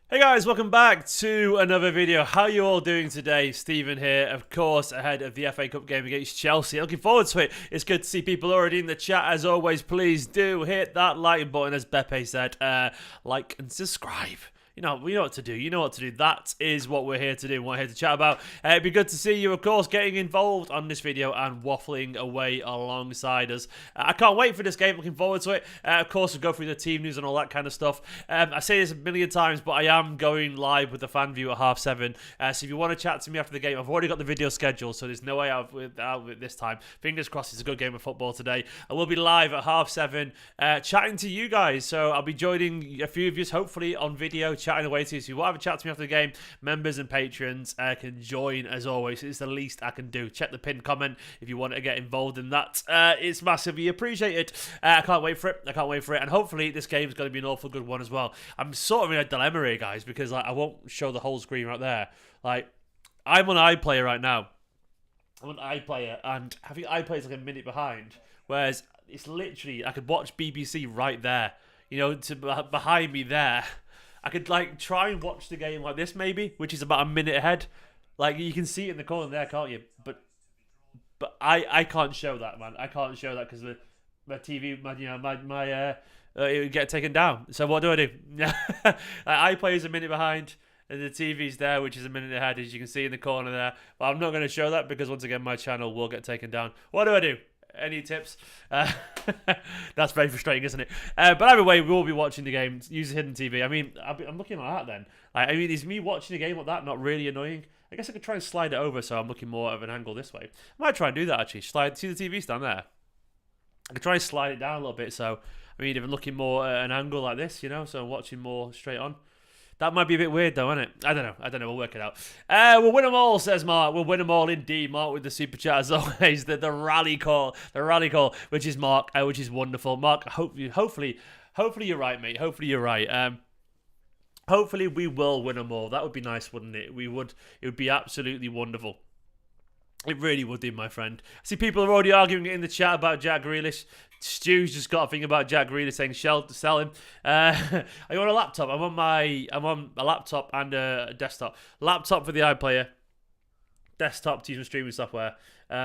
Hey guys, welcome back to another video. How are you all doing today? Stephen here, of course, ahead of the FA Cup game against Chelsea. Looking forward to it. It's good to see people already in the chat. As always, please do hit that like button, as Beppe said. Like and subscribe. You know what to do. You know what to do. That is what we're here to do and what we're here to chat about. It'd be good to see you, of course, getting involved on this video and waffling away alongside us. I can't wait for this game. Looking forward to it. Of course, we'll go through the team news and all that kind of stuff. I say this a million times, but I am going live with the fan view at 7:30. So if you want to chat to me after the game, I've already got the video scheduled, so there's no way out of it this time. Fingers crossed it's a good game of football today. I will be live at 7:30 chatting to you guys. So I'll be joining a few of you, hopefully, on video, chatting away to you. So if you want to have a chat to me after the game, members and patrons can join as always. It's the least I can do. Check the pinned comment if you want to get involved in that. It's massively appreciated. I can't wait for it. I can't wait for it. And hopefully this game is going to be an awful good one as well. I'm sort of in a dilemma here, guys, because I won't show the whole screen right there. I'm on iPlayer right now. I'm on iPlayer, and I think iPlayer is like a minute behind. Whereas it's literally, I could watch BBC right there. You know, behind me there. I could try and watch the game like this maybe, which is about a minute ahead. You can see it in the corner there, can't you? But I can't show that, man. I can't show that because my TV, it would get taken down. So what do I do? iPlayer is a minute behind, and the TV's there, which is a minute ahead, as you can see in the corner there. But I'm not going to show that because once again, my channel will get taken down. What do I do? Any tips? That's very frustrating, isn't it? But either way, we will be watching the game. Use the hidden TV. I mean, I'm looking like that then. Is me watching a game like that not really annoying? I guess I could try and slide it over so I'm looking more of an angle this way. I might try and do that actually. See the TV stand there? I could try and slide it down a little bit so, if I'm looking more at an angle like this, you know, so I'm watching more straight on. That might be a bit weird though, isn't it? I don't know. We'll work it out. We'll win them all, says Mark. We'll win them all indeed. Mark with the super chat as always. The rally call, which is Mark, which is wonderful. Mark, hopefully you're right, mate. Hopefully you're right. Hopefully we will win them all. That would be nice, wouldn't it? It would be absolutely wonderful. It really would do, my friend. I see people are already arguing in the chat about Jack Grealish. Stu's just got a thing about Jack Grealish saying sell him. Are you on a laptop? I'm on a laptop and a desktop. Laptop for the iPlayer. Desktop to use my streaming software. You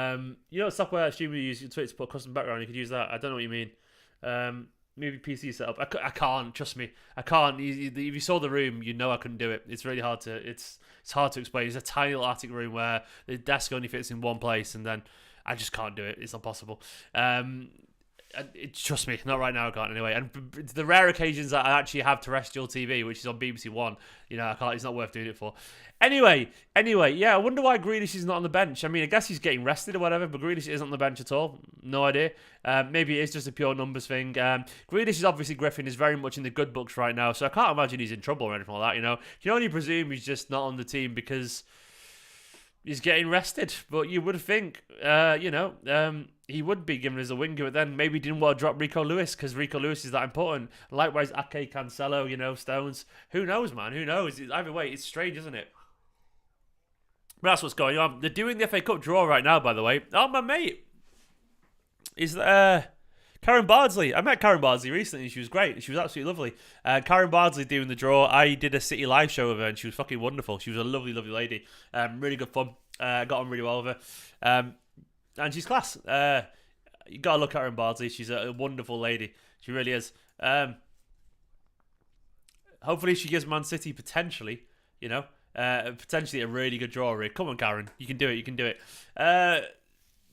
know what software streaming you use to put a custom background? You could use that. I don't know what you mean. Maybe PC setup. I can't. Trust me. I can't. If you saw the room, you know I couldn't do it. It's really hard to. It's hard to explain. It's a tiny little attic room where the desk only fits in one place, and then I just can't do it. It's not possible. Trust me, not right now. I can't anyway. And the rare occasions that I actually have terrestrial TV, which is on BBC One, I can't. It's not worth doing it for. Anyway, yeah. I wonder why Grealish is not on the bench. I mean, I guess he's getting rested or whatever, but Grealish isn't on the bench at all. No idea. Maybe it is just a pure numbers thing. Grealish is obviously Griffin is very much in the good books right now, so I can't imagine he's in trouble or anything like that. You can only presume he's just not on the team because he's getting rested. But you would think, he would be given as a winger, but then maybe he didn't want to drop Rico Lewis because Rico Lewis is that important. Likewise, Ake, Cancelo, Stones. Who knows, man? Who knows? Either way, it's strange, isn't it? But that's what's going on. They're doing the FA Cup draw right now, by the way. Oh, my mate. Is Karen Bardsley. I met Karen Bardsley recently. She was great. She was absolutely lovely. Karen Bardsley doing the draw. I did a City Live show with her, and she was fucking wonderful. She was a lovely, lovely lady. Really good fun. Got on really well with her. And she's class. You gotta look at Karen Bardsley. She's a wonderful lady. She really is. Hopefully she gives Man City potentially, potentially a really good draw. Come on, Karen. You can do it. You can do it.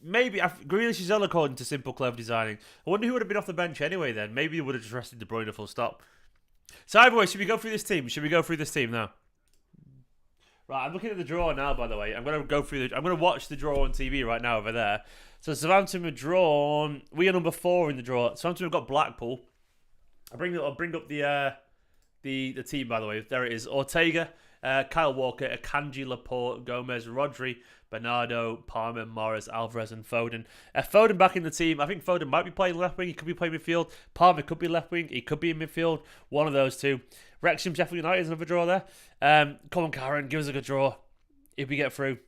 Maybe Grealish is ill according to Simple Clever Designing. I wonder who would have been off the bench anyway then. Maybe he would have just rested De Bruyne full stop. So either way, should we go through this team? Should we go through this team now? Right, I'm looking at the draw now, by the way. I'm going to go through I'm going to watch the draw on TV right now over there. So Southampton were drawn. We are number 4 in the draw. Southampton have got Blackpool. I'll bring up the team, by the way. There it is. Ortega, Kyle Walker, Akanji, Laporte, Gomez, Rodri, Bernardo, Palmer, Morris, Alvarez, and Foden. Foden back in the team. I think Foden might be playing left wing. He could be playing midfield. Palmer could be left wing. He could be in midfield. One of those two. Wrexham, Sheffield United is another draw there. Come on, Karen. Give us a good draw if we get through.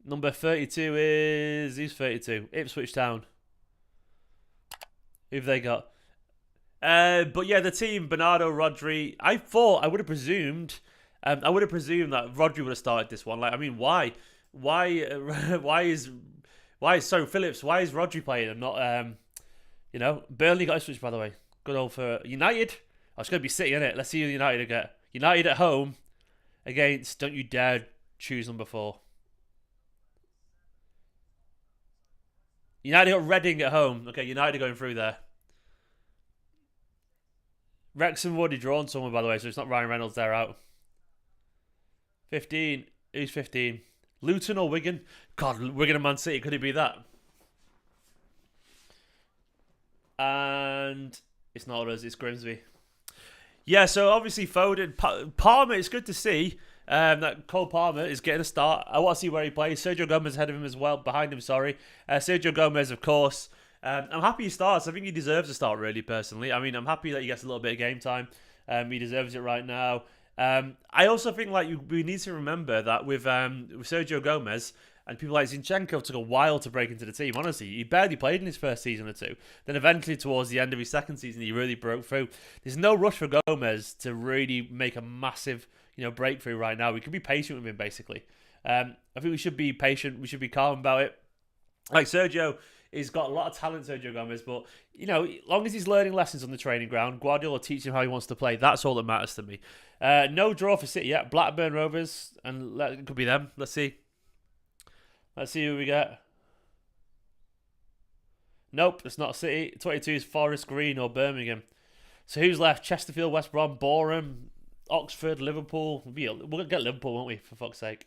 Number 32 is... Who's 32? Ipswich Town. Who've they got? But yeah, the team, Bernardo, Rodri. I thought I would have presumed. I would have presumed that Rodri would have started this one. Like, I mean, why? Why? Why is so Phillips? Why is Rodri playing and not? You know, Burnley got a switch, by the way. Good old for United. Oh, it's going to be City, isn't it? Let's see who United get. United at home against. Don't you dare choose number 4. United got Reading at home. Okay, United going through there. Wrexham already drawn someone, by the way, so it's not Ryan Reynolds. They're out. 15. Who's 15? Luton or Wigan? God, Wigan and Man City. Could it be that? And it's not us. It's Grimsby. Yeah, so obviously Foden. Palmer, it's good to see that Cole Palmer is getting a start. I want to see where he plays. Sergio Gomez ahead of him as well. Behind him, sorry. Sergio Gomez, of course. I'm happy he starts. I think he deserves a start, really, personally. I mean, I'm happy that he gets a little bit of game time. He deserves it right now. I also think we need to remember that with Sergio Gomez and people like Zinchenko took a while to break into the team. Honestly, he barely played in his first season or two. Then eventually, towards the end of his second season, he really broke through. There's no rush for Gomez to really make a massive, breakthrough right now. We can be patient with him, basically. I think we should be patient. We should be calm about it. Like Sergio. He's got a lot of talent, Sergio Gomez, but, as long as he's learning lessons on the training ground, Guardiola teaching him how he wants to play, that's all that matters to me. No draw for City yet. Blackburn Rovers, and it could be them. Let's see. Let's see who we get. Nope, it's not City. 22 is Forest Green or Birmingham. So who's left? Chesterfield, West Brom, Boreham, Oxford, Liverpool. We'll get Liverpool, won't we, for fuck's sake.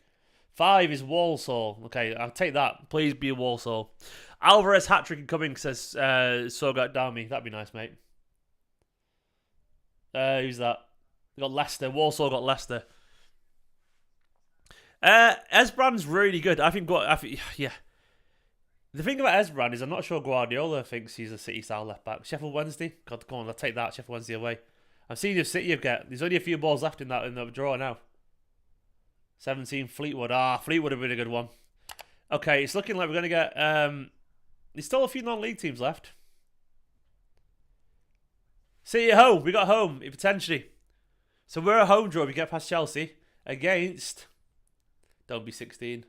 5 is Walsall. Okay, I'll take that. Please be a Walsall. Alvarez hat-trick incoming, says Sogat Dami. That'd be nice, mate. Who's that? We got Leicester. Walsall got Leicester. Esbrand's really good. I think, yeah. The thing about Esbrand is I'm not sure Guardiola thinks he's a City-style left-back. Sheffield Wednesday? God, come on, I'll take that. Sheffield Wednesday away. I'm seeing if City have got... There's only a few balls left in the draw now. 17, Fleetwood. Fleetwood would have been a good one. Okay, it's looking like we're going to get... there's still a few non-league teams left. City at home. We got home, potentially. So we're a home draw. We get past Chelsea against... Don't be 16.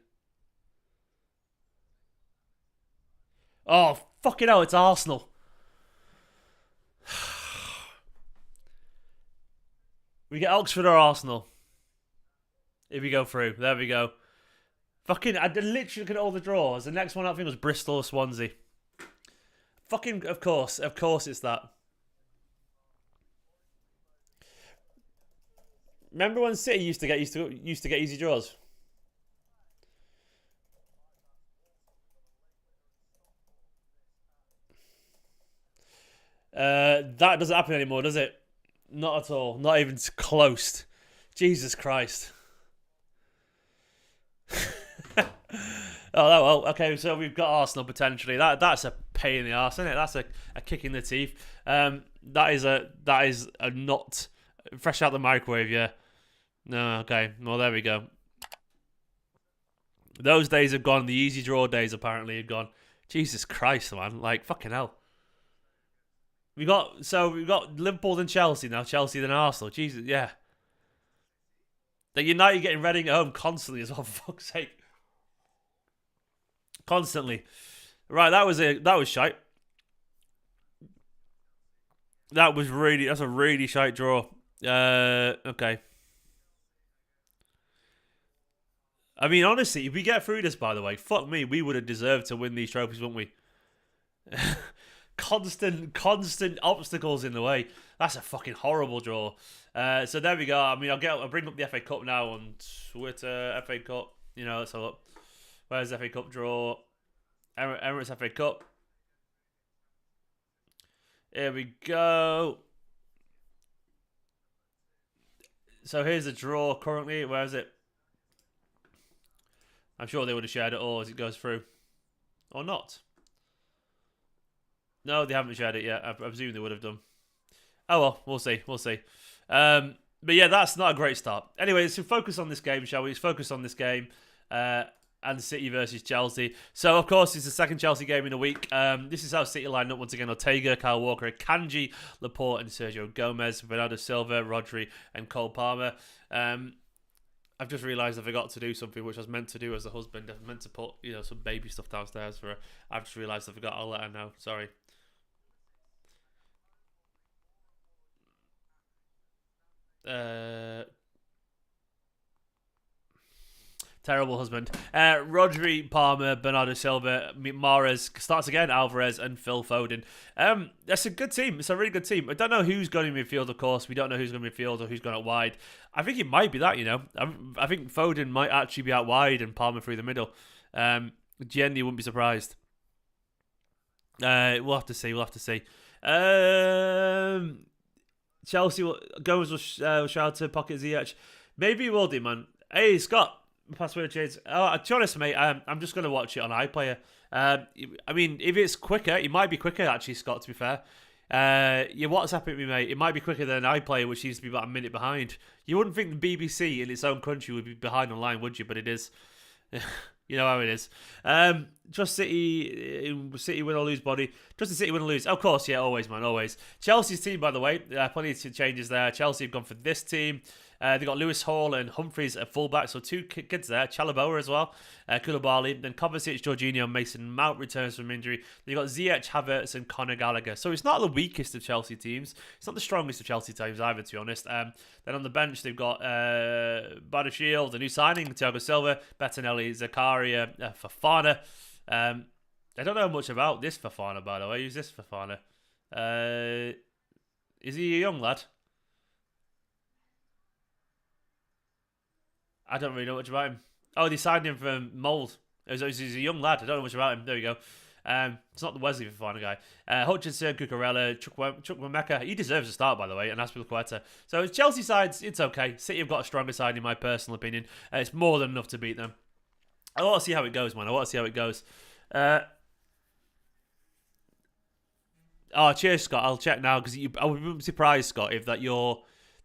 Oh, fucking hell, it's Arsenal. We get Oxford or Arsenal. If we go through. There we go. Fucking, I literally look at all the draws. The next one I think was Bristol or Swansea. Fucking, of course it's that. Remember when City used to get easy draws? That doesn't happen anymore, does it? Not at all. Not even close. Jesus Christ. Oh well, okay. So we've got Arsenal potentially. That's a pain in the arse, isn't it? That's a kick in the teeth. That is a not fresh out the microwave. Yeah. No. Okay. Well, there we go. Those days have gone. The easy draw days apparently have gone. Jesus Christ, man! Like fucking hell. We've got Liverpool and Chelsea now. Chelsea then Arsenal. Jesus, yeah. The United getting Reading at home constantly as well. For fuck's sake. Constantly. Right, that was shite. That's a really shite draw. Okay. I mean, honestly, if we get through this, by the way, fuck me, we would have deserved to win these trophies, wouldn't we? Constant obstacles in the way. That's a fucking horrible draw. So there we go. I mean, I'll bring up the FA Cup now on Twitter. FA Cup. Let's have a look. Where's the FA Cup draw? Emirates FA Cup. Here we go. So here's the draw currently. Where is it? I'm sure they would have shared it all as it goes through. Or not. No, they haven't shared it yet. I presume they would have done. Oh well, we'll see. But yeah, that's not a great start. Anyway, let's focus on this game, shall we? Let's focus on this game. and City versus Chelsea. So, of course, it's the second Chelsea game in a week. This is how City line up once again. Ortega, Kyle Walker, Kanji, Laporte, and Sergio Gomez, Bernardo Silva, Rodri, and Cole Palmer. I've just realised I forgot to do something which I was meant to do as a husband. I was meant to put, some baby stuff downstairs for her. I've just realised I forgot. I'll let her know. Sorry. Terrible husband. Rodri, Palmer, Bernardo Silva, Mahrez starts again, Alvarez, and Phil Foden. That's a good team. It's a really good team. I don't know who's going in midfield, of course. We don't know who's going in midfield or who's going out wide. I think it might be that, I think Foden might actually be out wide and Palmer through the middle. Genuinely wouldn't be surprised. We'll have to see. Chelsea Gomez will shout to pocket Ziyech. Maybe he will do, man. Hey, Scott. Password change. To be honest, mate, I'm just going to watch it on iPlayer. I mean, if it's quicker, it might be quicker, actually, Scott, to be fair. Your WhatsApp at me, mate. It might be quicker than iPlayer, which used to be about a minute behind. You wouldn't think the BBC in its own country would be behind online, would you? But it is. You know how it is. Trust City win or lose, body. Trust the City win or lose. Of course, yeah, always, man, always. Chelsea's team, by the way, plenty of changes there. Chelsea have gone for this team. They've got Lewis Hall and Humphreys at fullback, so two kids there. Chalaboa as well. Koulibaly. Then Kovacic, Jorginho, Mason Mount returns from injury. They've got Ziyech, Havertz, and Conor Gallagher. So it's not the weakest of Chelsea teams. It's not the strongest of Chelsea teams either, to be honest. Then on the bench, they've got Bardashiel, the new signing, Thiago Silva, Bettinelli, Zakaria, Fofana. I don't know much about this Fofana, by the way. Who's this Fofana? Is he a young lad? I don't really know much about him. Oh, they signed him from Mould. He's a young lad. I don't know much about him. There we go. It's not the Wesley Fofana guy. Hutchinson, Cucurella, Chukwuemeka. He deserves a start, by the way, and Aspilicueta. So Chelsea sides, it's okay. City have got a stronger side, in my personal opinion. It's more than enough to beat them. I want to see how it goes, man. Oh, cheers, Scott. I'll check now, because I would be surprised, Scott, if that you're...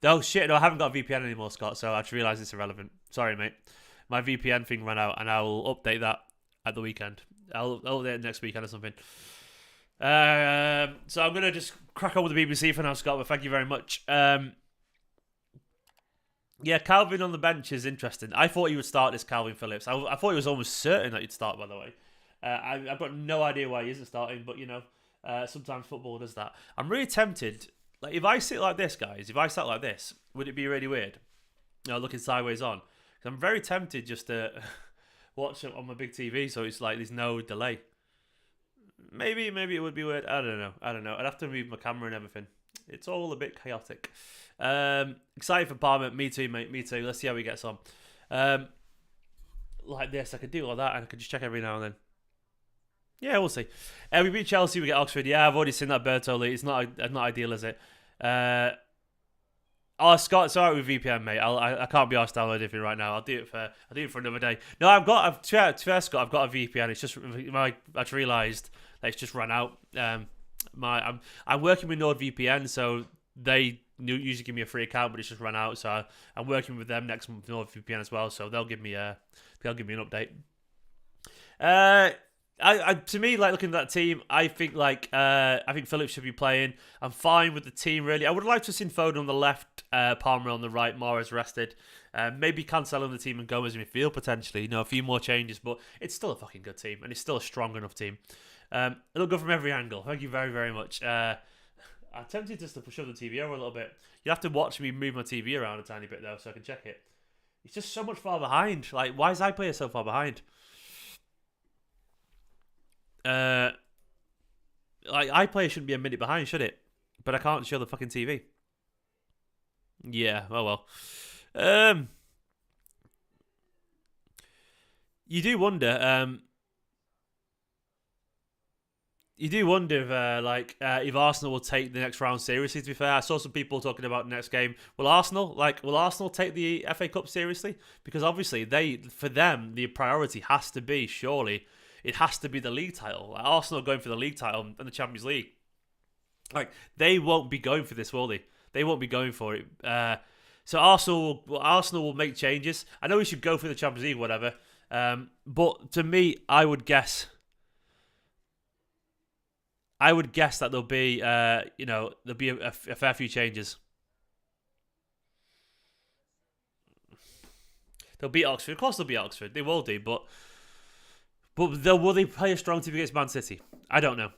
Oh, shit, no, I haven't got a VPN anymore, Scott, so I just realised it's irrelevant. Sorry, mate. My VPN thing ran out, and I will update that at the weekend. I'll update it next weekend or something. So I'm going to just crack on with the BBC for now, Scott, but thank you very much. Yeah, Calvin on the bench is interesting. I thought he would start this Calvin Phillips. I thought it was almost certain that he'd start, by the way. I've got no idea why he isn't starting, but, sometimes football does that. I'm really tempted... Like, if I sit like this, guys, if I sat like this, would it be really weird? Looking sideways on. 'Cause I'm very tempted just to watch it on my big TV, so it's like there's no delay. Maybe it would be weird. I don't know. I'd have to move my camera and everything. It's all a bit chaotic. Excited for Parma. Me too, mate. Me too. Let's see how he gets on. Like this, I could do all that, and I could just check every now and then. Yeah, we'll see. We beat Chelsea, we get Oxford. Yeah, I've already seen that Bertoli. It's not ideal, is it? Scott, it's alright with VPN, mate. I can't be asked to download anything right now. I'll do it for another day. No, to fair, Scott, I've got a VPN. It's just I just realised that it's just run out. I'm working with NordVPN, so they usually give me a free account, but it's just run out. So I'm working with them next month, NordVPN as well. So they'll give me an update. To me, like, looking at that team, I think Phillips should be playing. I'm fine with the team, really. I would like to have seen Foden on the left, Palmer on the right, Mahrez rested. Maybe Cancelo on the team and Gomez in midfield, potentially. A few more changes, but it's still a fucking good team, and it's still a strong enough team. It'll go from every angle. Thank you very, very much. I'm tempted just to push up the TV over a little bit. You have to watch me move my TV around a tiny bit, though, so I can check it. It's just so much far behind. Like, why is iPlayer so far behind? iPlayer shouldn't be a minute behind, should it? But I can't show the fucking TV. Yeah, oh well. You do wonder. If Arsenal will take the next round seriously. To be fair, I saw some people talking about the next game. Will Arsenal take the FA Cup seriously? Because obviously, for them, the priority has to be, surely, it has to be the league title. Like, Arsenal going for the league title and the Champions League. Like, they won't be going for this, will they? They won't be going for it. So Arsenal will make changes. I know we should go for the Champions League, whatever. But to me, I would guess that there'll be, there'll be a fair few changes. They'll beat Oxford. Of course, they'll beat Oxford. They will do, but will they play a strong team against Man City? I don't know.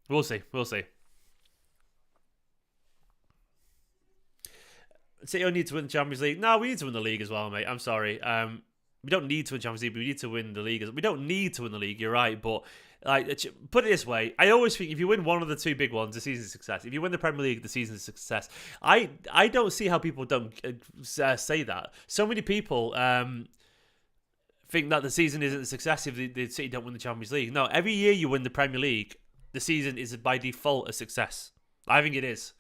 We'll see. We'll see. City don't need to win the Champions League. No, we need to win the league as well, mate. I'm sorry. We don't need to win the Champions League, but we need to win the league. We don't need to win the league. You're right, but put it this way: I always think if you win one of the two big ones, the season's a success. If you win the Premier League, the season's a success. I don't see how people don't say that. So many people think that the season isn't a success if the City don't win the Champions League. No, every year you win the Premier League, the season is by default a success. I think it is.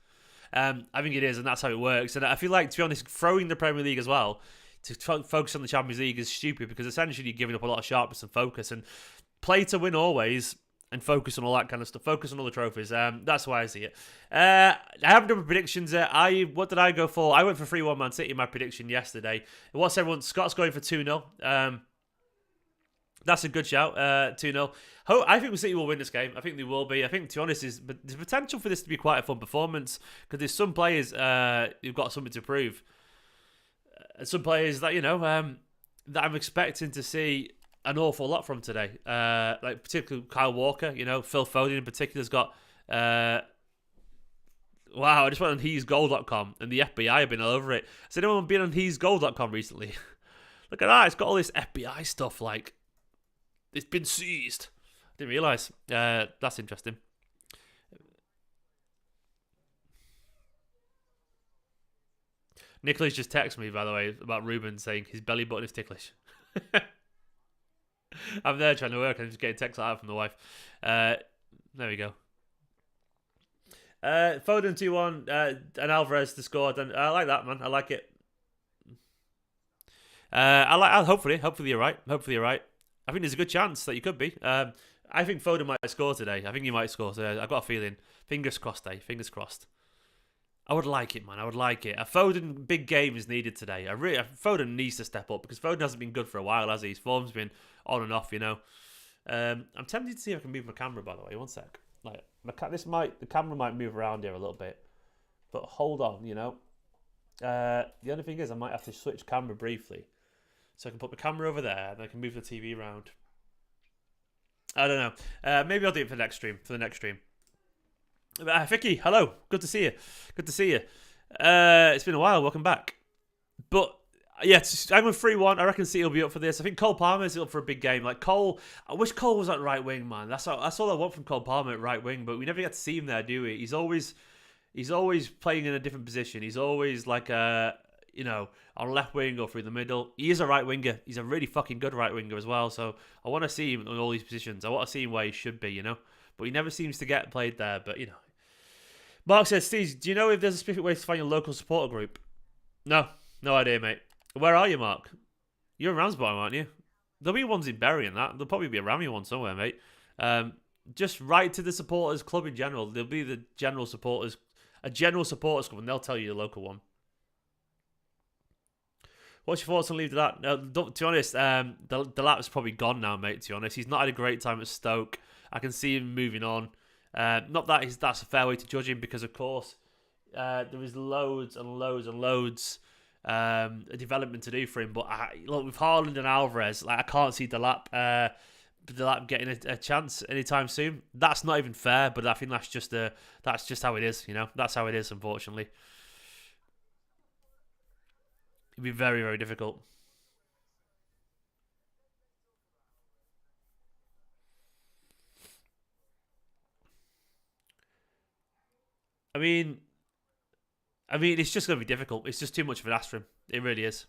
I think it is, and that's how it works. And I feel like, to be honest, throwing the Premier League as well to focus on the Champions League is stupid because essentially you're giving up a lot of sharpness and focus. And play to win always and focus on all that kind of stuff. Focus on all the trophies. That's why I see it. I haven't done my predictions yet. What did I go for? I went for 3-1 Man City in my prediction yesterday. What's everyone? Scott's going for 2-0. That's a good shout, 2-0. I think City will win this game. I think they will be. I think, to be honest, there's potential for this to be quite a fun performance because there's some players who've got something to prove. Some players that, that I'm expecting to see an awful lot from today. Like, particularly Kyle Walker, Phil Foden in particular has got... wow, I just went on he'sgoal.com and the FBI have been all over it. Has anyone been on he'sgoal.com recently? Look at that. It's got all this FBI stuff, like... It's been seized. Didn't realise. That's interesting. Nicholas just texted me, by the way, about Ruben saying his belly button is ticklish. I'm there trying to work and I'm just getting texts out from the wife. There we go. Foden 2-1 and Alvarez to score. And I like that, man. I like it. Hopefully you're right. Hopefully you're right. I think there's a good chance that you could be. I think Foden might score today. I think he might score today. I've got a feeling. Fingers crossed, eh? Fingers crossed. I would like it, man. I would like it. A Foden big game is needed today. Foden needs to step up because Foden hasn't been good for a while, has he? His form's been on and off, I'm tempted to see if I can move my camera, by the way. One sec. Like the camera might move around here a little bit, but hold on. The only thing is, I might have to switch camera briefly. So I can put the camera over there and I can move the TV around. I don't know. Maybe I'll do it for the next stream. Vicky, hello. Good to see you. It's been a while. Welcome back. But yeah, I'm on 3-1. I reckon City will be up for this. I think Cole Palmer's up for a big game. Like Cole, I wish Cole was at right wing, man. That's all I want from Cole Palmer at right wing. But we never get to see him there, do we? He's always playing in a different position. He's always like on left wing or through the middle. He is a right winger. He's a really fucking good right winger as well. So I want to see him in all these positions. I want to see him where he should be, But he never seems to get played there. But, Mark says, Steve, do you know if there's a specific way to find your local supporter group? No idea, mate. Where are you, Mark? You're in Ramsbottom, aren't you? There'll be ones in Bury and that. There'll probably be a Rammy one somewhere, mate. Just write to the supporters club in general. There'll be a general supporters club, and they'll tell you the local one. What's your thoughts on Leave the Lap? To be honest, the Lap's probably gone now, mate, to be honest. He's not had a great time at Stoke. I can see him moving on. Not that that's a fair way to judge him because, of course, there is loads and loads and loads of development to do for him. But look, with Haaland and Alvarez, I can't see the Lap getting a chance anytime soon. That's not even fair, but I think that's just how it is, That's how it is, unfortunately. It'd be very, very difficult. I mean, it's just going to be difficult. It's just too much of an ask for him. It really is.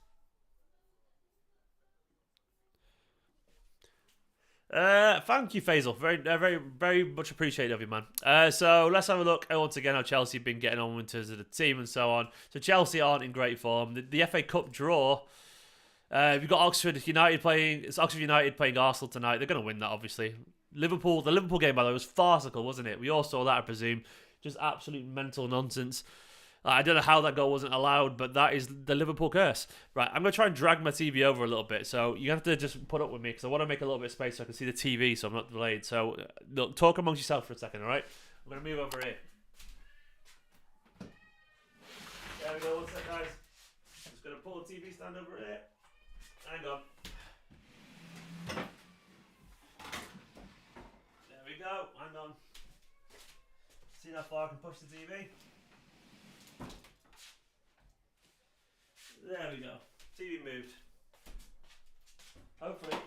Thank you, Faisal. Very, very, very much appreciated of you, man. So let's have a look once again how Chelsea have been getting on in terms of the team and so on. So Chelsea aren't in great form. The FA Cup draw. We've got Oxford United playing. It's Oxford United playing Arsenal tonight. They're going to win that, obviously. The Liverpool game, by the way, was farcical, wasn't it? We all saw that, I presume. Just absolute mental nonsense. I don't know how that goal wasn't allowed, but that is the Liverpool curse. Right, I'm going to try and drag my TV over a little bit, so you have to just put up with me, because I want to make a little bit of space so I can see the TV, so I'm not delayed. So, look, talk amongst yourself for a second, alright? I'm going to move over here. There we go, one sec, guys. Just going to pull the TV stand over here. Hang on. There we go, hang on. See how far I can push the TV? There we go. TV moved. Hopefully.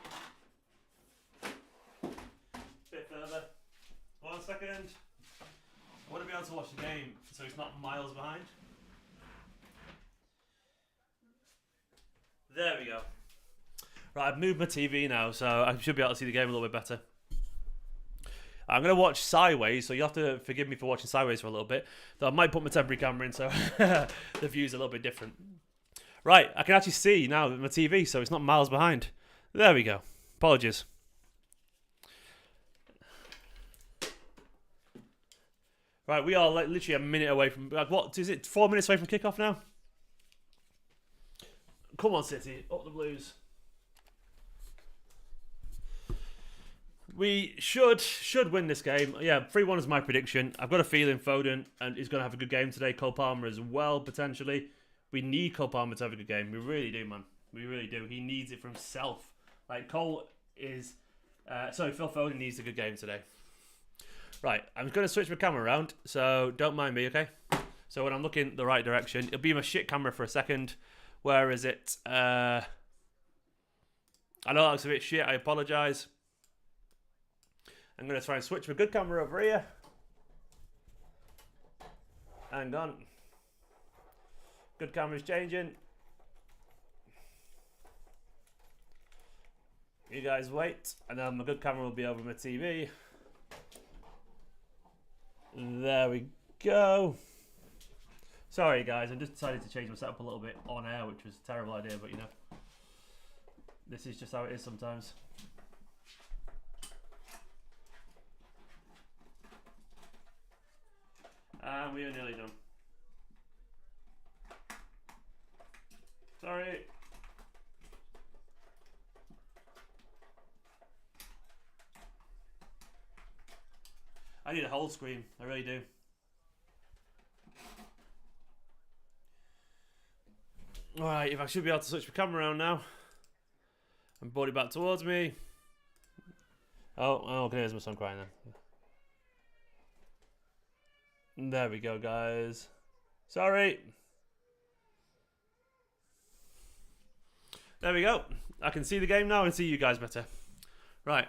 Bit further. 1 second. I want to be able to watch the game so it's not miles behind. There we go. Right, I've moved my TV now, so I should be able to see the game a little bit better. I'm going to watch sideways, so you'll have to forgive me for watching sideways for a little bit. Though I might put my temporary camera in, so the view's a little bit different. Right, I can actually see now my TV, so it's not miles behind. There we go. Apologies. Right, we are like literally a minute away from... Like, what, is it 4 minutes away from kickoff now? Come on, City. Up the Blues. We should win this game. Yeah, 3-1 is my prediction. I've got a feeling Foden is going to have a good game today. Cole Palmer as well, potentially. We need Cole Palmer to have a good game. We really do, man. We really do. He needs it for himself. Like, Cole is... Phil Foden needs a good game today. Right, I'm going to switch my camera around, so don't mind me, okay? So when I'm looking the right direction, it'll be my shit camera for a second. Where is it? I know that looks a bit shit. I apologise. I'm going to try and switch my good camera over here. Hang on. Good camera's changing. You guys wait, and then my good camera will be over my TV. There we go. Sorry guys, I just decided to change my setup a little bit on air, which was a terrible idea, but you know, this is just how it is sometimes. And we are nearly done. Sorry. I need a whole screen, I really do. Alright, if I should be able to switch my camera around now. And brought it back towards me. Oh, okay, there's my son crying then. There we go, guys. Sorry. There we go. I can see the game now and see you guys better. Right.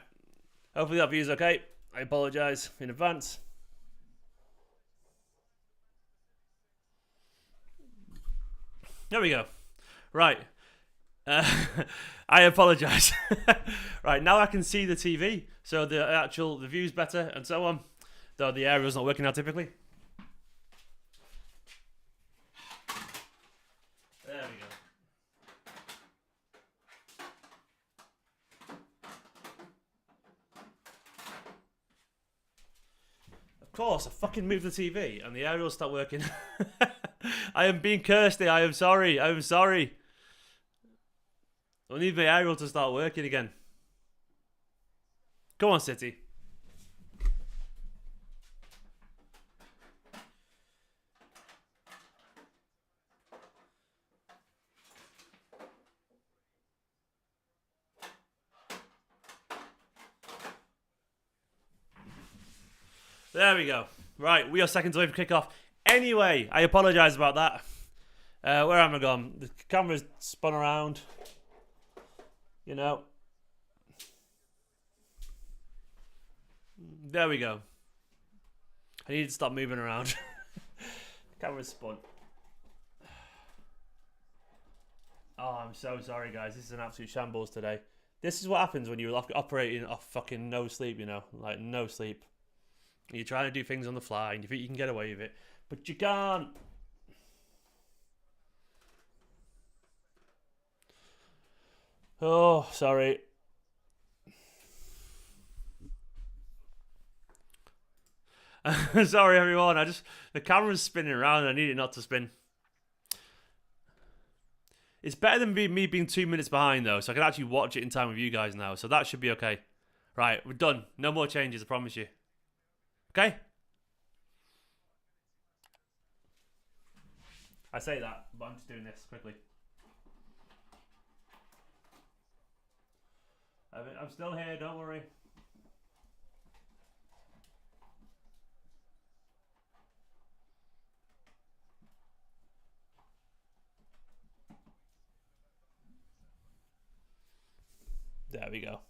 Hopefully that view's okay. I apologise in advance. There we go. Right. I apologise. Right, now I can see the TV, so the view's better and so on. Though the aerial's not working out typically. There we go. Of course, I fucking moved the TV and the aerial stopped working. I am being cursed. I am sorry. I am sorry. I need my aerial to start working again. Come on, City. There we go. Right, we are seconds away from kickoff. Anyway, I apologise about that. Where am I gone? The camera's spun around. You know. There we go. I need to stop moving around. Camera's spun. Oh, I'm so sorry, guys. This is an absolute shambles today. This is what happens when you're operating off fucking no sleep, you know. Like, no sleep. You're trying to do things on the fly and you think you can get away with it. But you can't. Oh, sorry. Sorry, everyone. The camera's spinning around and I need it not to spin. It's better than me being 2 minutes behind, though, so I can actually watch it in time with you guys now. So that should be okay. Right, we're done. No more changes, I promise you. Okay? I say that, but I'm just doing this quickly. I'm still here, don't worry. There we go.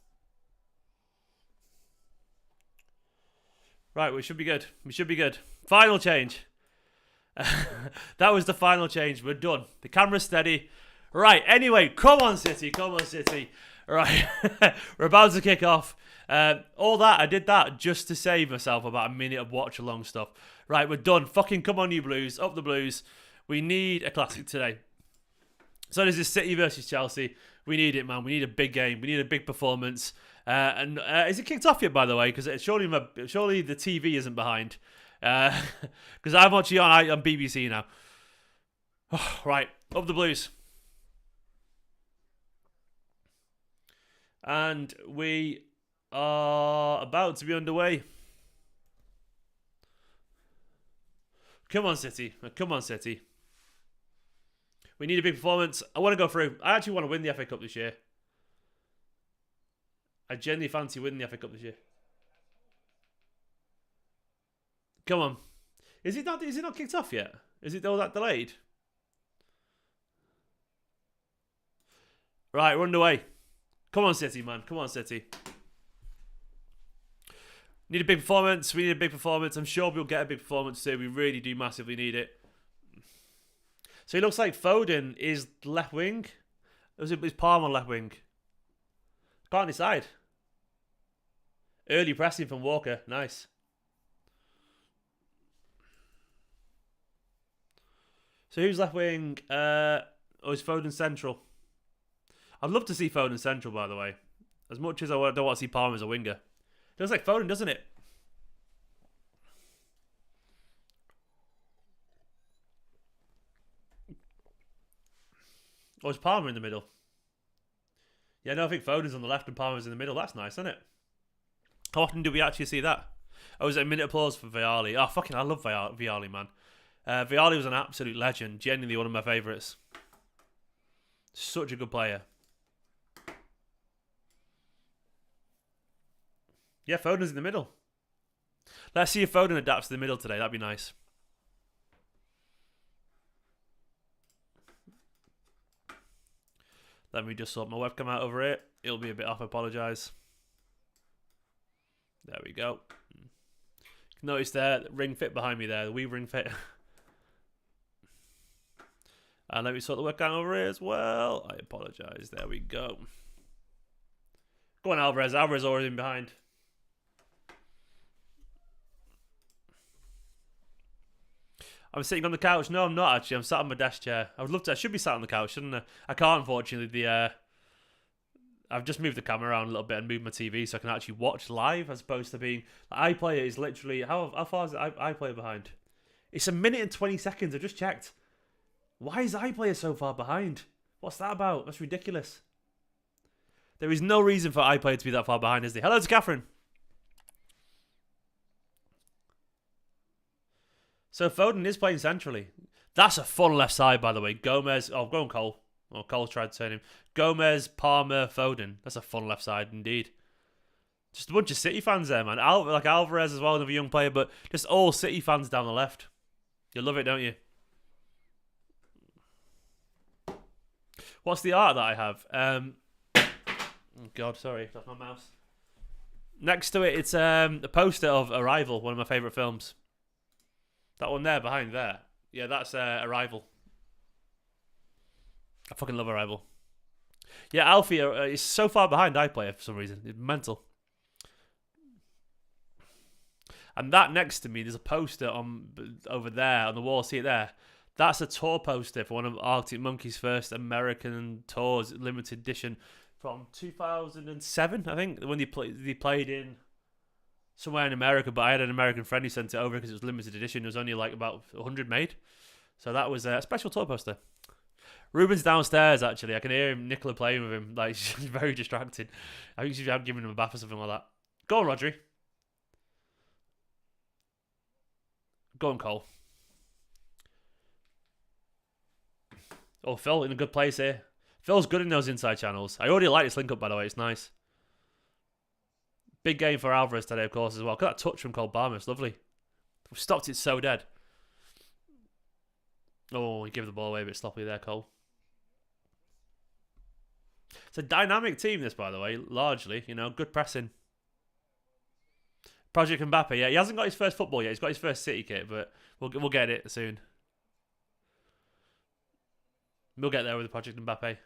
Right, we should be good. We should be good. Final change. That was the final change. We're done. The camera's steady. Right, anyway, come on, City. Come on, City. Right, we're about to kick off. All that, I did that just to save myself about a minute of watch-along stuff. Right, we're done. Fucking come on, you Blues. Up the Blues. We need a classic today. So this is City versus Chelsea. We need it, man. We need a big game. We need a big performance. Is it kicked off yet, by the way? Because surely the TV isn't behind. Because I'm watching on BBC now. Right, up the Blues. And we are about to be underway. Come on, City. Come on, City. We need a big performance. I want to go through. I actually want to win the FA Cup this year. I genuinely fancy winning the FA Cup this year. Come on. Is it not kicked off yet? Is it all that delayed? Right, we're underway. Come on, City, man. Come on, City. Need a big performance. We need a big performance. I'm sure we'll get a big performance too. We really do massively need it. So it looks like Foden is left wing. Or is Palmer left wing? Can't decide. Early pressing from Walker. Nice. So who's left wing? Or is Foden central? I'd love to see Foden central, by the way. As much as I don't want to see Palmer as a winger. It looks like Foden, doesn't it? Or is Palmer in the middle? Yeah, no, I think Foden's on the left and Palmer's in the middle. That's nice, isn't it? How often do we actually see that? Oh, was it a minute applause for Vialli? Oh, fucking, I love Vialli, man. Vialli was an absolute legend. Genuinely one of my favourites. Such a good player. Yeah, Foden's in the middle. Let's see if Foden adapts to the middle today. That'd be nice. Let me just sort my webcam out over it. It'll be a bit off, I apologise. There we go. Notice there, ring fit behind me there. The Wii ring fit. And let me sort the webcam over here as well. I apologise. There we go. Go on, Alvarez. Alvarez already in behind. I'm sitting on the couch. No, I'm not actually. I'm sat on my desk chair. I should be sat on the couch, shouldn't I? I can't, unfortunately. I've just moved the camera around a little bit and moved my TV so I can actually watch live as opposed to being... iPlayer is literally... How far is iPlayer behind? It's a minute and 20 seconds. I just checked. Why is iPlayer so far behind? What's that about? That's ridiculous. There is no reason for iPlayer to be that far behind, is there? Hello to Catherine. So Foden is playing centrally. That's a fun left side, by the way. Gomez... Oh, go on, Cole. Oh, Cole tried to turn him. Gomez, Palmer, Foden. That's a fun left side indeed. Just a bunch of City fans there, man. Like Alvarez as well, another young player, but just all City fans down the left. You love it, don't you? What's the art that I have? Oh God, sorry, that's my mouse. Next to it, it's a poster of Arrival, one of my favourite films. That one there, behind there. Yeah, that's Arrival. I fucking love Arrival. Yeah, Alfie is so far behind iPlayer for some reason. It's mental. And that next to me, there's a poster over there on the wall. See it there? That's a tour poster for one of Arctic Monkeys' first American tours, limited edition from 2007, I think, when they played in somewhere in America, but I had an American friend who sent it over because it was limited edition. It was only like about 100 made. So that was a special toy poster. Ruben's downstairs, actually. I can hear him, Nicola, playing with him. Like, she's very distracted. I think she's giving him a bath or something like that. Go on, Rodri. Go on, Cole. Oh, Phil in a good place here. Phil's good in those inside channels. I already like this link up, by the way. It's nice. Big game for Alvarez today, of course, as well. Look at that touch from Cole Palmer. It's lovely. We've stopped it so dead. Oh, he gave the ball away a bit sloppy there, Cole. It's a dynamic team, this, by the way, largely. You know, good pressing. Project Mbappe, yeah. He hasn't got his first football yet. He's got his first City kit, but we'll get it soon. We'll get there with the Project Mbappe.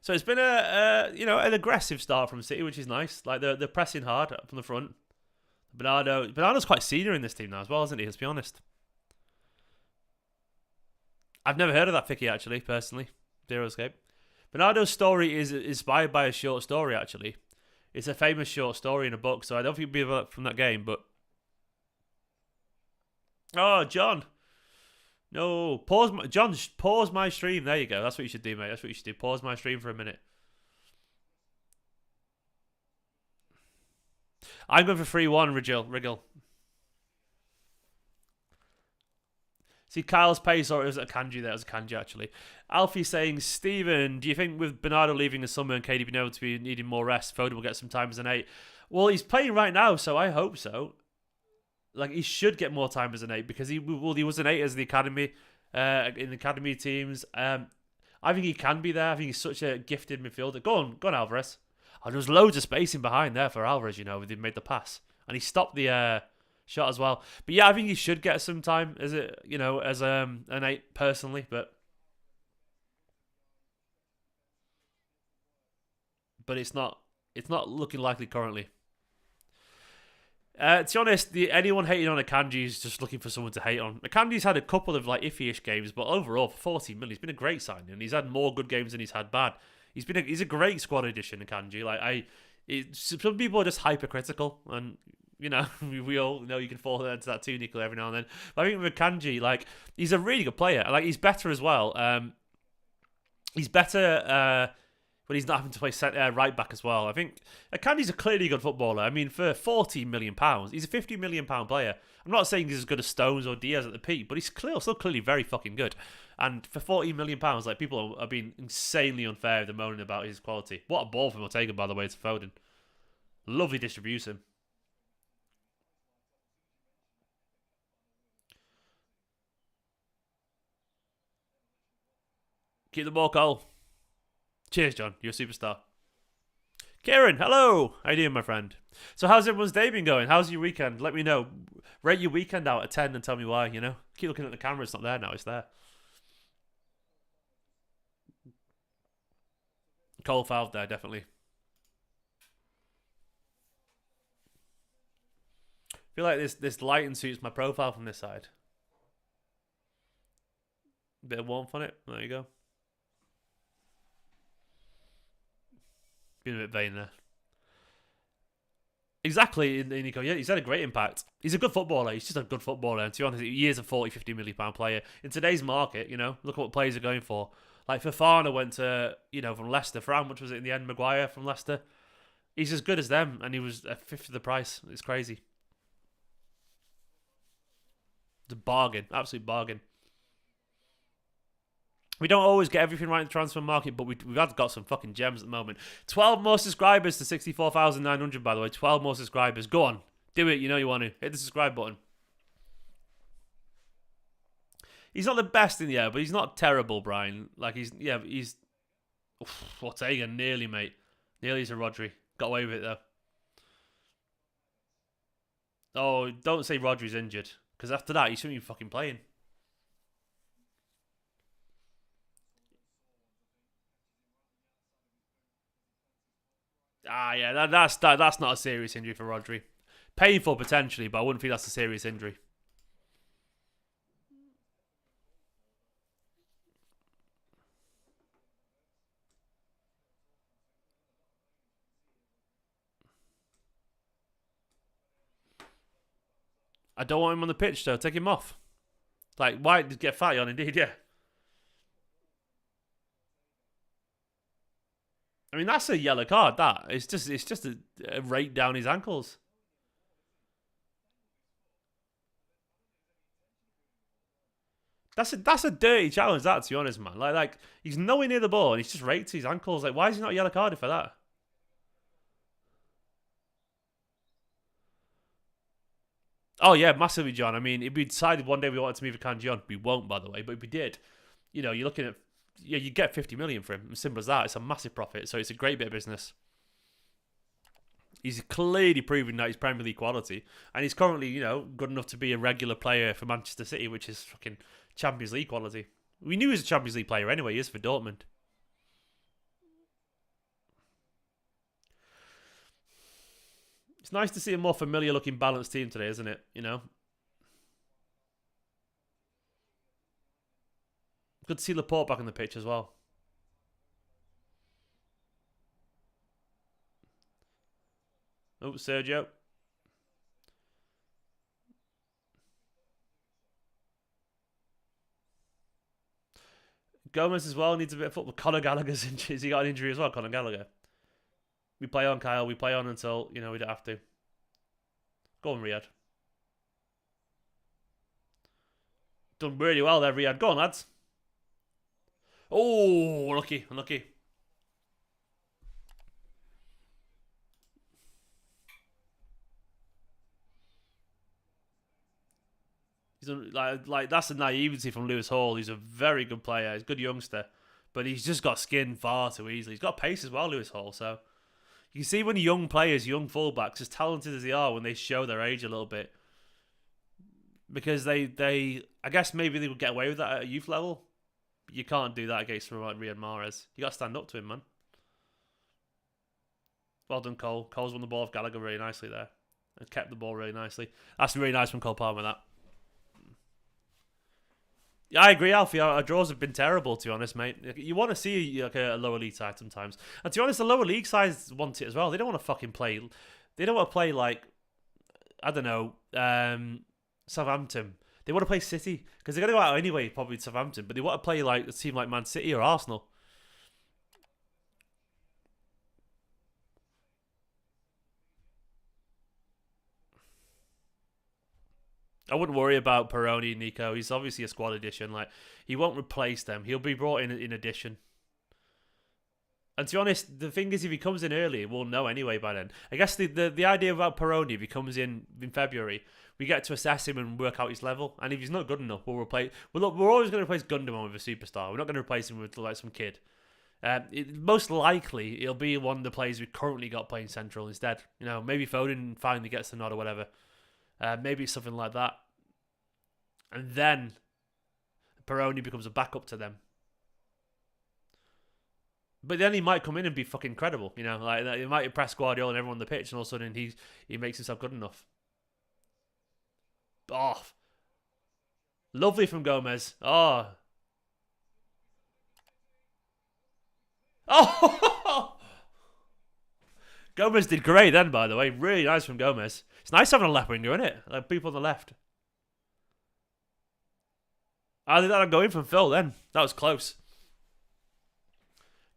So it's been an aggressive start from City, which is nice. Like they're pressing hard from the front. Bernardo's quite senior in this team now as well, isn't he? Let's be honest. I've never heard of that Vicky, actually, personally. Zero Escape. Bernardo's story is inspired by a short story, actually. It's a famous short story in a book, so I don't think it'll be from that game, but... Oh, John. No, John, pause my stream. There you go. That's what you should do, mate. That's what you should do. Pause my stream for a minute. I'm going for 3-1, Wriggle. See, Kyle's pace, or it was a Kanji there. It was a Kanji, actually. Alfie saying, Steven, do you think with Bernardo leaving the summer and KD being able to be needing more rest, Foden will get some time as an 8? Well, he's playing right now, so I hope so. Like, he should get more time as an 8 because he was an 8 as the academy, in the academy teams. I think he can be there. I think he's such a gifted midfielder. Go on, Alvarez. Oh, there was loads of spacing behind there for Alvarez, you know, when he made the pass. And he stopped the shot as well. But yeah, I think he should get some time as an 8 personally, but it's not looking likely currently. To be honest, anyone hating on Akanji is just looking for someone to hate on. Akanji's had a couple of like iffy-ish games, but overall for 14 million, he's been a great signing, and he's had more good games than he's had bad. He's a great squad addition, Akanji. Like some people are just hypercritical, and you know we all know you can fall into that too, Nicola, every now and then. But I think with Akanji, like he's a really good player. Like he's better as well. He's better. But he's not having to play right back as well. I think Akanji's a clearly good footballer. I mean, for £14 million, he's a £50 million player. I'm not saying he's as good as Stones or Diaz at the peak, but he's still clearly very fucking good. And for £14 million, like people are being insanely unfair with the moaning about his quality. What a ball from Ortega, by the way, to Foden. Lovely distribution. Keep the ball, Cole. Cheers, John. You're a superstar. Kieran, hello. How you doing, my friend? So how's everyone's day been going? How's your weekend? Let me know. Rate your weekend out of 10 and tell me why, you know? Keep looking at the camera. It's not there now. It's there. Cole fouled there, definitely. I feel like this lighting suits my profile from this side. Bit of warmth on it. There you go. Been a bit vain there. Exactly, Nico. Yeah, he's had a great impact. He's a good footballer. He's just a good footballer. And to be honest, he is a 40, 50 million pound player. In today's market, you know, look at what players are going for. Like Fofana went to, from Leicester. For how much was it in the end? Maguire from Leicester. He's as good as them, and he was a fifth of the price. It's crazy. It's a bargain. Absolute bargain. We don't always get everything right in the transfer market, but we've got some fucking gems at the moment. 12 more subscribers to 64,900, by the way. 12 more subscribers. Go on. Do it. You know you want to. Hit the subscribe button. He's not the best in the air, but he's not terrible, Brian. Like, he's... Ortega, nearly, mate. Nearly is a Rodri. Got away with it, though. Oh, don't say Rodri's injured. Because after that, he shouldn't be fucking playing. Ah, yeah, that's not a serious injury for Rodri. Painful potentially, but I wouldn't think that's a serious injury. I don't want him on the pitch, though. Take him off. Like, why get fatty on? Indeed, yeah. I mean, that's a yellow card. That it's just a rake down his ankles. That's a dirty challenge. That, to be honest, man. Like he's nowhere near the ball and he's just raked his ankles. Like, why is he not yellow carded for that? Oh yeah, massively, John. I mean, if we decided one day we wanted to move a can John, we won't, by the way. But if we did, you know, you're looking at you get 50 million for him. As simple as that. It's a massive profit. So it's a great bit of business. He's clearly proven that he's Premier League quality, and he's currently, you know, good enough to be a regular player for Manchester City, which is fucking Champions League quality. We knew he was a Champions League player anyway. He is for Dortmund. It's nice to see a more familiar-looking, balanced team today, isn't it? You know, good to see Laporte back on the pitch as well. Oh, Sergio. Gomez as well needs a bit of football. Conor Gallagher's injury. Has he got an injury as well, Conor Gallagher? We play on, Kyle. We play on until, you know, we don't have to. Go on, Riyadh. Done really well there, Riyadh. Go on, lads. Oh, unlucky, unlucky. He's like that's a naivety from Lewis Hall. He's a very good player. He's a good youngster, but he's just got skinned far too easily. He's got pace as well, Lewis Hall. So you see when young players, young fullbacks, as talented as they are, when they show their age a little bit, because they I guess maybe they would get away with that at a youth level. But you can't do that against someone like Riyad Mahrez. You got to stand up to him, man. Well done, Cole. Cole's won the ball off Gallagher really nicely there and kept the ball really nicely. That's really nice from Cole Palmer, that. Yeah, I agree, Alfie. Our draws have been terrible, to be honest, mate. You want to see like a lower league side sometimes, and to be honest, the lower league sides want it as well. They don't want to fucking play. They don't want to play like I don't know, Southampton. They want to play City because they're gonna go out anyway, probably Southampton. But they want to play like a team like Man City or Arsenal. I wouldn't worry about Peroni, Nico. He's obviously a squad addition. Like he won't replace them. He'll be brought in addition. And to be honest, the thing is, if he comes in early, we'll know anyway by then. I guess the idea about Peroni, if he comes in February, we get to assess him and work out his level. And if he's not good enough, we'll replace. We're always going to replace Gundogan with a superstar. We're not going to replace him with like some kid. Most likely, it'll be one of the players we currently got playing central instead. You know, maybe Foden finally gets the nod or whatever. Maybe it's something like that. And then Peroni becomes a backup to them. But then he might come in and be fucking incredible, you know. Like he might impress Guardiola and everyone on the pitch, and all of a sudden he makes himself good enough. Oh, lovely from Gomez. Oh, oh. Gomez did great then, by the way. Really nice from Gomez. It's nice having a left winger, isn't it? Like people on the left. I think that'll go in from Phil then. That was close.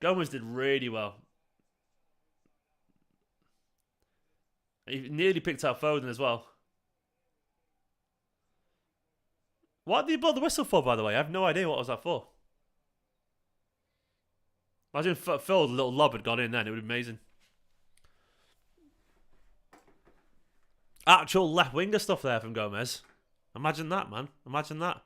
Gomez did really well. He nearly picked out Foden as well. What did he blow the whistle for, by the way? I have no idea what was that for. Imagine if Phil's little lob had gone in then. It would be amazing. Actual left winger stuff there from Gomez. Imagine that, man. Imagine that.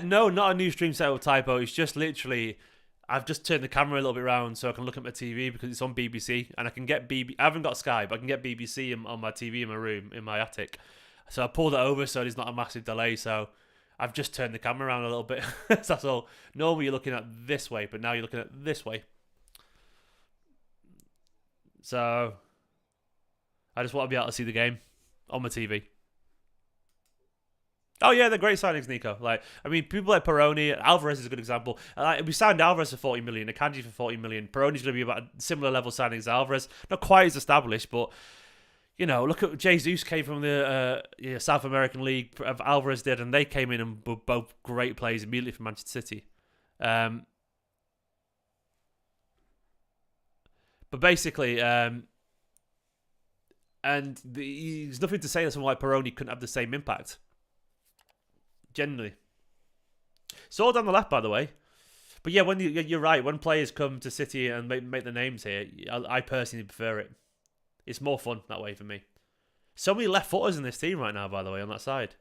No, not a new stream setup typo. It's just literally, I've just turned the camera a little bit around so I can look at my TV because it's on BBC and I can get I haven't got Sky, but I can get BBC on my TV in my room, in my attic. So I pulled it over so there's not a massive delay. So I've just turned the camera around a little bit. That's all. Normally you're looking at this way, but now you're looking at this way. So I just want to be able to see the game on my TV. Oh yeah, they're great signings, Nico. Like, I mean, people like Peroni, Alvarez is a good example. Like, we signed Alvarez for 40 million, Akanji for 40 million. Peroni's going to be about a similar level signing as Alvarez, not quite as established, but you know, look at Jesus came from the South American League, Alvarez did, and they came in and were both great players immediately from Manchester City. But basically, there's nothing to say that someone like Peroni couldn't have the same impact. Genuinely. It's all down the left, by the way. But yeah, when you're right. When players come to City and make the names here, I personally prefer it. It's more fun that way for me. So many left footers in this team right now, by the way, on that side.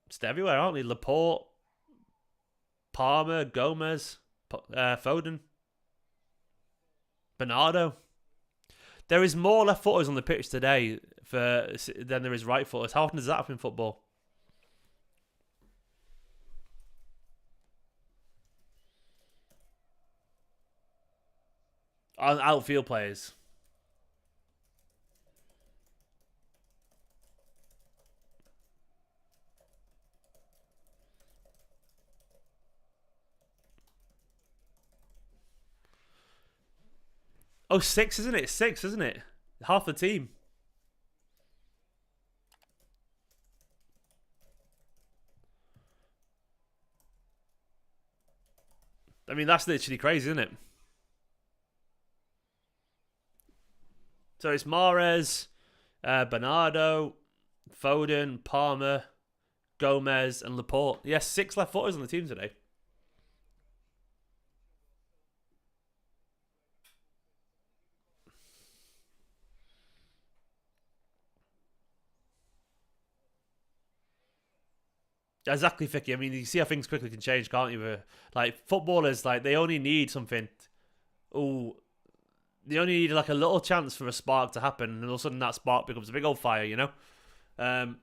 Just everywhere, aren't they? Laporte, Palmer, Gomez, Foden, Bernardo. There is more left footers on the pitch today than there is right footers. How often does that happen in football? On outfield players. Oh, six, isn't it? Six, isn't it? Half the team. I mean, that's literally crazy, isn't it? So it's Mahrez, Bernardo, Foden, Palmer, Gomez, and Laporte. Yes, 6 left footers on the team today. Exactly, Vicky. I mean, you see how things quickly can change, can't you? Like footballers, like they only need something. Oh, they only need like a little chance for a spark to happen, and all of a sudden that spark becomes a big old fire, you know. Um,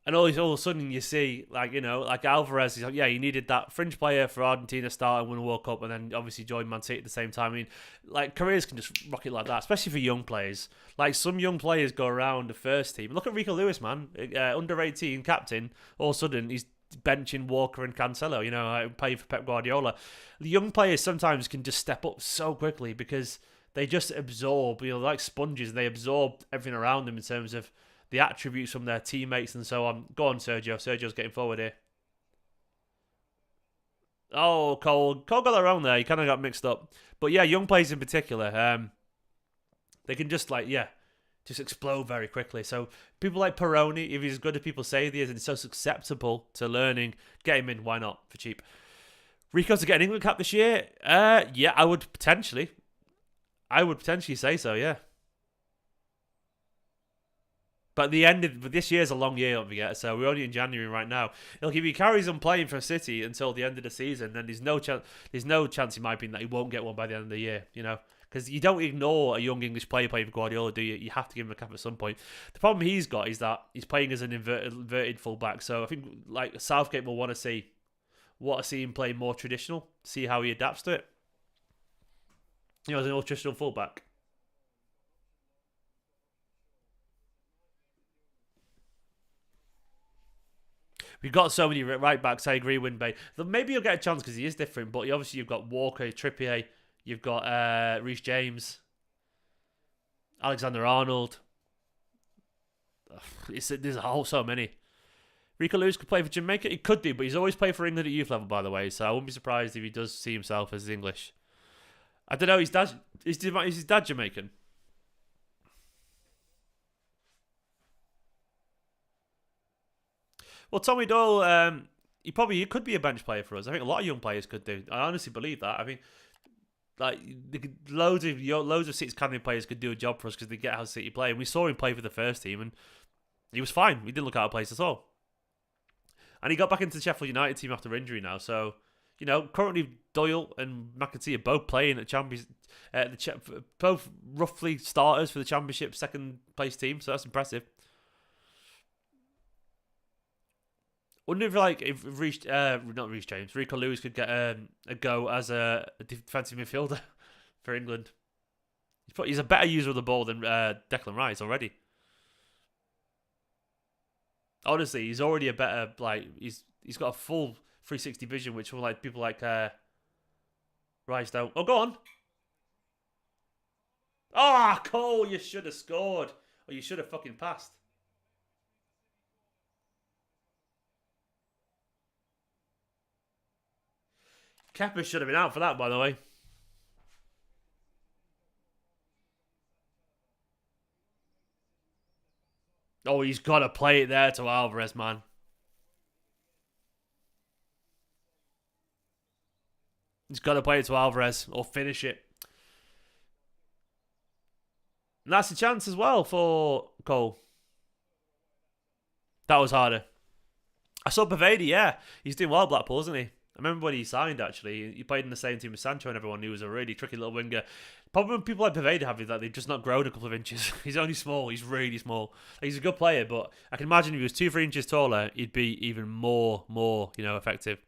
and all of a sudden you see, like, you know, like Alvarez, he's like, yeah, you needed that fringe player for Argentina to start and win a World Cup, and then obviously join Man City at the same time. I mean, like, careers can just rocket like that, especially for young players. Like, some young players go around the first team. Look at Rico Lewis, man. Under 18 captain, all of a sudden he's benching Walker and Cancelo, you know, playing for Pep Guardiola. The young players sometimes can just step up so quickly because they just absorb, you know, like sponges, they absorb everything around them in terms of the attributes from their teammates and so on. Go on, Sergio. Sergio's getting forward here. Oh, Cole. Cole got that wrong there. He kind of got mixed up. But yeah, young players in particular, they can just like, yeah, just explode very quickly. So people like Peroni, if he's as good as people say he is and he's so susceptible to learning, get him in. Why not? For cheap. Rico to get an England cap this year? Yeah, I would potentially. I would potentially say so, yeah. But the end of this year's a long year, don't forget. So we're only in January right now. Look, if he carries on playing for City until the end of the season, then there's no chance. There's no chance, in my opinion, that he won't get one by the end of the year. You know, because you don't ignore a young English player playing for Guardiola, do you? You have to give him a cap at some point. The problem he's got is that he's playing as an inverted fullback. So I think like Southgate will want to see him play more traditional, see how he adapts to it. You know, as an more traditional fullback. We've got so many right backs. I agree, Winbay. Maybe you'll get a chance because he is different. But obviously, you've got Walker, Trippier, you've got Reece James, Alexander Arnold. There's a whole so many. Rico Lewis could play for Jamaica. He could do, but he's always played for England at youth level, by the way. So I wouldn't be surprised if he does see himself as English. I don't know. Is his dad Jamaican? Well, Tommy Doyle, he could be a bench player for us. I think a lot of young players could do. I honestly believe that. I mean, like loads of City's academy players could do a job for us because they get how City play. And we saw him play for the first team, and he was fine. He didn't look out of place at all. And he got back into the Sheffield United team after injury now. So, you know, currently Doyle and McAtee are both playing at Champions, both roughly starters for the Championship second place team. So that's impressive. Wonder if not Reece James, Rico Lewis could get a go as a defensive midfielder for England. He's a better user of the ball than Declan Rice already. Honestly, he's already a better, like, he's got a full 360 vision, which will, like, people like Rice don't. Oh, go on. Ah, Cole, you should have scored. Or you should have fucking passed. Kepa should have been out for that, by the way. Oh, he's got to play it there to Alvarez, man. He's got to play it to Alvarez or finish it. And that's a chance as well for Cole. That was harder. I saw Pavedi, yeah. He's doing well at Blackpool, isn't he? I remember when he signed, actually. He played in the same team as Sancho and everyone. He was a really tricky little winger. Problem with people like Pavedi have is that they've just not grown a couple of inches. He's only small. He's really small. He's a good player, but I can imagine if he was 2-3 inches taller, he'd be even more, effective.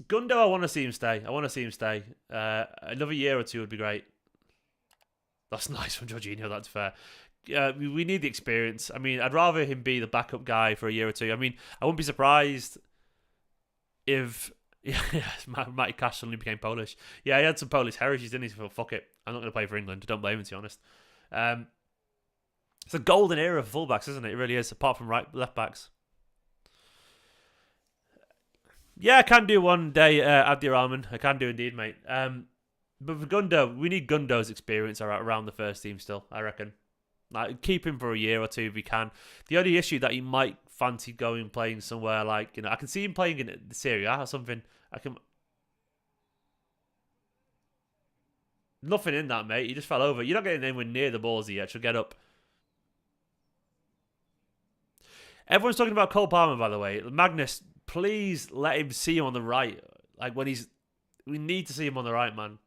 Gundo, I want to see him stay. Another year or two would be great. That's nice from Jorginho, that's fair. We need the experience. I mean, I'd rather him be the backup guy for a year or two. I mean, I wouldn't be surprised if Matty Cash suddenly became Polish. Yeah, he had some Polish heritage, didn't he? So fuck it. I'm not going to play for England. Don't blame him, to be honest. It's a golden era for fullbacks, isn't it? It really is, apart from left backs. Yeah, I can do one day, Abdirahman. I can do indeed, mate. But for Gundo, we need Gundo's experience around the first team still, I reckon. Like, keep him for a year or two if we can. The only issue that he might fancy going playing somewhere like, I can see him playing in the Serie A or something. Nothing in that, mate. He just fell over. You're not getting anywhere near the balls yet. Should get up. Everyone's talking about Cole Palmer, by the way. Magnus, please let him see him on the right. Like, we need to see him on the right, man.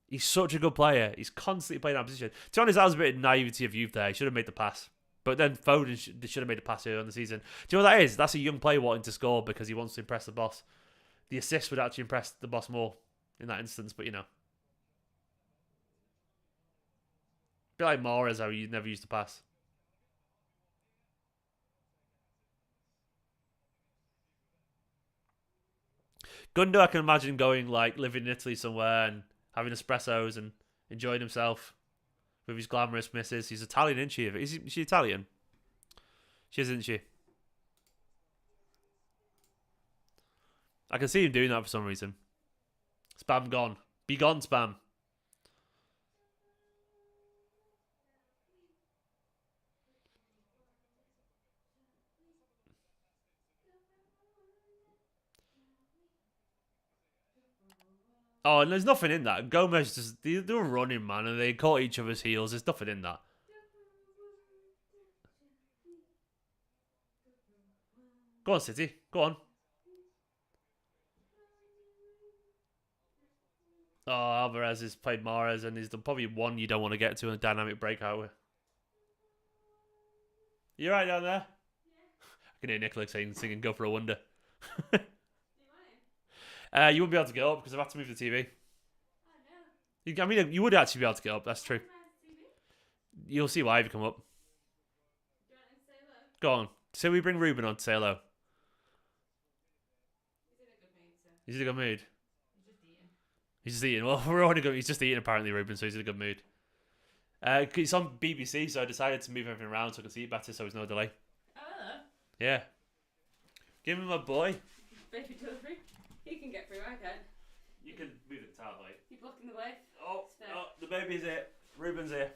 He's such a good player. He's constantly playing that position. To be honest, that was a bit of naivety of youth there. He should have made the pass. But then Foden should have made the pass earlier in the season. Do you know what that is? That's a young player wanting to score because he wants to impress the boss. The assist would actually impress the boss more in that instance, but A bit like Mahrez, how he never used to pass. Gundo, I can imagine going, like, living in Italy somewhere and having espressos and enjoying himself with his glamorous missus. He's Italian, isn't she? Is she Italian? She isn't she? I can see him doing that for some reason. Spam gone. Be gone, spam. Oh, and there's nothing in that. Gomez just, they were running, man, and they caught each other's heels. There's nothing in that. Go on, City. Go on. Oh, Alvarez has played Mahrez, and he's the probably one you don't want to get to in a dynamic breakout with. You right down there? I can hear Nicola singing Go for a Wonder. You wouldn't be able to get up because I've had to move the TV. I mean, you would actually be able to get up, that's true. You'll see why if you come up. Go on. Say we bring Ruben on to say hello. He's in a good mood. He's just eating. Well, we're only good. He's just eating apparently, Ruben, so he's in a good mood. It's on BBC, so I decided to move everything around so I can see it better, so there's no delay. Oh, hello. Yeah. Give him a boy. Baby delivery. He can get through, I can. You can move it out, like. You're blocking the way. Oh, the baby's here. Ruben's here.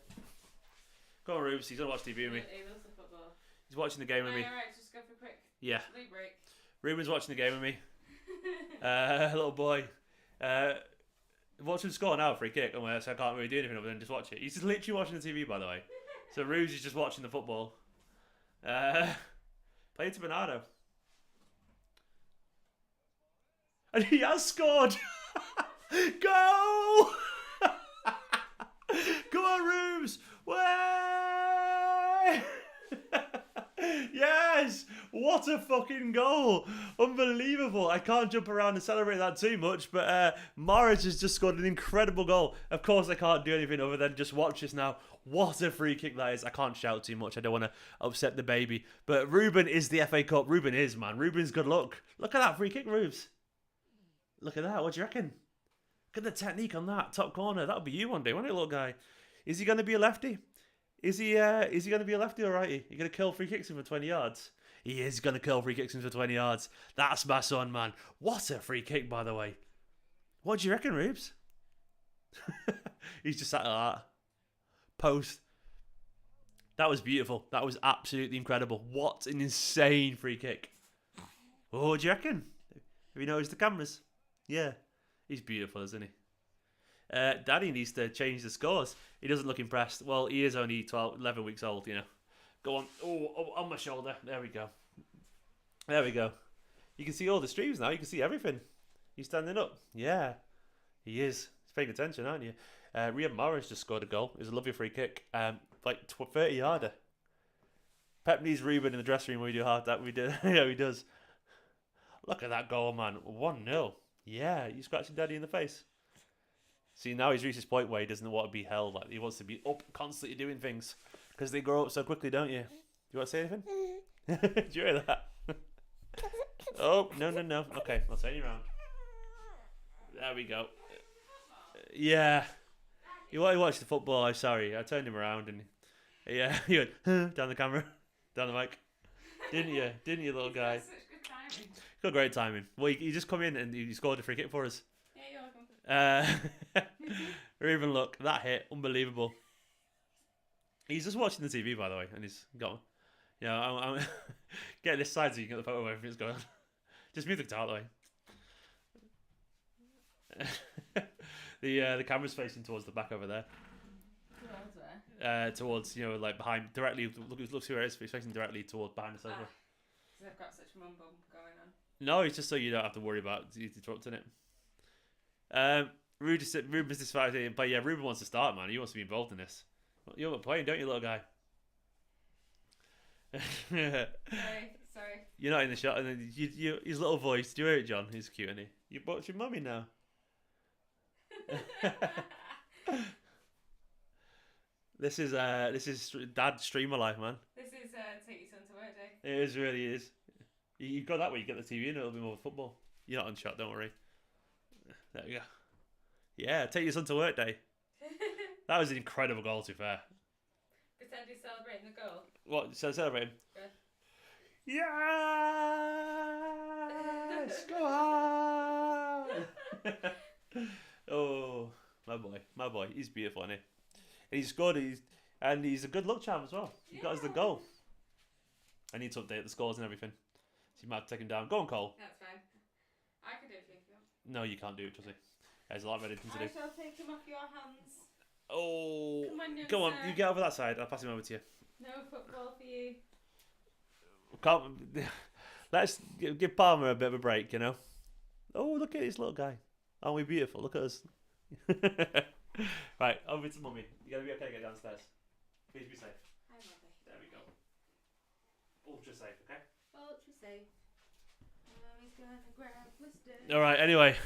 Go on, Rubes. He's going to watch TV with me. He loves the football. He's watching the game with me. Alright, just go for a quick league break. Ruben's watching the game with me. Little boy. Watch him score now, free kick. So I can't really do anything other than just watch it. He's just literally watching the TV, by the way. So Rubes is just watching the football. Play to Bernardo. And he has scored! Go! Come on, Rubes! Way! Yes! What a fucking goal. Unbelievable. I can't jump around and celebrate that too much, but Mahrez has just scored an incredible goal. Of course, I can't do anything other than just watch this now. What a free kick that is. I can't shout too much. I don't want to upset the baby. But Ruben is the FA Cup. Ruben is, man. Ruben's good luck. Look at that free kick, Rubes. Look at that. What do you reckon? Look at the technique on that top corner. That'll be you one day, won't it, little guy? Is he going to be a lefty? Is he going to be a lefty or righty? You going to kill free kicks in for 20 yards? He is going to kill free kicks in for 20 yards. That's my son, man. What a free kick, by the way. What do you reckon, Rubes? He's just sat like that. Post. That was beautiful. That was absolutely incredible. What an insane free kick. Oh, what do you reckon? Have you noticed the cameras? Yeah. He's beautiful, isn't he? Daddy needs to change the scores. He doesn't look impressed. Well, he is only 11 weeks old, you know. Go on. Oh, on my shoulder. There we go. There we go. You can see all the streams now. You can see everything. He's standing up. Yeah. He is. He's paying attention, aren't you? Riyad Mahrez just scored a goal. It was a lovely free kick. Like 30-yarder. Pep needs Ruben in the dressing room when we do hard that. We do. Yeah, he does. Look at that goal, man. 1-0. Yeah, you scratching Daddy in the face. See, now he's reached his point where he doesn't want to be held. Like, he wants to be up, constantly doing things. Because they grow up so quickly, don't you? You want to say anything? Do you hear that? Oh, no. Okay, I'll turn you around. There we go. Yeah. You want to watch the football? I'm sorry. I turned him around and... Yeah, he went, huh, down the camera. Down the mic. Didn't you? Didn't you, little guy? Such good timing. Got great timing. Well, he just come in and he scored a free kick for us. Yeah, you're welcome. Ruben, look, that hit, unbelievable. He's just watching the TV, by the way, and he's gone. You know, I'm getting this side so you can get the photo of everything's going on. Just move the guitar out the way. The camera's facing towards the back over there. Towards where? Towards, you know, like behind, directly. Look where it is. It's facing directly towards behind the sofa. So they've got such mum bum going on. No, it's just so you don't have to worry about interrupting it. Ruben's decided, but yeah, Ruben wants to start, man. He wants to be involved in this. You're not playing, don't you, little guy? Sorry. You're not in the shot, and then his little voice. Do you hear it, John? He's cute, isn't he? You watch your mummy now. This is Dad's streamer life, man. This is take your son to work day. It is, really is. You go that way, you get the TV in, it'll be more football. You're not on shot, don't worry. There we go. Yeah, take your son to work day. That was an incredible goal, to be fair. Pretend he's celebrating the goal. What? So celebrate him? Yeah. Yes! Go on! Oh, my boy. He's beautiful, isn't he? And he's good. He's a good luck charm as well. He got us the goal. I need to update the scores and everything. So you might have to take him down. Go on, Cole. That's fine. I can do it if you want. No, you can't do it, trust me. There's a lot of editing to do. I shall take him off your hands. Oh, Come on, you get over that side. I'll pass him over to you. No football for you. Let's give Palmer a bit of a break, you know. Oh, look at this little guy. Aren't we beautiful? Look at us. Right, over to Mummy. You gotta be okay to get downstairs. Please be safe. Hi, Mother. There we go. Ultra safe, okay? Ultra safe. Mommy's gonna grab Mr. Alright, anyway.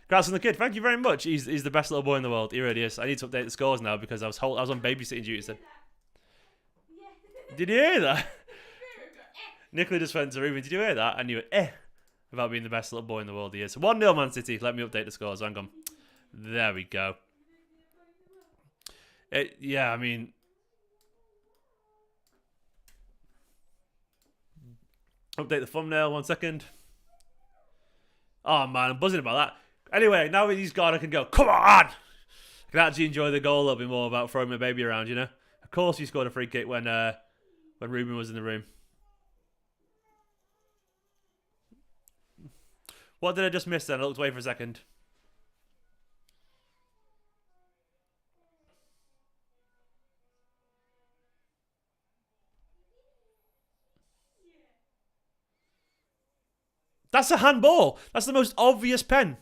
Congrats on the kid. Thank you very much. He's the best little boy in the world. He really is. I need to update the scores now because I was on babysitting duty. So. Yeah. Did you hear that? Nicola just went to Ruben. Did you hear that? I knew it. About being the best little boy in the world he is. 1-0 Man City. Let me update the scores. Hang on. There we go. Yeah, I mean... Update the thumbnail. 1 second. Oh, man. I'm buzzing about that. Anyway, now that he's gone, I can go, come on! I can actually enjoy the goal a little bit more about throwing my baby around, you know? Of course he scored a free kick when Ruben was in the room. What did I just miss then? I looked away for a second. That's a handball. That's the most obvious pen.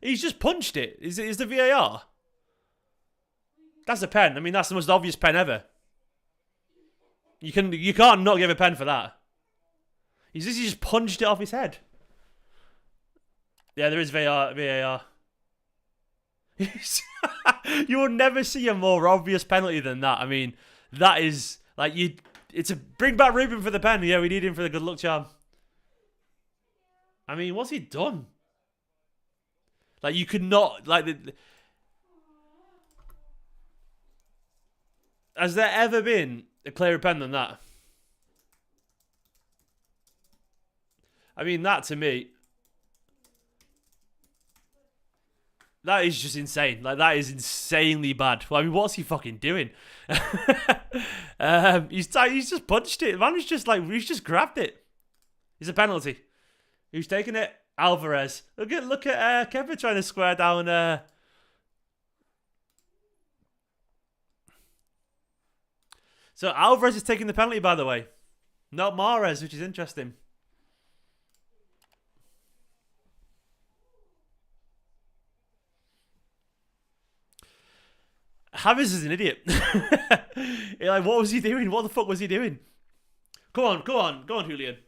He's just punched it. Is the VAR? That's a pen. I mean, that's the most obvious pen ever. You can't not give a pen for that. He just punched it off his head. Yeah, there is VAR. You will never see a more obvious penalty than that. I mean, that is like it's a bring back Ruben for the pen. Yeah, we need him for the good luck charm. I mean, what's he done? Like, you could not has there ever been a clearer pen than that? I mean, that to me, that is just insane. Like, that is insanely bad. Well, I mean, what's he fucking doing? He's just punched it. Man, he's just grabbed it. It's a penalty. Who's taking it? Alvarez. Look at Kevin trying to square down. So Alvarez is taking the penalty, by the way, not Mahrez, which is interesting. James is an idiot. Like, what was he doing? What the fuck was he doing? Go on, Julian.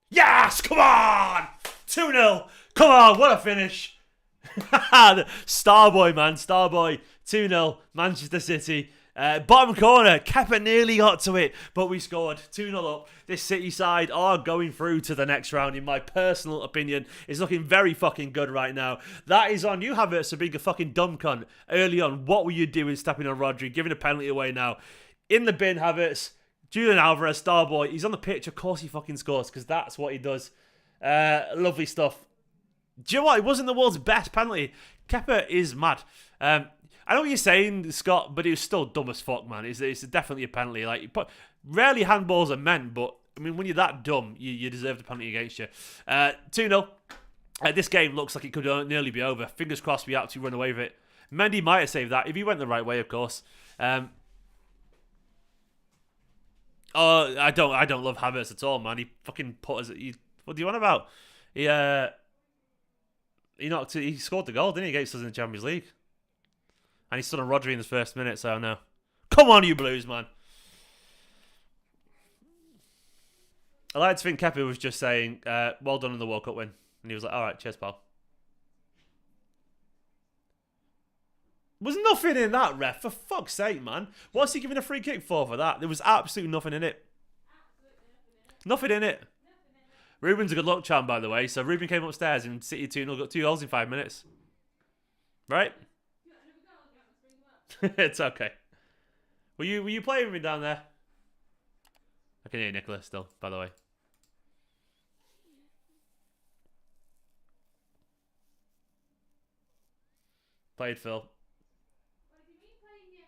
Yes, come on! 2-0. Come on, what a finish. Starboy, man, Starboy. 2-0, Manchester City. Bottom corner, Kepa nearly got to it, but we scored. 2-0 up. This City side are going through to the next round, in my personal opinion. It's looking very fucking good right now. That is on you, Havertz, for being a fucking dumb cunt early on. What were you doing stepping on Rodri, giving a penalty away now? In the bin, Havertz. Julian Alvarez, Starboy. He's on the pitch. Of course he fucking scores, because that's what he does. Lovely stuff. Do you know what? It wasn't the world's best penalty. Kepa is mad. I know what you're saying, Scott, but it was still dumb as fuck, man. It's definitely a penalty. Like, rarely handballs are meant, but I mean, when you're that dumb, you deserve the penalty against you. 2-0. This game looks like it could nearly be over. Fingers crossed we actually run away with it. Mendy might have saved that if he went the right way, of course. I don't love Havertz at all, man. He fucking put us. What do you want about? He scored the goal, didn't he, against us in the Champions League? And he stood on Rodri in the first minute, so no. Come on, you Blues, man. I like to think Kepa was just saying, well done on the World Cup win. And he was like, alright, cheers, pal. Was nothing in that, ref. For fuck's sake, man. What's he giving a free kick for that? There was absolutely nothing in it. Nothing in it. Ruben's a good luck charm, by the way. So Ruben came upstairs and City 2-0 got 2 goals in 5 minutes. Right? It's okay. Were you playing with me down there? I can hear Nicholas still, by the way. Played Phil. What do you mean playing you?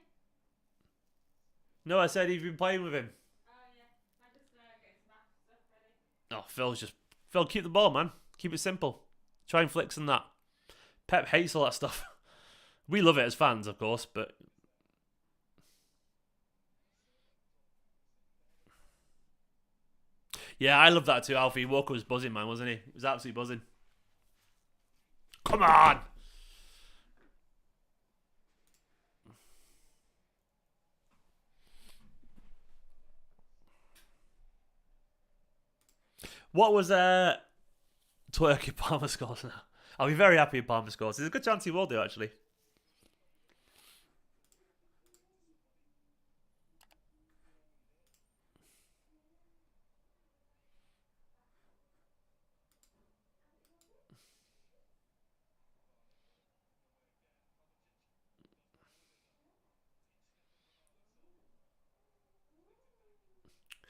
No, I said you've been playing with him. Oh yeah, I just getting some app stuff ready. Oh, Phil, keep the ball, man. Keep it simple. Try and flicks and that. Pep hates all that stuff. We love it as fans, of course, but yeah, I love that too, Alfie. Walker was buzzing, man, wasn't he? He was absolutely buzzing. Come on! What was Twerk if Palmer scores now? I'll be very happy if Palmer scores. There's a good chance he will do, actually.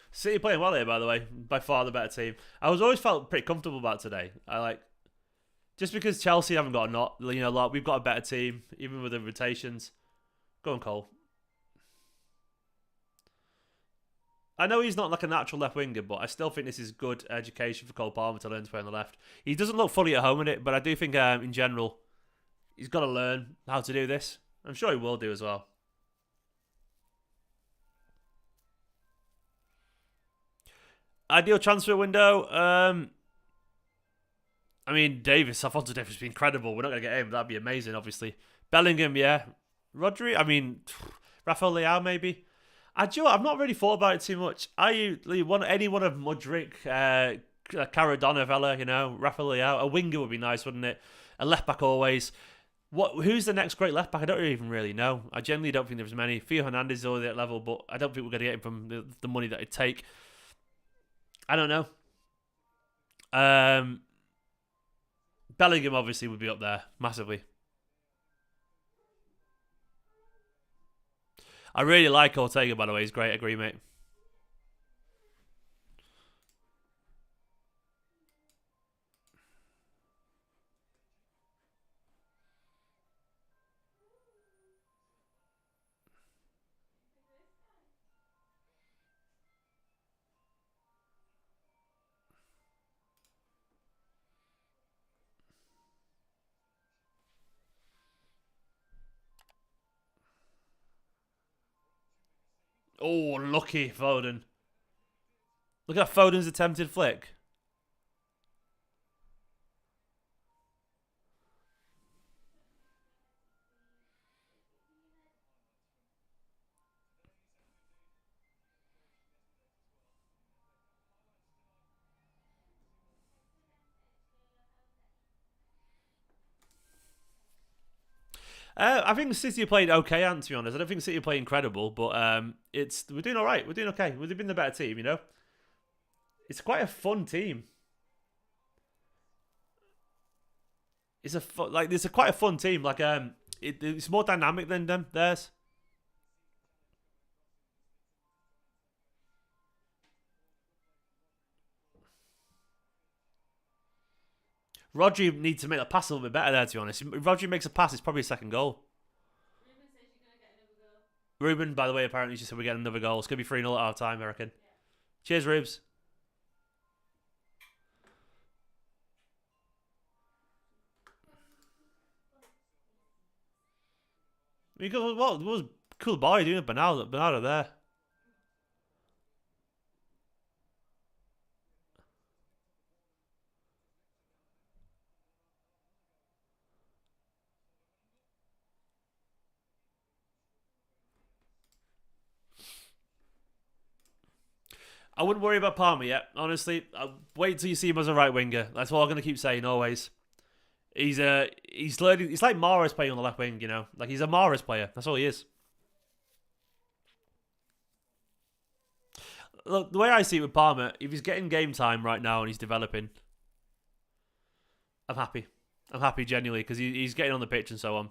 City playing well here, by the way. By far the better team. I always felt pretty comfortable about today. Just because Chelsea haven't got we've got a better team, even with the rotations. Go on, Cole. I know he's not like a natural left winger, but I still think this is good education for Cole Palmer to learn to play on the left. He doesn't look fully at home in it, but I do think in general, he's got to learn how to do this. I'm sure he will do as well. Ideal transfer window. I mean, Alphonso Davies has been incredible. We're not going to get him. That'd be amazing, obviously. Bellingham, yeah. Rodri. I mean, Rafael Leao maybe. I've not really thought about it too much. Any one of Mudryk, Caradonna fella, Rafael Leao. A winger would be nice, wouldn't it? A left back always. Who's the next great left back? I don't even really know. I generally don't think there's many. Theo Hernandez is already at that level, but I don't think we're going to get him from the money that it'd take. I don't know. Bellingham obviously would be up there massively. I really like Ortega, by the way. He's great. Agree, mate. Oh, lucky Foden. Look at Foden's attempted flick. I think City played okay, and to be honest, I don't think City played incredible, but we're doing all right. We're doing okay. We've been the better team, It's quite a fun team. It's quite a fun team. Like it's more dynamic than theirs. Rodri needs to make the pass a little bit better there, to be honest. If Rodri makes a pass, it's probably a second goal. Ruben says you're going to get another goal. Ruben, by the way, apparently just said we're getting another goal. It's going to be 3-0 at half time, I reckon. Yeah. Cheers, Rubes. What was cool boy doing Bernardo there? I wouldn't worry about Palmer yet, honestly. I'll wait till you see him as a right winger. That's what I'm gonna keep saying always. He's learning. It's like Mahrez playing on the left wing, Like he's a Mahrez player. That's all he is. Look, the way I see it with Palmer, if he's getting game time right now and he's developing, I'm happy. I'm happy genuinely because he's getting on the pitch and so on.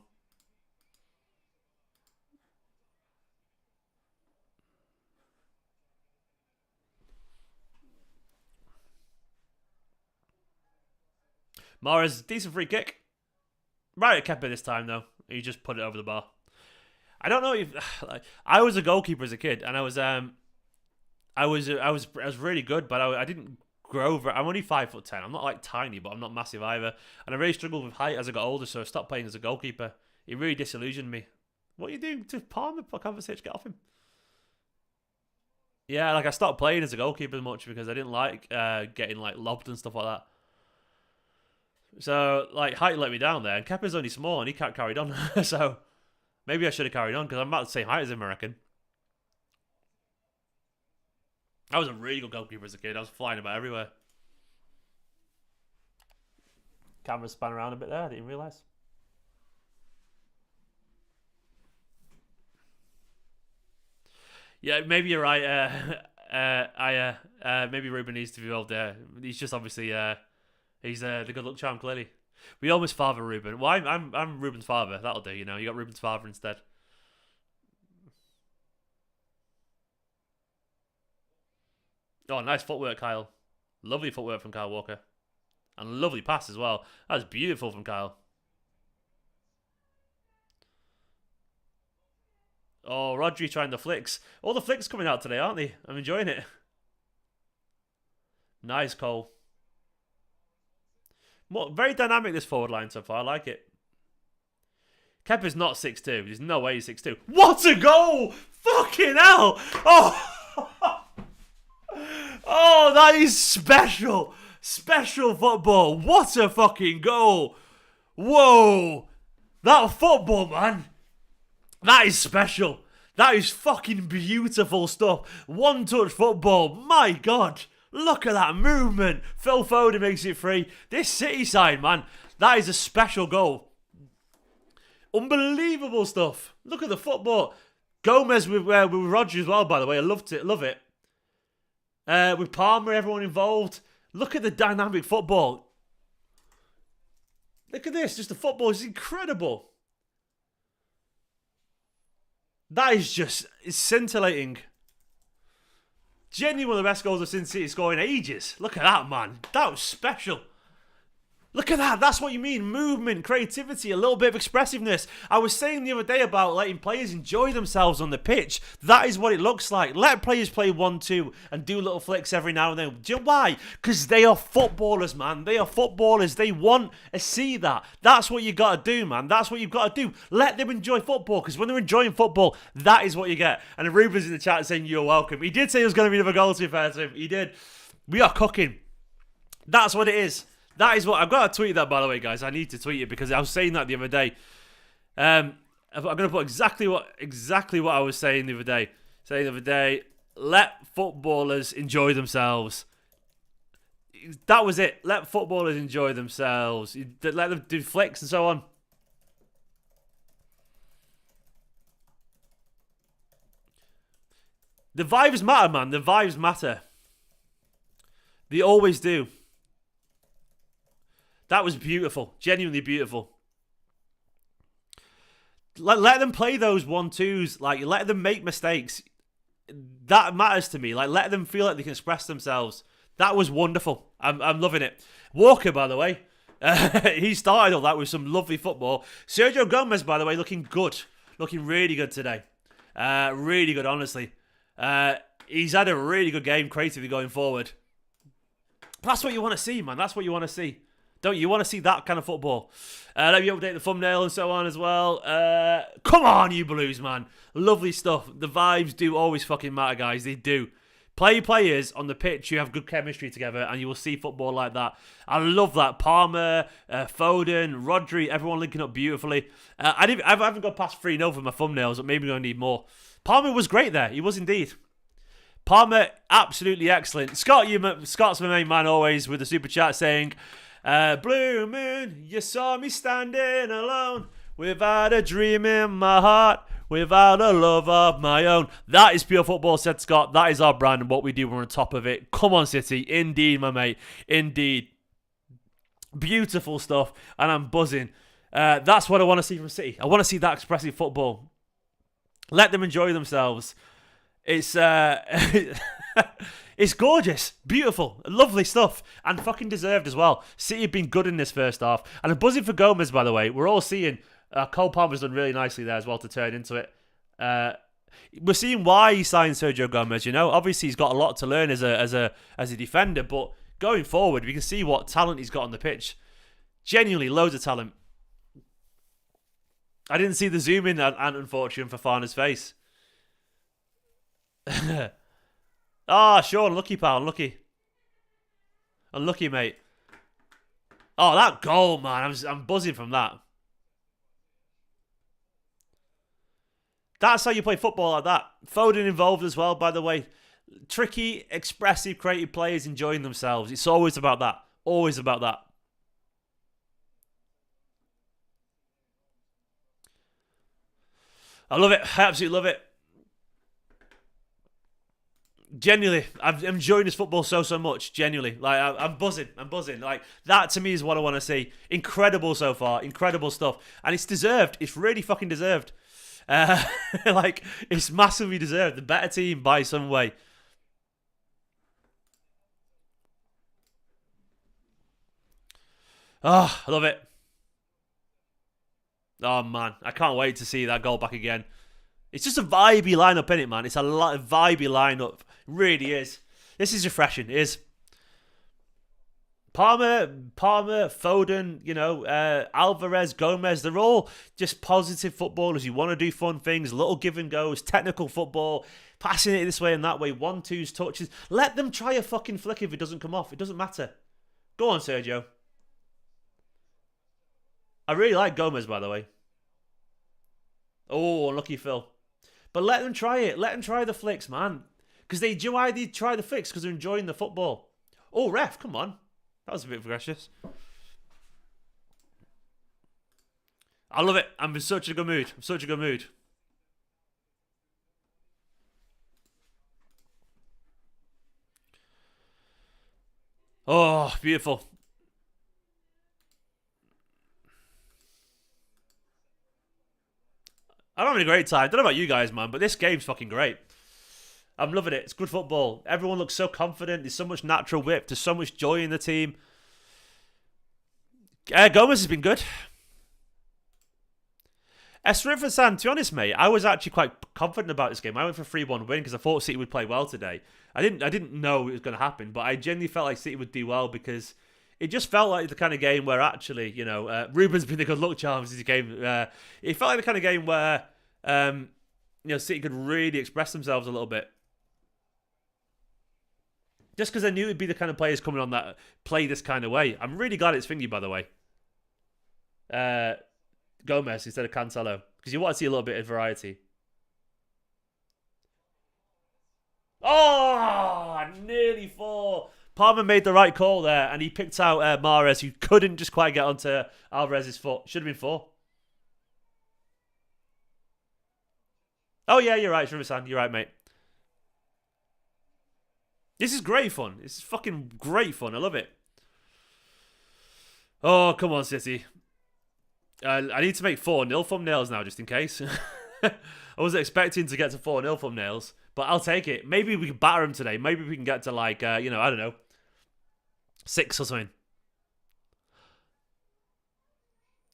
Mahrez, decent free kick. Right at Kepa this time though. He just put it over the bar. I don't know if I was a goalkeeper as a kid, and I was really good, but I didn't grow. I'm only 5'10". I'm not like tiny, but I'm not massive either. And I really struggled with height as I got older, so I stopped playing as a goalkeeper. It really disillusioned me. What are you doing to Palmer? Kovacic, get off him. Yeah, like I stopped playing as a goalkeeper much because I didn't like getting like lobbed and stuff like that. So like height let me down there, and Kepa's only small and he can't carry on. So maybe I should have carried on because I'm about the same height as him, I reckon. I was a really good goalkeeper as a kid. I was flying about everywhere. Camera span around a bit there. I didn't realise. Yeah, maybe you're right. Maybe Ruben needs to be involved there. He's just obviously he's the good luck charm clearly. We almost father Ruben. Well, I'm Ruben's father. That'll do. You got Ruben's father instead. Oh, nice footwork, Kyle. Lovely footwork from Kyle Walker. And lovely pass as well. That was beautiful from Kyle. Oh, Rodri trying the flicks. All the flicks coming out today, aren't they? I'm enjoying it. Nice, Cole. Very dynamic, this forward line so far. I like it. Kepa's not 6'2". There's no way he's 6'2". What a goal! Fucking hell! Oh! Oh, that is special. Special football. What a fucking goal. Whoa. That football, man. That is special. That is fucking beautiful stuff. One-touch football. My God. Look at that movement. Phil Foden makes it free. This City side, man. That is a special goal. Unbelievable stuff. Look at the football. Gomez with Rodri as well, by the way. I loved it. Love it. With Palmer, everyone involved. Look at the dynamic football. Look at this. Just the football is incredible. That is just it's scintillating. Genuinely one of the best goals I've seen City score in ages. Look at that, man. That was special. Look at that. That's what you mean. Movement, creativity, a little bit of expressiveness. I was saying the other day about letting players enjoy themselves on the pitch. That is what it looks like. Let players play 1-2 and do little flicks every now and then. Do you know why? Because they are footballers, man. They are footballers. They want to see that. That's what you got to do, man. That's what you've got to do. Let them enjoy football, because when they're enjoying football, that is what you get. And Ruben's in the chat saying you're welcome. He did say there was going to be another goal, to be fair to him. He did. We are cooking. That's what it is. That is what I've got to tweet that, by the way, guys. I need to tweet it because I was saying that the other day. I'm going to put exactly what I was saying the other day. Let footballers enjoy themselves. That was it. Let footballers enjoy themselves. Let them do flicks and so on. The vibes matter, man. The vibes matter. They always do. That was beautiful. Genuinely beautiful. Let them play those 1-2s. Like, let them make mistakes. That matters to me. Like, let them feel like they can express themselves. That was wonderful. I'm loving it. Walker, by the way, he started all that with some lovely football. Sergio Gomez, by the way, looking good. Looking really good today. Really good, honestly. He's had a really good game creatively going forward. That's what you want to see, man. That's what you want to see. Don't you? You want to see that kind of football. Let me update the thumbnail and so on as well. Come on, you Blues, man. Lovely stuff. The vibes do always fucking matter, guys. They do. Play players on the pitch who have good chemistry together, and you will see football like that. I love that. Palmer, Foden, Rodri, everyone linking up beautifully. I haven't got past 3-0 for my thumbnails, but maybe I'm going to need more. Palmer was great there. He was indeed. Palmer, absolutely excellent. Scott's my main man always with the super chat saying, Blue moon, you saw me standing alone, without a dream in my heart, without a love of my own. That is pure football, said Scott. That is our brand and what we do. We're on top of it. Come on, City. Indeed, my mate. Indeed. Beautiful stuff. And I'm buzzing. That's what I want to see from City. I want to see that expressive football. Let them enjoy themselves. It's it's gorgeous, beautiful, lovely stuff, and fucking deserved as well. City have been good in this first half, and I'm buzzing for Gomez, by the way. We're all seeing Cole Palmer's done really nicely there as well to turn into it. We're seeing why he signed Sergio Gomez. You know, obviously he's got a lot to learn as a defender, but going forward, we can see what talent he's got on the pitch. Genuinely, loads of talent. I didn't see the zoom in, unfortunately, for Fana's face. Sean, lucky pal, unlucky. Unlucky, mate. Oh, that goal, man. I'm buzzing from that. That's how you play football like that. Foden involved as well, by the way. Tricky, expressive, creative players enjoying themselves. It's always about that. Always about that. I love it. I absolutely love it. Genuinely, I'm enjoying this football so much. Genuinely, like I'm buzzing. I'm buzzing. Like that to me is what I want to see. Incredible so far. Incredible stuff, and it's deserved. It's really fucking deserved. Like it's massively deserved. The better team by some way. Oh, I love it. Oh man, I can't wait to see that goal back again. It's just a vibey lineup, innit, man? It's a vibey lineup. Really is. This is refreshing. It is. Palmer, Foden, you know, Alvarez, Gomez, they're all just positive footballers who want to do fun things, little give and goes, technical football, passing it this way and that way, 1-2s, touches. Let them try a fucking flick if it doesn't come off. It doesn't matter. Go on, Sergio. I really like Gomez, by the way. Oh, unlucky Phil. But let them try it. Let them try the flicks, man. Because they do why they try the flicks because they're enjoying the football. Oh, ref, come on. That was a bit gracious. I love it. I'm in such a good mood. I'm such a good mood. Oh, beautiful. I'm having a great time. Don't know about you guys, man, but this game's fucking great. I'm loving it. It's good football. Everyone looks so confident. There's so much natural whip. There's so much joy in the team. Gomez has been good. San, to be honest, mate, I was actually quite confident about this game. I went for a 3-1 win because I thought City would play well today. I didn't know it was going to happen, but I genuinely felt like City would do well because it just felt like the kind of game where actually, Ruben's been the good luck charms this game. It felt like the kind of game where, City could really express themselves a little bit. Just because I knew it'd be the kind of players coming on that play this kind of way. I'm really glad it's Thingy, by the way. Gomez instead of Cancelo. Because you want to see a little bit of variety. Oh, nearly 4. Palmer made the right call there, and he picked out Mahrez, who couldn't just quite get onto Alvarez's foot. Should have been 4. Oh, yeah, you're right, Shriver-san. You're right, mate. This is great fun. This is fucking great fun. I love it. Oh, come on, City. I need to make 4-0 thumbnails now, just in case. I wasn't expecting to get to 4-0 thumbnails, but I'll take it. Maybe we can batter them today. Maybe we can get to, like, I don't know, 6 or something.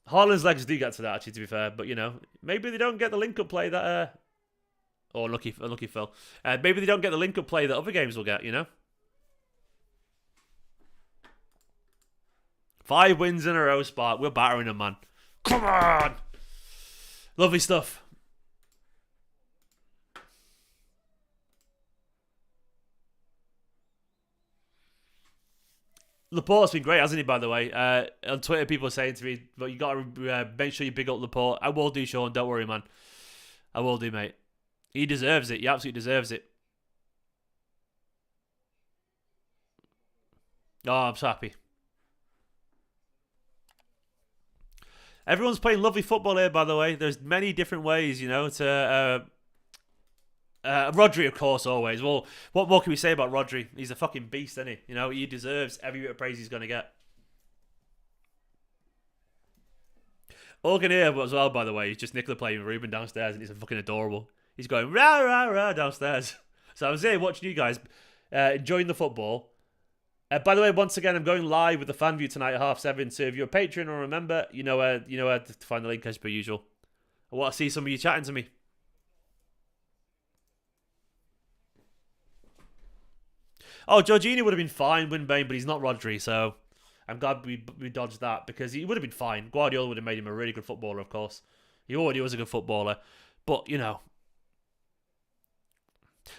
Haaland's legs do get to that, actually, to be fair. But, maybe they don't get the link-up play that... Or lucky Phil. Maybe they don't get the link-up play that other games will get, 5 wins in a row, Spark. We're battering them, man. Come on! Lovely stuff. Laporte's been great, hasn't he, by the way? On Twitter, people are saying to me, but you got to make sure you big up Laporte. I will do, Sean. Don't worry, man. I will do, mate. He deserves it. He absolutely deserves it. Oh, I'm so happy. Everyone's playing lovely football here, by the way. There's many different ways, to... Rodri, of course, always. Well, what more can we say about Rodri? He's a fucking beast, isn't he? He deserves every bit of praise he's going to get. Organ here as well, by the way. He's just Nicola playing with Ruben downstairs, and he's fucking adorable. He's going rah, rah, rah downstairs. So I was here watching you guys, enjoying the football. By the way, once again, I'm going live with the fan view tonight at 7:30. So if you're a patron or a member, you know where to find the link as per usual. I want to see some of you chatting to me. Oh, Jorginho would have been fine, Winbane, but he's not Rodri, so I'm glad we dodged that because he would have been fine. Guardiola would have made him a really good footballer, of course. He already was a good footballer, but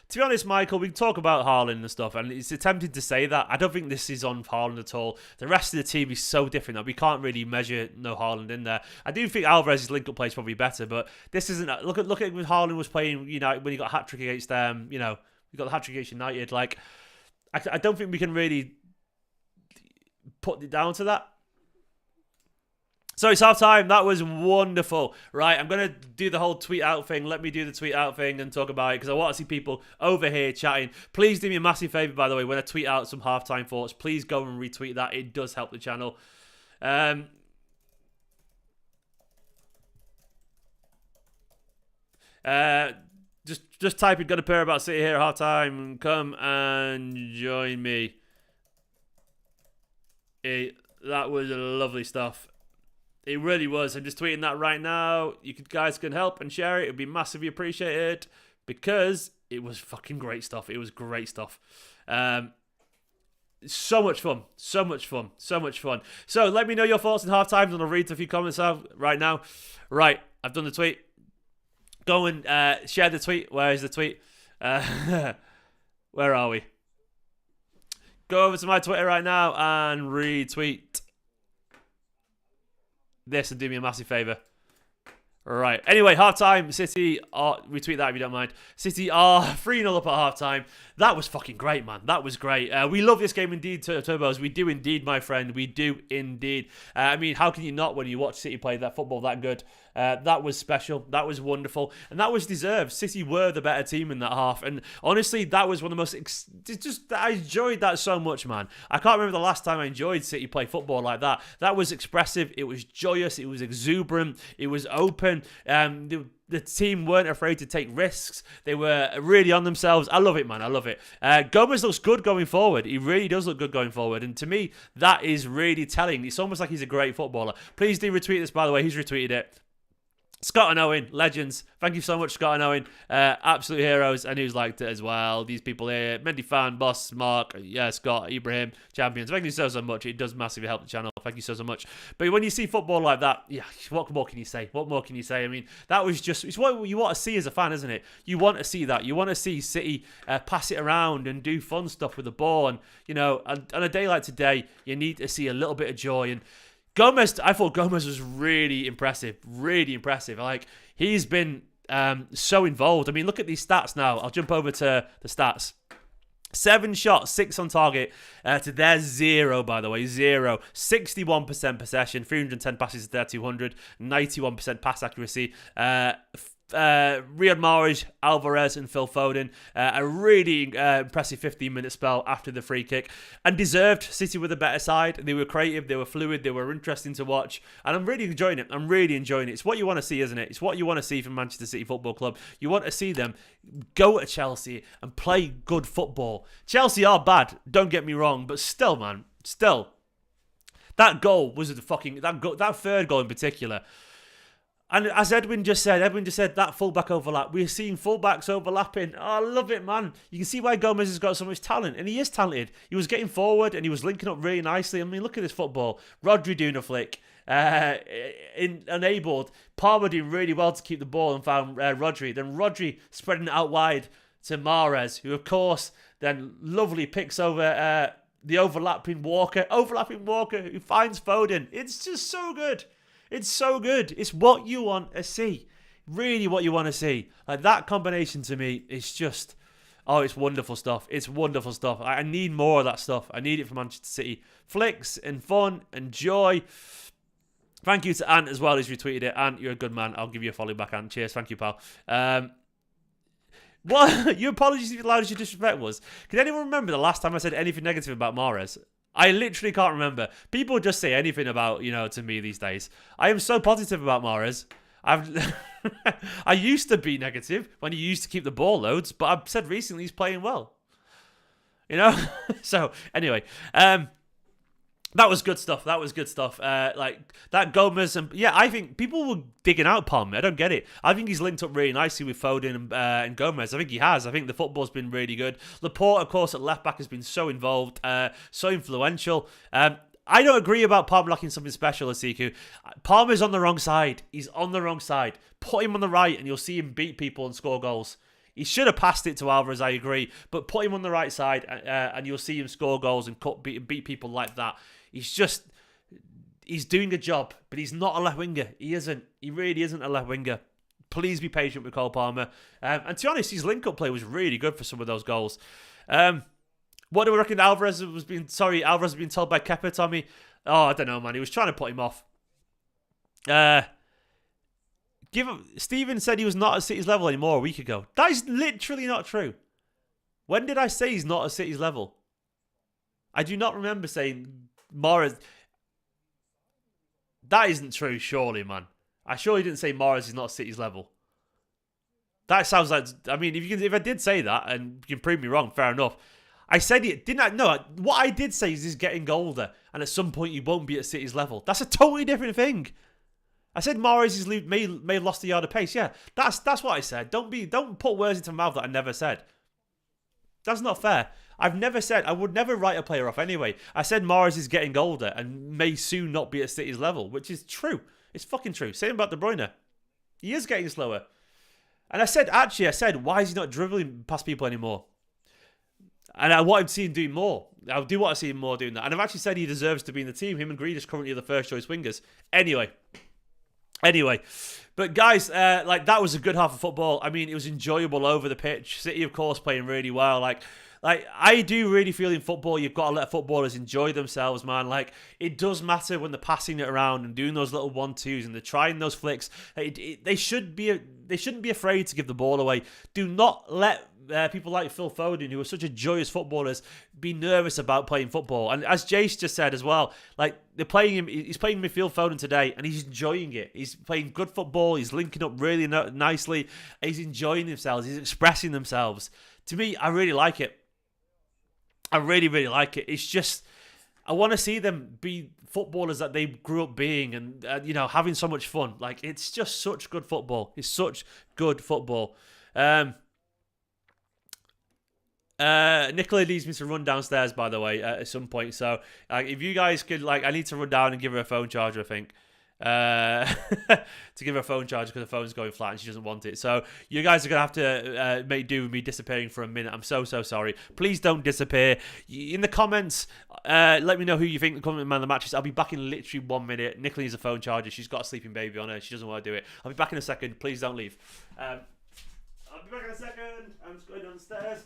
to be honest, Michael, we can talk about Haaland and stuff, and it's tempting to say that. I don't think this is on Haaland at all. The rest of the team is so different that we can't really measure no Haaland in there. I do think Alvarez's link-up play is probably better, but this isn't... Look at when Haaland was playing, when he got a hat-trick against them, he got the hat-trick against United. Like, I don't think we can really put it down to that. So it's half time. That was wonderful. Right, I'm going to do the whole tweet out thing. Let me do the tweet out thing and talk about it because I want to see people over here chatting. Please do me a massive favour, by the way, when I tweet out some halftime thoughts. Please go and retweet that. It does help the channel. Just type in "got a pair about City here at halftime." Come and join me. That was lovely stuff. It really was. I'm just tweeting that right now. You guys can help and share it. It would be massively appreciated because it was fucking great stuff. It was great stuff. So much fun. So much fun. So much fun. So let me know your thoughts in halftime and I'll read a few comments out right now. Right, I've done the tweet. Go and share the tweet. Where is the tweet? Where are we? Go over to my Twitter right now and retweet this and do me a massive favour. Right. Anyway, half-time, City are... Retweet that if you don't mind. City are 3-0 up at half-time. That was fucking great, man. That was great. We love this game indeed, Turbos. We do indeed, my friend. We do indeed. I mean, how can you not when you watch City play that football that good? That was special. That was wonderful. And that was deserved. City were the better team in that half. And honestly, that was one of the most... I enjoyed that so much, man. I can't remember the last time I enjoyed City play football like that. That was expressive. It was joyous. It was exuberant. It was open. The team weren't afraid to take risks. They were really on themselves. I love it, man. I love it. Gomez looks good going forward. He really does look good going forward. And to me, that is really telling. It's almost like he's a great footballer. Please do retweet this, by the way. He's retweeted it. Scott and Owen, legends. Thank you so much, Scott and Owen. Absolute heroes. And who's liked it as well. These people here. Mendy Fan, Boss, Mark, Scott, Ibrahim, champions. Thank you so much. It does massively help the channel. Thank you so much. But when you see football like that, yeah, what more can you say? What more can you say? I mean, that was just, it's what you want to see as a fan, isn't it? You want to see that. You want to see City pass it around and do fun stuff with the ball. And, you know, on a day like today, you need to see a little bit of joy. And Gomez, I thought Gomez was really impressive. Really impressive. Like, he's been so involved. I mean, look at these stats now. I'll jump over to the stats. 7 shots, 6 on target to their 0, by the way. 0. 61% possession, 310 passes to their 200, 91% pass accuracy. Riyad Mahrez, Alvarez and Phil Foden, a really impressive 15-minute spell after the free kick, and deserved. City were the better side. They were creative, they were fluid, they were interesting to watch, and I'm really enjoying it. I'm really enjoying it. It's what you want to see, isn't it? It's what you want to see from Manchester City Football Club. You want to see them go to Chelsea and play good football. Chelsea are bad, don't get me wrong, but still, man, still, that goal was that third goal in particular. And as Edwin just said that fullback overlap. We're seeing fullbacks overlapping. Oh, I love it, man. You can see why Gomez has got so much talent. And he is talented. He was getting forward and he was linking up really nicely. I mean, look at this football. Rodri doing a flick. Enabled. Palmer doing really well to keep the ball and found Rodri. Then Rodri spreading it out wide to Mahrez, who, of course, then lovely picks over the overlapping Walker, who finds Foden. It's just so good. It's so good. It's what you want to see. Really what you want to see. Like, that combination to me is just, oh, it's wonderful stuff. It's wonderful stuff. I need more of that stuff. I need it from Manchester City. Flicks and fun and joy. Thank you to Ant as well, who's retweeted it. Ant, you're a good man. I'll give you a follow back, Ant. Cheers. Thank you, pal. What? Your apologies if loud as your disrespect was. Can anyone remember the last time I said anything negative about Mahrez? I literally can't remember. People just say anything about, to me these days. I am so positive about Mahrez. I used to be negative when he used to keep the ball loads, but I've said recently he's playing well. So, anyway. That was good stuff. Like, that Gomez, and yeah, I think people were digging out Palmer. I don't get it. I think he's linked up really nicely with Foden and Gomez. I think he has. I think the football's been really good. Laporte, of course, at left back has been so involved, so influential. I don't agree about Palmer lacking something special, Asiku. Palmer's on the wrong side. He's on the wrong side. Put him on the right and you'll see him beat people and score goals. He should have passed it to Alvarez, I agree. But put him on the right side and you'll see him score goals and beat people like that. He's doing a job, but he's not a left winger. He isn't. He really isn't a left winger. Please be patient with Cole Palmer. And to be honest, his link-up play was really good for some of those goals. What do we reckon Alvarez has been told by Kepa, Tommy? Oh, I don't know, man. He was trying to put him off. Steven said he was not at City's level anymore a week ago. That is literally not true. When did I say he's not at City's level? I do not remember saying Mahrez. That isn't true, surely, man. I surely didn't say Mahrez is not at City's level. That sounds like, I mean, if I did say that and you can prove me wrong, fair enough. I said it, didn't I? No, what I did say is he's getting older and at some point he won't be at City's level. That's a totally different thing. I said Mahrez may have lost a yard of pace. Yeah, that's what I said. Don't put words into my mouth that I never said. That's not fair. I've never said, I would never write a player off anyway. I said Mahrez is getting older and may soon not be at City's level, which is true. It's fucking true. Same about De Bruyne. He is getting slower. And I said, why is he not dribbling past people anymore? And I want to see him doing more. I do want to see him more doing that. And I've actually said he deserves to be in the team. Him and Grealish currently are the first choice wingers. Anyway, But guys, like that was a good half of football. I mean, it was enjoyable over the pitch. City, of course, playing really well. Like I do really feel in football, you've got to let footballers enjoy themselves, man. Like it does matter when they're passing it around and doing those little 1-2s and they're trying those flicks. They shouldn't be afraid to give the ball away. Do not let people like Phil Foden, who are such a joyous footballers, be nervous about playing football. And as Jace just said as well, like they're playing him. He's playing midfield Foden today, and he's enjoying it. He's playing good football. He's linking up really nicely. He's enjoying themselves. He's expressing themselves. To me, I really like it. I really, really like it. It's just, I want to see them be footballers that they grew up being and, having so much fun. Like, it's just such good football. It's such good football. Nicola needs me to run downstairs, by the way, at some point. So, if you guys could, I need to run down and give her a phone charger, I think. To give her a phone charger because the phone's going flat and she doesn't want it. So you guys are going to have to make do with me disappearing for a minute. I'm so sorry. Please don't disappear. In the comments, let me know who you think the current man of the match is. I'll be back in literally 1 minute. Nicola needs a phone charger. She's got a sleeping baby on her. She doesn't want to do it. I'll be back in a second. Please don't leave. I'll be back in a second. I'm just going downstairs.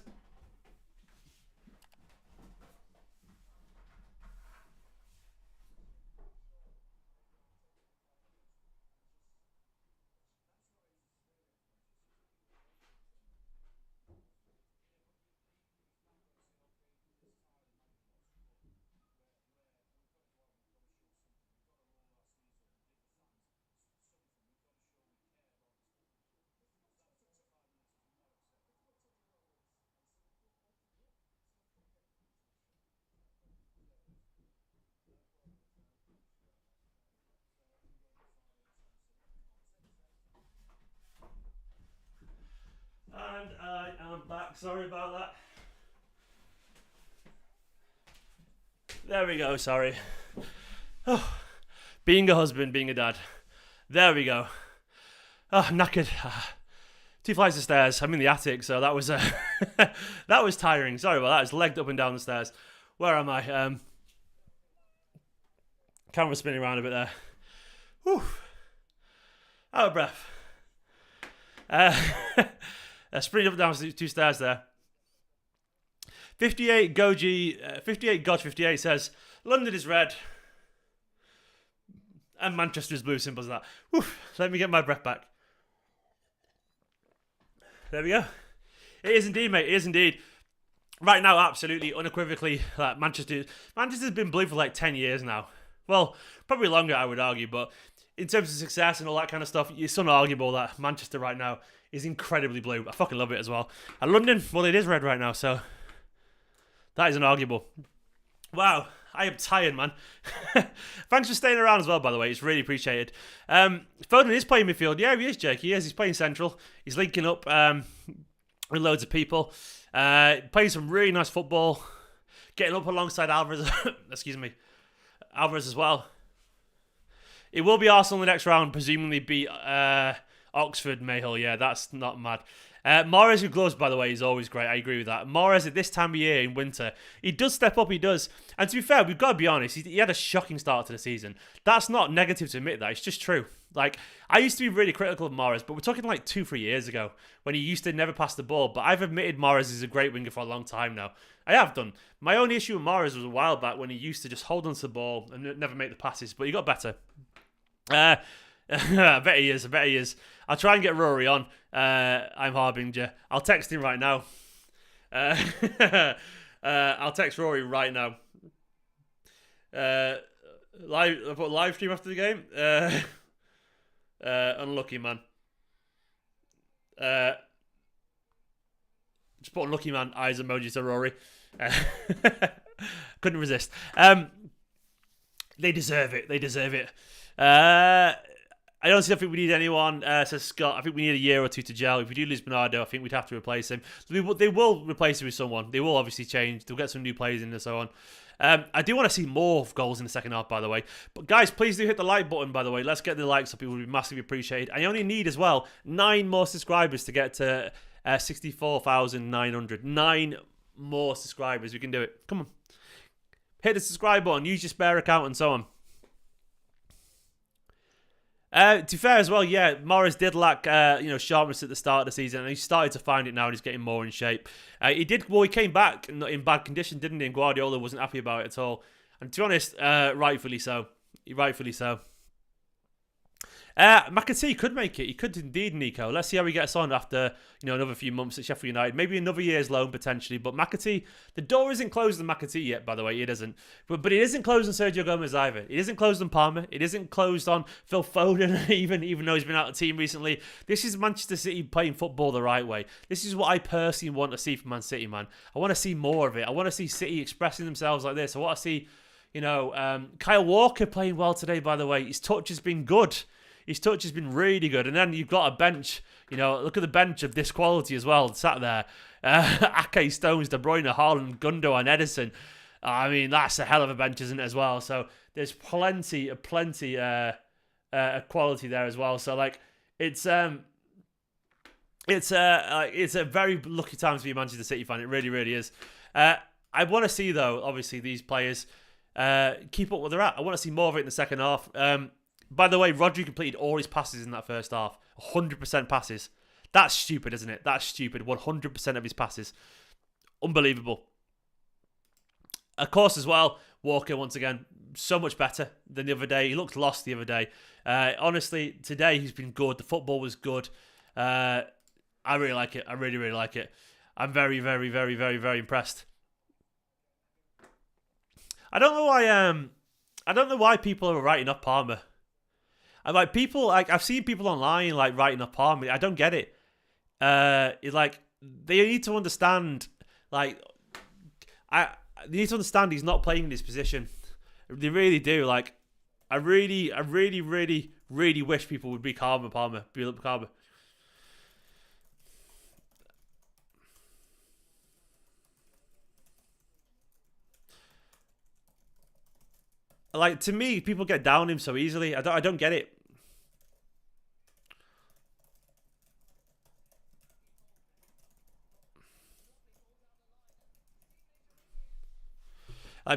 And I am back. Sorry about that. There we go. Sorry. Oh, being a husband, being a dad. There we go. Oh, I'm knackered. 2 flights of stairs. I'm in the attic, so that was that was tiring. Sorry about that. It's legged up and down the stairs. Where am I? Camera spinning around a bit there. Whew. Out of breath. Sprinting up and down 2 stairs there. 58 Goji, 58 God 58 says, London is red and Manchester is blue. Simple as that. Whew. Let me get my breath back. There we go. It is indeed, mate. It is indeed. Right now, absolutely, unequivocally, Manchester's been blue for like 10 years now. Well, probably longer, I would argue, but in terms of success and all that kind of stuff, it's unarguable that Manchester right now is incredibly blue. I fucking love it as well. And London, well, it is red right now, so that is unarguable. Wow, I am tired, man. Thanks for staying around as well, by the way. It's really appreciated. Foden is playing midfield. Yeah, he is, Jake. He is. He's playing central. He's linking up with loads of people. Playing some really nice football. Getting up alongside Alvarez. Excuse me. Alvarez as well. It will be Arsenal in the next round, presumably beat Oxford, Mayhill. Yeah, that's not mad. Mahrez with gloves, by the way, is always great. I agree with that. Mahrez at this time of year in winter, he does step up, he does. And to be fair, we've got to be honest, he had a shocking start to the season. That's not negative to admit that, it's just true. Like, I used to be really critical of Mahrez, but we're talking like 2-3 years ago when he used to never pass the ball. But I've admitted Mahrez is a great winger for a long time now. I have done. My only issue with Mahrez was a while back when he used to just hold onto the ball and never make the passes, but he got better. I bet he is. I'll try and get Rory on. I'm Harbinger. I'll text him right now. I'll text Rory right now. Live stream after the game. Unlucky man. Just put unlucky man eyes emoji to Rory. Couldn't resist. They deserve it. I don't think we need anyone, says Scott. I think we need a year or two to gel. If we do lose Bernardo, I think we'd have to replace him. They will replace him with someone. They will obviously change. They'll get some new players in and so on. I do want to see more goals in the second half, by the way. But guys, please do hit the like button, by the way. Let's get the likes up. It would be massively appreciated. I only need, as well, 9 more subscribers to get to 64,900. 9 more subscribers. We can do it. Come on. Hit the subscribe button. Use your spare account and so on. To be fair as well, yeah, Morris did lack, sharpness at the start of the season, and he started to find it now, and he's getting more in shape. He came back in bad condition, didn't he? And Guardiola wasn't happy about it at all. And to be honest, rightfully so. Rightfully so. McAtee could make it. He could indeed, Nico. Let's see how he gets on after another few months at Sheffield United. Maybe another year's loan potentially. But McAtee, the door isn't closed on McAtee yet. By the way, it isn't. But it isn't closed on Sergio Gomez either. It isn't closed on Palmer. It isn't closed on Phil Foden even though he's been out of the team recently. This is Manchester City playing football the right way. This is what I personally want to see from Man City, man. I want to see more of it. I want to see City expressing themselves like this. I want to see, Kyle Walker playing well today. By the way, his touch has been good. His touch has been really good. And then you've got a bench, look at the bench of this quality as well, sat there. Ake, Stones, De Bruyne, Haaland, Gundo and Edison. I mean, that's a hell of a bench, isn't it, as well? So there's plenty quality there as well. So, it's a very lucky time to be a Manchester City fan. It really, really is. I want to see, though, obviously, these players keep up where they're at. I want to see more of it in the second half. By the way, Rodri completed all his passes in that first half. 100% passes. That's stupid, isn't it? That's stupid. 100% of his passes. Unbelievable. Of course, as well, Walker, once again, so much better than the other day. He looked lost the other day. Honestly, today he's been good. The football was good. I really like it. I really, really like it. I'm very, very, very, very, very impressed. I don't know why people are writing off Palmer. I've seen people online writing off Palmer. I don't get it. They need to understand. They need to understand he's not playing in this position. They really do. I really, really, really wish people would be calmer, Palmer. Be a little calmer. To me, people get down on him so easily. I don't get it.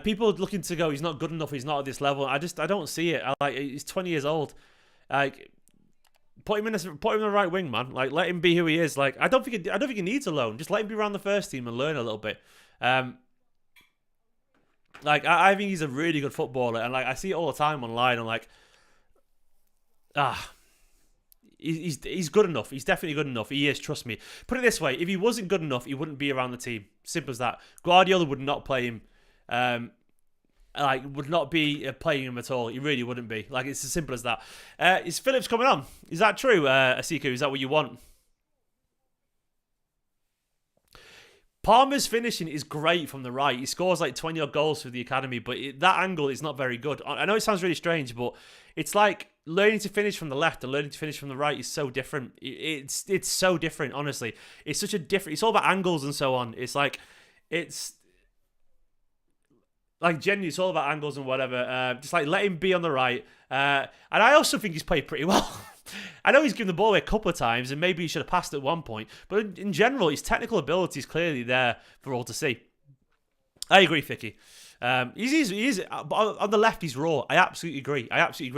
People looking to go, he's not good enough, he's not at this level. I don't see it. He's 20 years old. Put him in the right wing, man. Let him be who he is. I don't think he needs a loan. Just let him be around the first team and learn a little bit. I think he's a really good footballer, and I see it all the time online. I'm he's good enough. He's definitely good enough. He is, trust me. Put it this way: if he wasn't good enough, he wouldn't be around the team. Simple as that. Guardiola would not play him. Would not be playing him at all. He really wouldn't be. It's as simple as that. Is Phillips coming on? Is that true, Asiku? Is that what you want? Palmer's finishing is great from the right. He scores 20 odd goals for the academy, but that angle is not very good. I know it sounds really strange, but it's learning to finish from the left and learning to finish from the right is so different. It's so different, honestly. It's such a different. It's all about angles and so on. Genuinely, it's all about angles and whatever. Just let him be on the right. And I also think he's played pretty well. I know he's given the ball away a couple of times, and maybe he should have passed at one point. But in general, his technical ability is clearly there for all to see. I agree, Vicky. He's on the left. He's raw. I absolutely agree.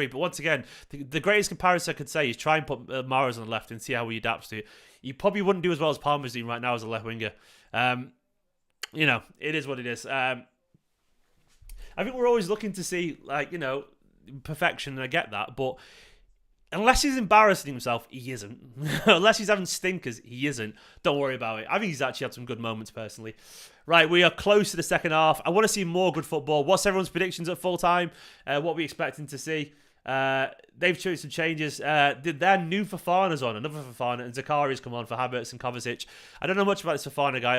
But once again, the greatest comparison I could say is try and put Mahrez on the left and see how he adapts to it. He probably wouldn't do as well as Palmer's doing right now as a left winger. It is what it is. I think we're always looking to see, perfection, and I get that, but unless he's embarrassing himself, he isn't. Unless he's having stinkers, he isn't. Don't worry about it. I think he's actually had some good moments, personally. Right, we are close to the second half. I want to see more good football. What's everyone's predictions at full time? What are we expecting to see? They've chosen some changes. Their new Fofana's on, another Fofana, and Zakaria's come on for Havertz and Kovacic. I don't know much about this Fofana guy.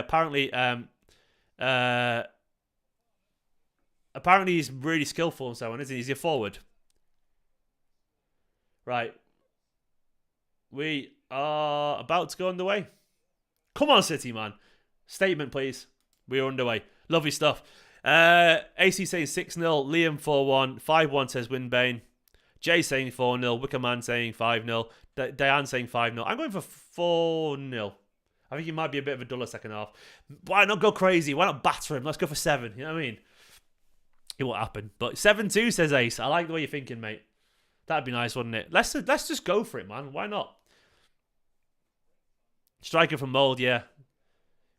Apparently he's really skillful and so on, isn't he? Is he a forward? Right. We are about to go underway. Come on, City, man. Statement, please. We are underway. Lovely stuff. AC saying 6-0. Liam 4-1. 5-1 says Winbane. Jay saying 4-0. Wickerman saying 5-0. Diane saying 5-0. I'm going for 4-0. I think he might be a bit of a duller second half. Why not go crazy? Why not batter him? Let's go for 7. You know what I mean? It won't happen. But 7-2 says Ace. I like the way you're thinking, mate. That'd be nice, wouldn't it? Let's just go for it, man. Why not? Striker from Mold, yeah.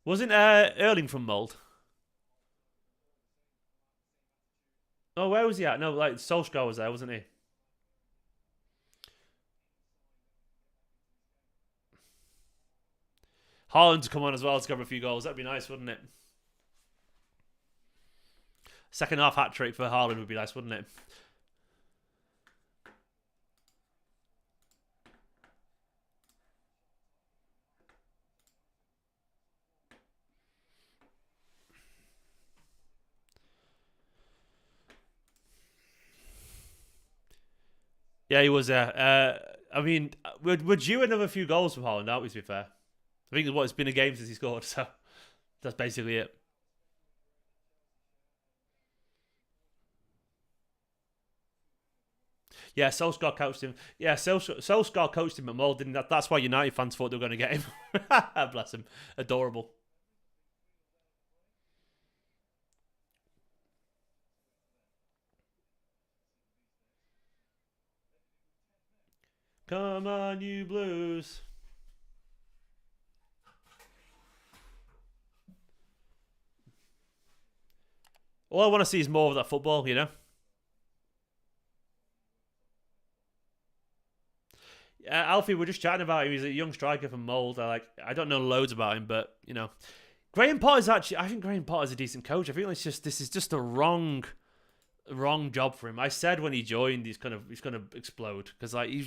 Wasn't Erling from Mold? Oh, where was he at? No, like Solskjaer was there, wasn't he? Haaland to come on as well to cover a few goals. That'd be nice, wouldn't it? Second half hat trick for Haaland would be nice, wouldn't it? Yeah, he was there. I mean, we're due another few goals from Haaland, aren't we, to be fair? I think it's been a game since he scored, so that's basically it. Yeah, Solskjaer coached him. Yeah, Solskjaer coached him at Mold, didn't that? That's why United fans thought they were going to get him. Bless him. Adorable. Come on, you Blues. All I want to see is more of that football, you know? Alfie, we're just chatting about him. He's a young striker from Mold. I don't know loads about him, but, you know. Graham Potter's actually... I think Graham Potter's a decent coach. I think this is just the wrong job for him. I said when he joined, he's going to explode. Because, like, he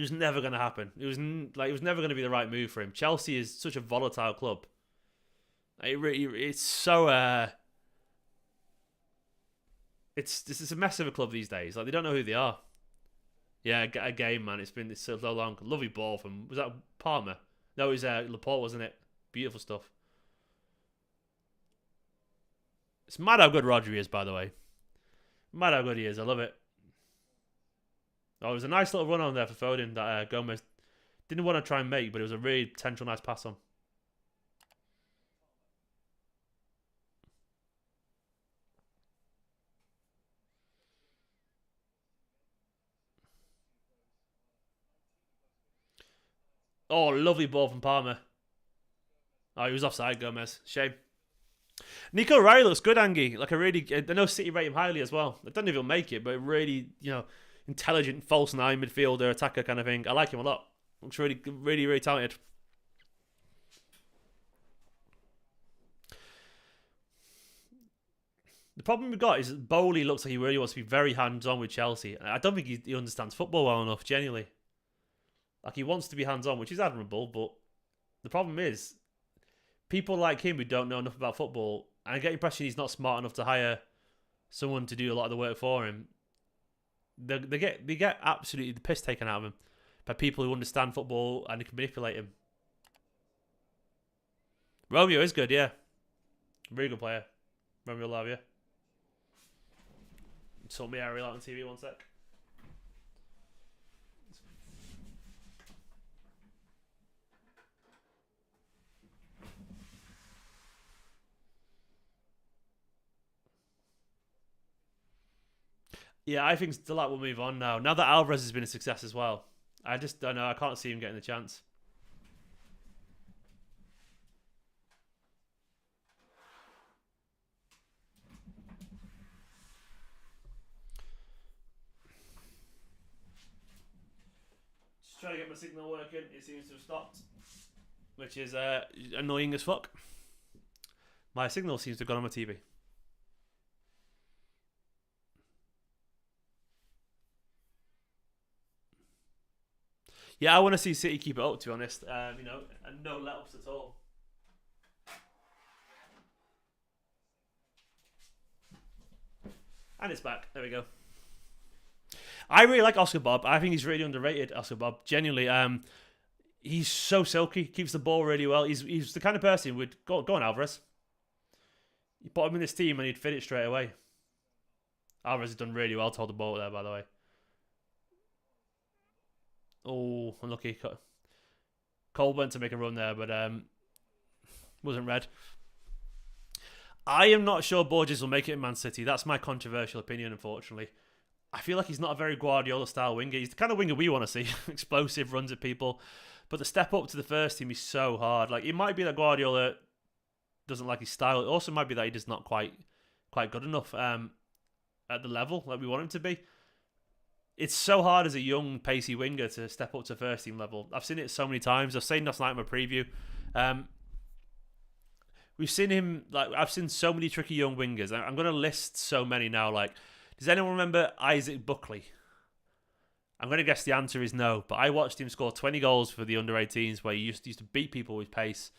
was never going to happen. It was never going to be the right move for him. Chelsea is such a volatile club. It's so this is a mess of a club these days. Like, they don't know who they are. Yeah, a game, man. It's so long. Lovely ball from, was that Palmer? No, it was Laporte, wasn't it? Beautiful stuff. It's mad how good Rodri is, by the way. Mad how good he is. I love it. Oh, it was a nice little run on there for Foden that Gomez didn't want to try and make, but it was a really potential nice pass on. Oh, lovely ball from Palmer. Oh, he was offside, Gomez. Shame. Nico Riley looks good, Angie. Like, I know City rate him highly as well. I don't know if he'll make it, but really, you know, intelligent false nine midfielder, attacker kind of thing. I like him a lot. Looks really, really, really talented. The problem we've got is that Bowley looks like he really wants to be very hands-on with Chelsea. I don't think he understands football well enough, genuinely. Like, he wants to be hands-on, which is admirable, but the problem is, people like him who don't know enough about football, and I get the impression he's not smart enough to hire someone to do a lot of the work for him. They get absolutely the piss taken out of him by people who understand football and can manipulate him. Romeo is good, yeah. Very good player. Romeo Lavia. Sort me Ariel out on TV, one sec. Yeah, I think Delight will move on now. Now that Alvarez has been a success as well. I just don't know. I can't see him getting the chance. Just trying to get my signal working. It seems to have stopped, which is annoying as fuck. My signal seems to have gone on my TV. Yeah, I want to see City keep it up, to be honest. You know, and no let-ups at all. And it's back. There we go. I really like Oscar Bob. I think he's really underrated, Oscar Bob. Genuinely. He's so silky. Keeps the ball really well. He's the kind of person who would... Go on, Alvarez. You put him in this team and he'd fit it straight away. Alvarez has done really well to hold the ball there, by the way. Oh, unlucky. Cole went to make a run there, but wasn't red. I am not sure Borges will make it in Man City. That's my controversial opinion, unfortunately. I feel like he's not a very Guardiola style winger. He's the kind of winger we want to see. Explosive, runs at people. But the step up to the first team is so hard. Like, it might be that Guardiola doesn't like his style. It also might be that he just not quite good enough at the level that we want him to be. It's so hard as a young, pacey winger to step up to first team level. I've seen it so many times. I've seen last night in my preview. We've seen him, like, I've seen so many tricky young wingers. I'm going to list so many now. Like, does anyone remember Isaac Buckley? I'm going to guess the answer is no, but I watched him score 20 goals for the under-18s where he used to beat people with pace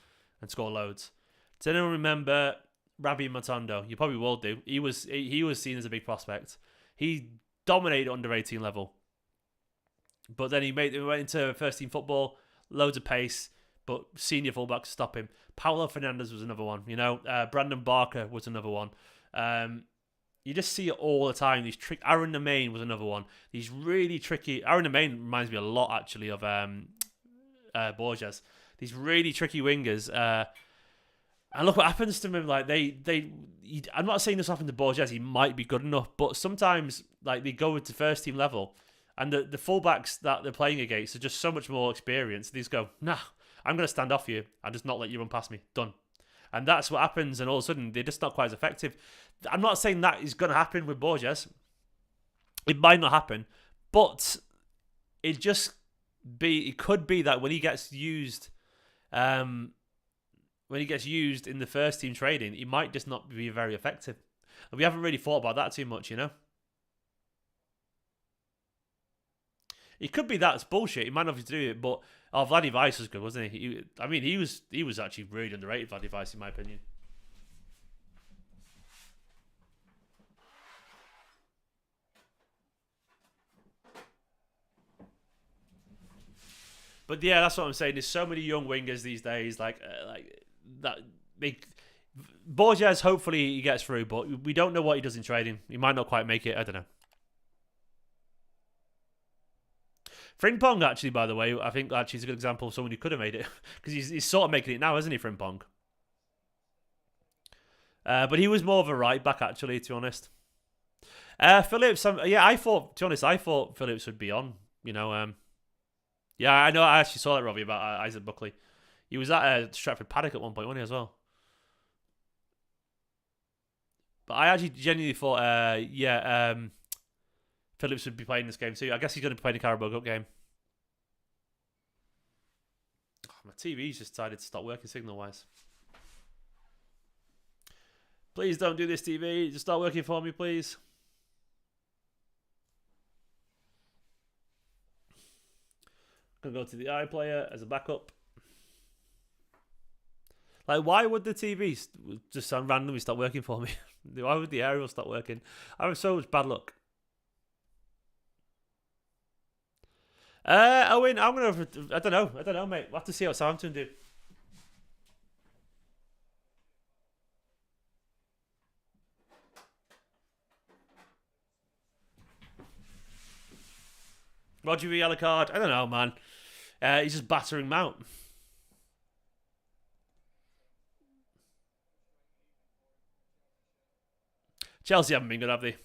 and score loads. Does anyone remember Rabi Matondo? You probably will do. He was seen as a big prospect. He dominated under-18 level. But then he went into first-team football, loads of pace, but senior fullbacks stop him. Paulo Fernandes was another one. Brandon Barker was another one. You just see it all the time. Aaron Nemain was another one. These really tricky. Aaron Nemain reminds me a lot, actually, of Borges. These really tricky wingers. And look what happens to him. Like I'm not saying this happened to Borges. He might be good enough, but sometimes like they go into first team level, and the fullbacks that they're playing against are just so much more experienced. They just go, nah, I'm going to stand off you. I'll just not let you run past me. Done. And that's what happens, and all of a sudden, they're just not quite as effective. I'm not saying that is going to happen with Borges. It might not happen, but it could be that when he gets used, in the first team trading, he might just not be very effective. And we haven't really thought about that too much, It could be that's bullshit. He might not have to do it, but Vladdy Weiss was good, wasn't he? He was actually really underrated, Vladdy Weiss, in my opinion. But yeah, that's what I'm saying. There's so many young wingers these days, like that. Borges, hopefully he gets through, but we don't know what he does in trading. He might not quite make it. I don't know. Frimpong, actually, by the way, I think actually is a good example of someone who could have made it because he's sort of making it now, isn't he, Frimpong? But he was more of a right back, actually, to be honest. Phillips, I thought Phillips would be on. Yeah, I know. I actually saw that, Robbie, about Isaac Buckley. He was at Stratford Paddock at one point, wasn't he, as well? But I actually genuinely thought, Phillips would be playing this game too. I guess he's going to play the Carabao Cup game. Oh, my TV's just decided to stop working signal-wise. Please don't do this, TV. Just start working for me, please. I'm going to go to the iPlayer as a backup. Like, why would the TV just randomly stop working for me? Why would the aerial stop working? I have so much bad luck. Owen, I don't know, mate. We'll have to see what Southampton do. Roger yellow card. I don't know, man. He's just battering Mount. Chelsea haven't been good, have they?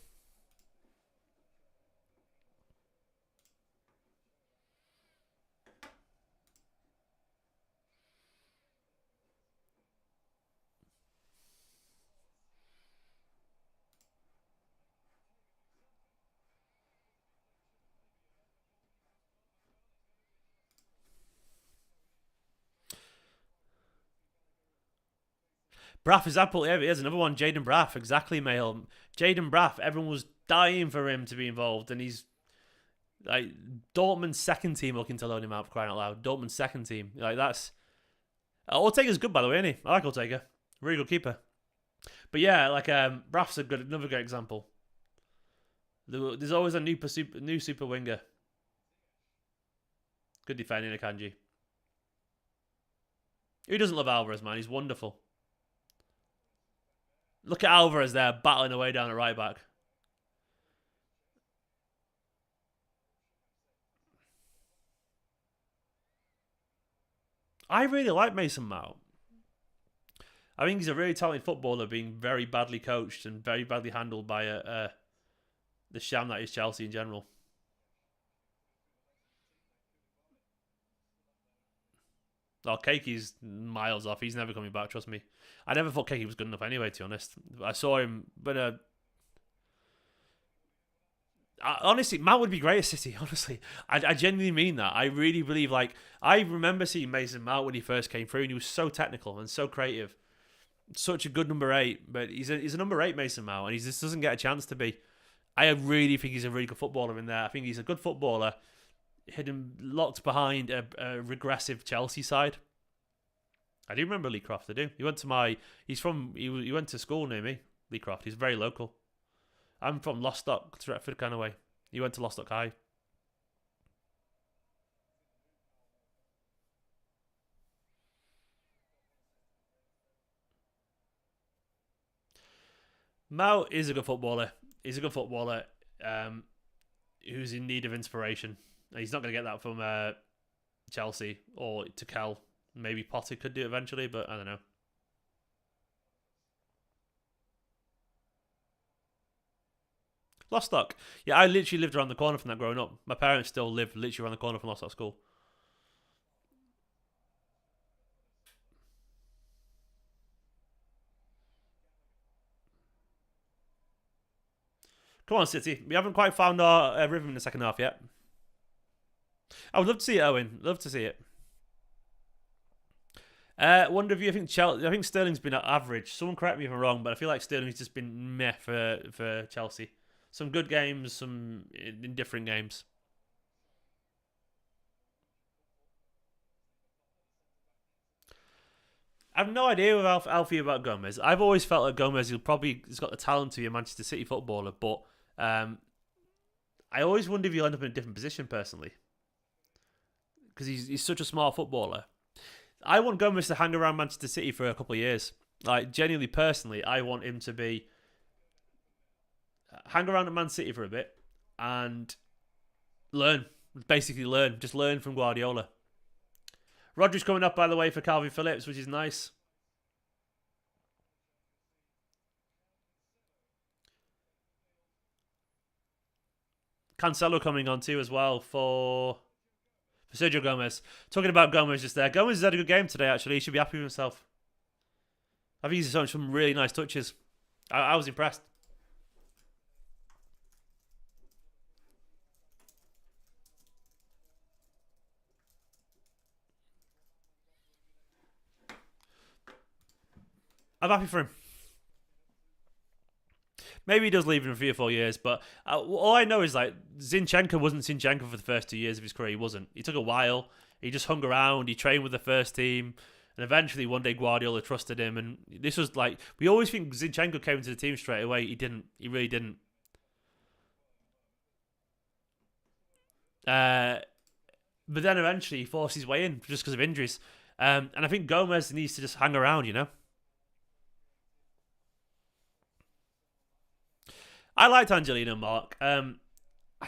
Braff is absolutely heavy. Here's another one. Jaden Braff. Exactly, Mail. Jaden Braff. Everyone was dying for him to be involved, and he's like Dortmund's second team looking to loan him out, for crying out loud. Dortmund's second team. Like, that's... Ortega's good, by the way, isn't he? I like Ortega. Really good keeper. But yeah, like Braff's another great example. There's always a new super winger. Good defending, Akanji. Who doesn't love Alvarez, man? He's wonderful. Look at Alvarez there, battling away down at right back. I really like Mason Mount. I think he's a really talented footballer, being very badly coached and very badly handled by the sham that is Chelsea in general. Oh, Keki's miles off. He's never coming back, trust me. I never thought Keki was good enough anyway, to be honest. I saw him, but honestly, Mount would be great at City, honestly. I genuinely mean that. I really believe, like, I remember seeing Mason Mount when he first came through, and he was so technical and so creative. Such a good number 8, but he's a number 8, Mason Mount, and he just doesn't get a chance to be. I really think he's a really good footballer in there. I think he's a good footballer, hidden, locked behind a regressive Chelsea side. I do remember Lee Croft, I do. He went to school near me, Lee Croft. He's very local. I'm from Lostock, Stretford kind of way. He went to Lostock High. Mao is a good footballer. He's a good footballer who's in need of inspiration. He's not going to get that from Chelsea or Tuchel. Maybe Potter could do it eventually, but I don't know. Lostock. Yeah, I literally lived around the corner from that growing up. My parents still live literally around the corner from Lostock School. Come on, City. We haven't quite found our rhythm in the second half yet. I would love to see it, Owen. Love to see it. Wonder if you think Chelsea. I think Sterling's been at average. Someone correct me if I'm wrong, but I feel like Sterling's just been meh for Chelsea. Some good games, some indifferent games. I have no idea with Alfie about Gomez. I've always felt like Gomez has got the talent to be a Manchester City footballer, but I always wonder if he'll end up in a different position personally, because he's such a smart footballer. I want Gomez to hang around Manchester City for a couple of years. Like, genuinely, personally, I want him to hang around at Man City for a bit and learn. Basically learn. Just learn from Guardiola. Rodri's coming up, by the way, for Calvin Phillips, which is nice. Cancelo coming on too as well for Sergio Gomez. Talking about Gomez just there. Gomez has had a good game today, actually. He should be happy with himself. I think he's done some really nice touches. I was impressed. I'm happy for him. Maybe he does leave in 3 or 4 years, but all I know is, like, Zinchenko wasn't Zinchenko for the first 2 years of his career. He wasn't. He took a while. He just hung around. He trained with the first team. And eventually, one day, Guardiola trusted him. And this was like, we always think Zinchenko came into the team straight away. He didn't. He really didn't. But then eventually, he forced his way in just because of injuries. And I think Gomez needs to just hang around, you know? I liked Angelino, Mark. I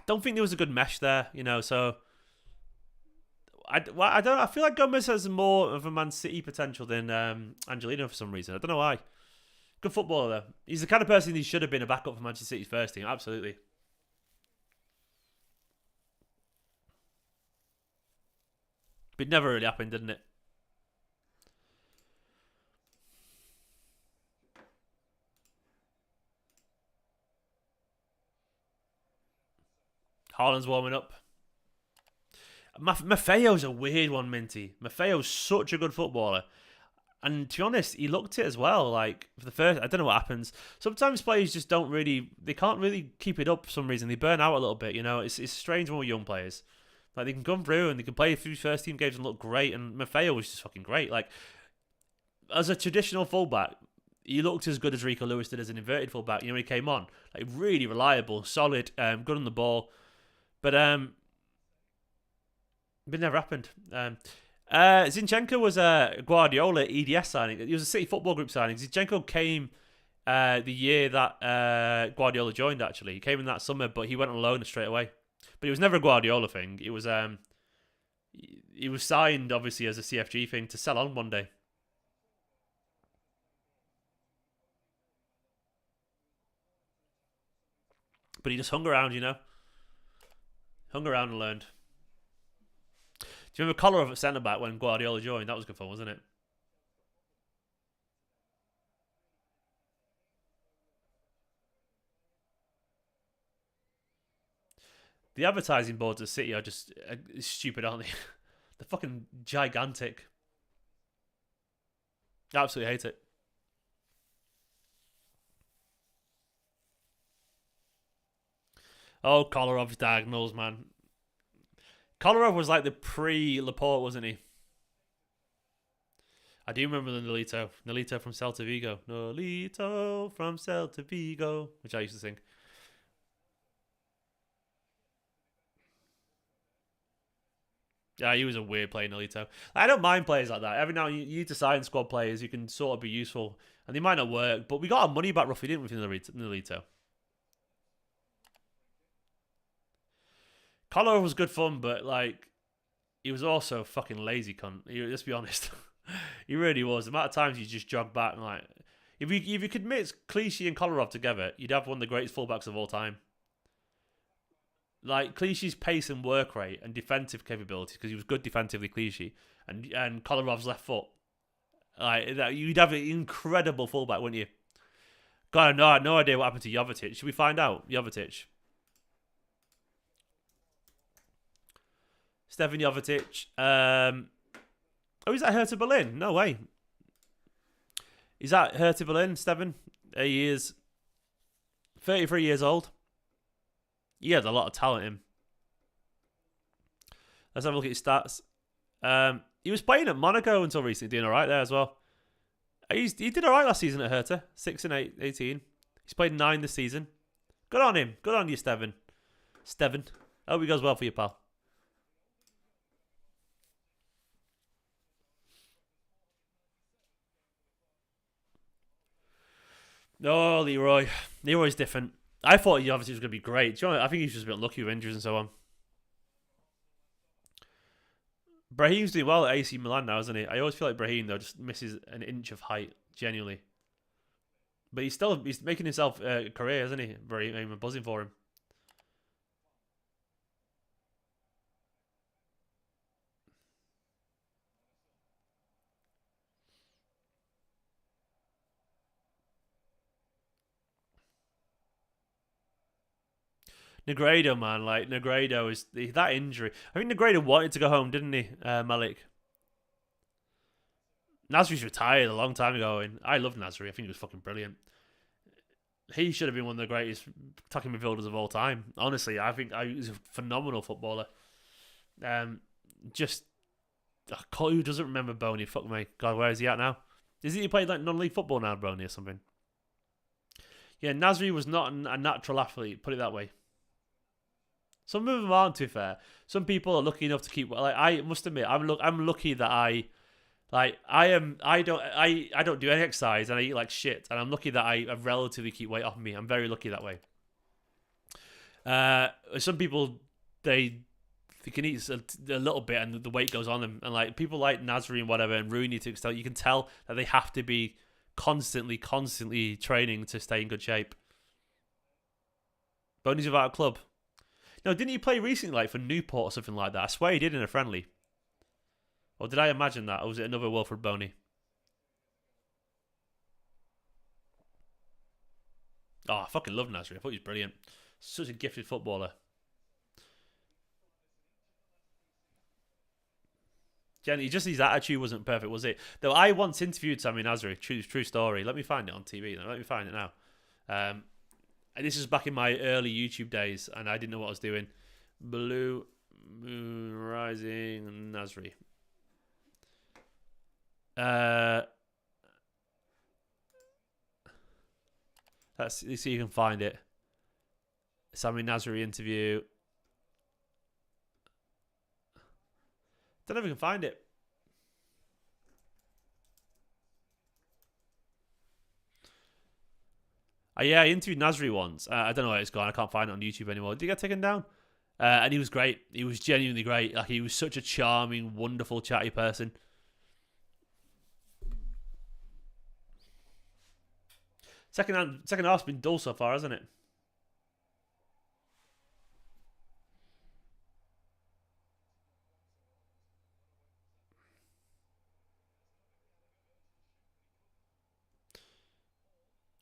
don't think there was a good mesh there, you know, so I don't. I feel like Gomez has more of a Man City potential than Angelino for some reason. I don't know why. Good footballer though. He's the kind of person he should have been a backup for Manchester City's first team. Absolutely. But it never really happened, didn't it? Haaland's warming up. Maffeo's a weird one, Minty. Maffeo's such a good footballer. And to be honest, he looked it as well. Like, for the first, I don't know what happens. Sometimes players just they can't really keep it up for some reason. They burn out a little bit, you know. It's strange when we're young players. Like, they can come through and they can play a few first team games and look great. And Maffeo was just fucking great. Like, as a traditional fullback, he looked as good as Rico Lewis did as an inverted fullback. You know, when he came on, like, really reliable, solid, good on the ball. But it never happened. Zinchenko was a Guardiola EDS signing. It was a City Football Group signing. Zinchenko came the year that Guardiola joined, actually. He came in that summer, but he went on loan straight away. But it was never a Guardiola thing. It was he was signed, obviously, as a CFG thing to sell on one day. But he just hung around, you know. Hung around and learned. Do you remember Kolarov at centre back when Guardiola joined? That was good fun, wasn't it? The advertising boards at City are just stupid, aren't they? They're fucking gigantic. I absolutely hate it. Oh, Kolarov's diagonals, man. Kolarov was like the pre-Laporte, wasn't he? I do remember the Nolito. Nolito from Celta Vigo. Nolito from Celta Vigo. Which I used to sing. Yeah, he was a weird player, Nolito. I don't mind players like that. Every now and you need to sign squad players who can sort of be useful. And they might not work, but we got our money back roughly, didn't we, for Nolito? Kolarov was good fun, but like he was also a fucking lazy cunt. Let's be honest. He really was. The amount of times you just jog back and like if you could mix Clichy and Kolarov together, you'd have one of the greatest fullbacks of all time. Like Clichy's pace and work rate and defensive capabilities, because he was good defensively, Clichy, and Kolarov's left foot. Like you'd have an incredible fullback, wouldn't you? God, I had no idea what happened to Jovetic. Should we find out? Jovetic. Stefan Jovetic. Oh, is that Hertha Berlin? No way. Is that Hertha Berlin, Stefan? He is 33 years old. He has a lot of talent in him. Let's have a look at his stats. He was playing at Monaco until recently, doing all right there as well. He did all right last season at Hertha. 6 and 18. He's played 9 this season. Good on him. Good on you, Steven. Steven. I hope it goes well for you, pal. Oh, Leroy. Leroy's different. I thought he obviously was going to be great. Do you know, I think he's just a bit unlucky with injuries and so on. Brahim's doing well at AC Milan now, isn't he? I always feel like Brahim, though, just misses an inch of height, genuinely. But he's making himself a career, isn't he? Brahim, I'm buzzing for him. Negredo, man, like Negredo is that injury. I think Negredo wanted to go home, didn't he, Malik? Nasri's retired a long time ago, and I love Nasri. I think he was fucking brilliant. He should have been one of the greatest attacking midfielders of all time. Honestly, I think he's a phenomenal footballer. Just who doesn't remember Boney? Fuck me, God, where is he at now? Isn't he playing like non-league football now, Boney, or something? Yeah, Nasri was not a natural athlete. Put it that way. Some of them aren't, to be fair. Some people are lucky enough to keep. Like I must admit, I'm lucky that I don't do any exercise and I eat like shit, and I'm lucky that I relatively keep weight off me. I'm very lucky that way. Some people they can eat a little bit and the weight goes on them, and like people like Nasri and whatever and Rooney to extent, you can tell that they have to be constantly training to stay in good shape. Boney's without a club. No, didn't he play recently, like for Newport or something like that? I swear he did in a friendly. Or did I imagine that? Or was it another Wilfred Boney? Oh, I fucking love Nasri. I thought he was brilliant. Such a gifted footballer. Jenny, just his attitude wasn't perfect, was it? Though I once interviewed Sami Nasri. True story. Let me find it on TV. Let me find it now. And this is back in my early YouTube days, and I didn't know what I was doing. Blue Moon Rising Nasri. Let's see if you can find it. Sami Nasri interview. Don't know if I can find it. Yeah, I interviewed Nasri once. I don't know where it's gone. I can't find it on YouTube anymore. Did he get taken down? And he was great. He was genuinely great. Like, he was such a charming, wonderful, chatty person. Second half's been dull so far, hasn't it?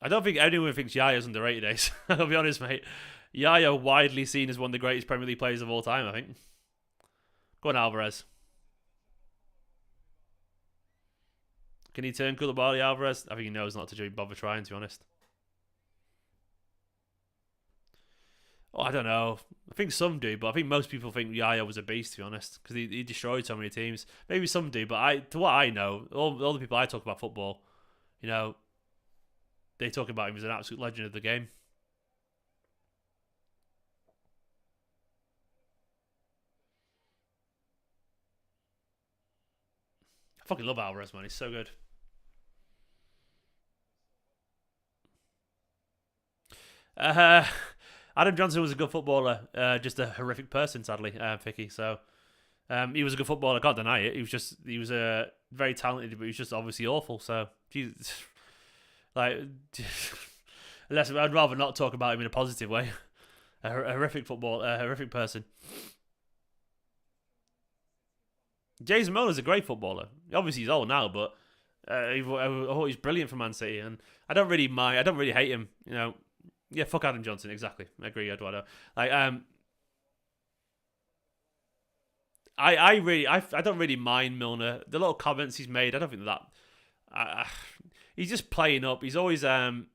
I don't think anyone thinks Yaya's underrated, Ace. I'll be honest, mate. Yaya widely seen as one of the greatest Premier League players of all time, I think. Go on, Alvarez. Can he turn Koulibaly, Alvarez? I think he knows not to bother trying, to be honest. Oh, I don't know. I think some do, but I think most people think Yaya was a beast, to be honest, because he destroyed so many teams. Maybe some do, but to what I know, all the people I talk about football, you know, they talk about him as an absolute legend of the game. I fucking love Alvarez, man. He's so good. Adam Johnson was a good footballer, just a horrific person, sadly, Vicky. So he was a good footballer. I can't deny it. He was very talented, but he was just obviously awful. So, Jesus, like, unless I'd rather not talk about him in a positive way. A horrific footballer, a horrific person. Jason Milner's a great footballer. Obviously, he's old now, but I thought he's brilliant for Man City, and I don't really mind. I don't really hate him. You know, yeah, fuck Adam Johnson. Exactly, I agree, Eduardo. Like, I don't really mind Milner. The little comments he's made, I don't think that. He's just playing up. He's always played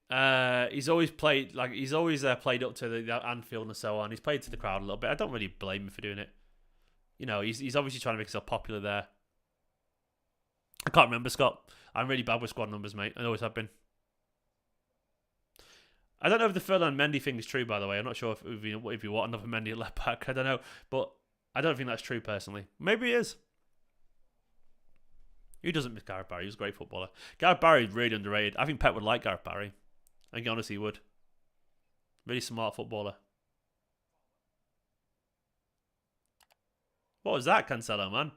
played up to the Anfield and so on. He's played to the crowd a little bit. I don't really blame him for doing it. You know, he's obviously trying to make himself popular there. I can't remember, Scott. I'm really bad with squad numbers, mate. I always have been. I don't know if the Ferdinand Mendy thing is true, by the way. I'm not sure if you want another Mendy at left back. I don't know, but I don't think that's true personally. Maybe it is. Who doesn't miss Gareth Barry? He was a great footballer. Gareth Barry is really underrated. I think Pep would like Gareth Barry. I think honestly he would. Really smart footballer. What was that, Cancelo, man?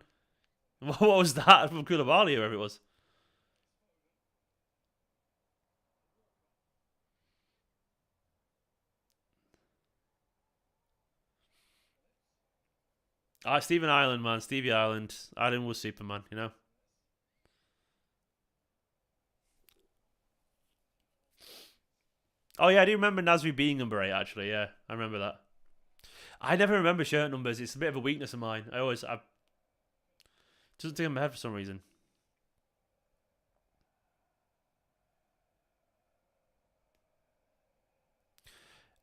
What was that from Koulibaly, whoever it was? Stephen Ireland, man. Stevie Ireland. Ireland was Superman, you know? Oh, yeah, I do remember Nasri being number 8, actually. Yeah, I remember that. I never remember shirt numbers. It's a bit of a weakness of mine. It doesn't take in my head for some reason.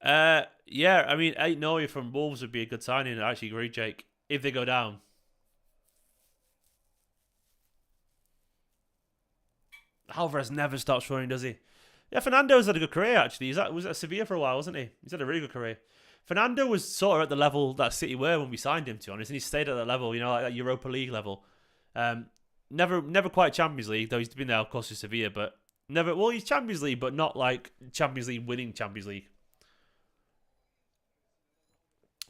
Yeah, I mean, 8 Neuer from Wolves would be a good signing. I actually agree, Jake. If they go down. Alvarez never stops running, does he? Yeah, Fernando's had a good career, actually. Was at Sevilla for a while, wasn't he? He's had a really good career. Fernando was sort of at the level that City were when we signed him, to be honest, and he stayed at that level, you know, like that Europa League level. Never quite Champions League, though he's been there, of course, with Sevilla, but never. Well, he's Champions League, but not like Champions League winning Champions League.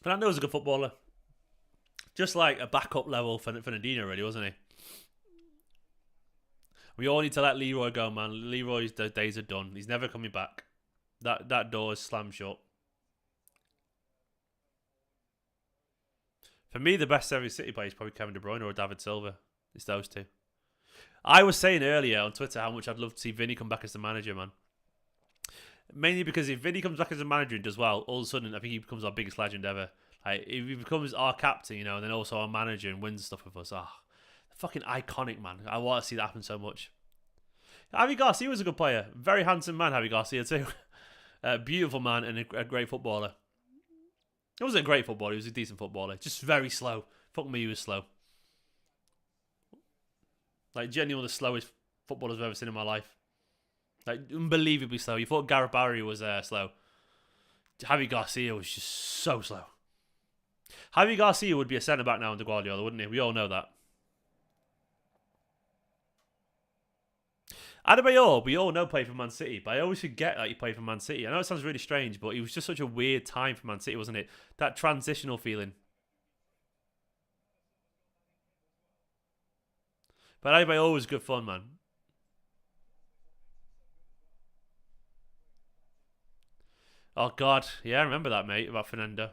Fernando was a good footballer, just like a backup level for Fernandinho, really, wasn't he? We all need to let Leroy go, man. Leroy's days are done. He's never coming back. That door is slammed shut. For me, the best every City player is probably Kevin De Bruyne or David Silva. It's those two. I was saying earlier on Twitter how much I'd love to see Vinny come back as the manager, man. Mainly because if Vinny comes back as a manager and does well, all of a sudden I think he becomes our biggest legend ever. Like, if he becomes our captain, you know, and then also our manager and wins stuff with us, fucking iconic, man. I want to see that happen so much. Javi Garcia was a good player. Very handsome man, Javi Garcia, too. Beautiful man and a great footballer. He wasn't a great footballer, he was a decent footballer. Just very slow. Fuck me, he was slow. Like, genuinely the slowest footballers I've ever seen in my life. Like, unbelievably slow. You thought Gareth Barry was slow. Javi Garcia was just so slow. Javi Garcia would be a centre-back now under Guardiola, wouldn't he? We all know that. Adebayor, we all know played for Man City, but I always forget that he played for Man City. I know it sounds really strange, but it was just such a weird time for Man City, wasn't it? That transitional feeling. But Adebayor was good fun, man. Oh, God. Yeah, I remember that, mate, about Fernando.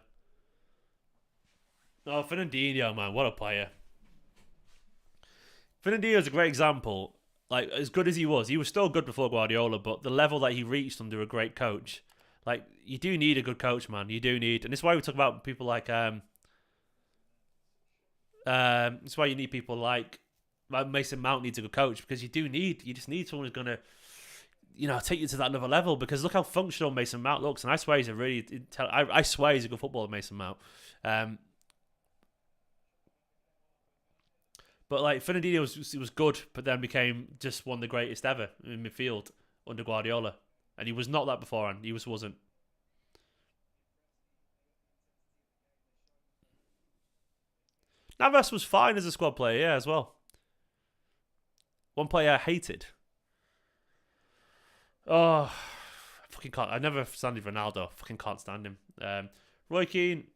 Oh, Fernandinho, man. What a player. Fernandinho is a great example. Like, as good as he was still good before Guardiola, but the level that he reached under a great coach, like, you do need a good coach, man. You do need, and it's why we talk about people like it's why you need people like Mason Mount needs a good coach, because you just need someone who's gonna, take you to that another level. Because look how functional Mason Mount looks, and I swear he's I swear he's a good footballer, Mason Mount. But like Fernandinho was good, but then became just one of the greatest ever in midfield under Guardiola, and he was not that beforehand. He wasn't. Navas was fine as a squad player, yeah, as well. One player I hated. Oh, I fucking can't. I never stand Ronaldo. I fucking can't stand him. Roy Keane,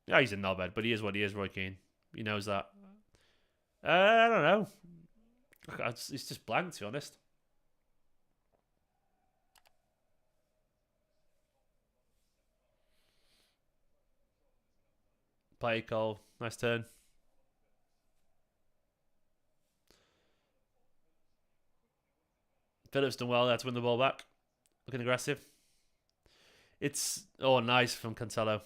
yeah, he's a knobhead, but he is what he is. Roy Keane, he knows that. I don't know. It's just blank, to be honest. Play Cole, nice turn. Phillips done well there to win the ball back. Looking aggressive. It's nice from Cancelo.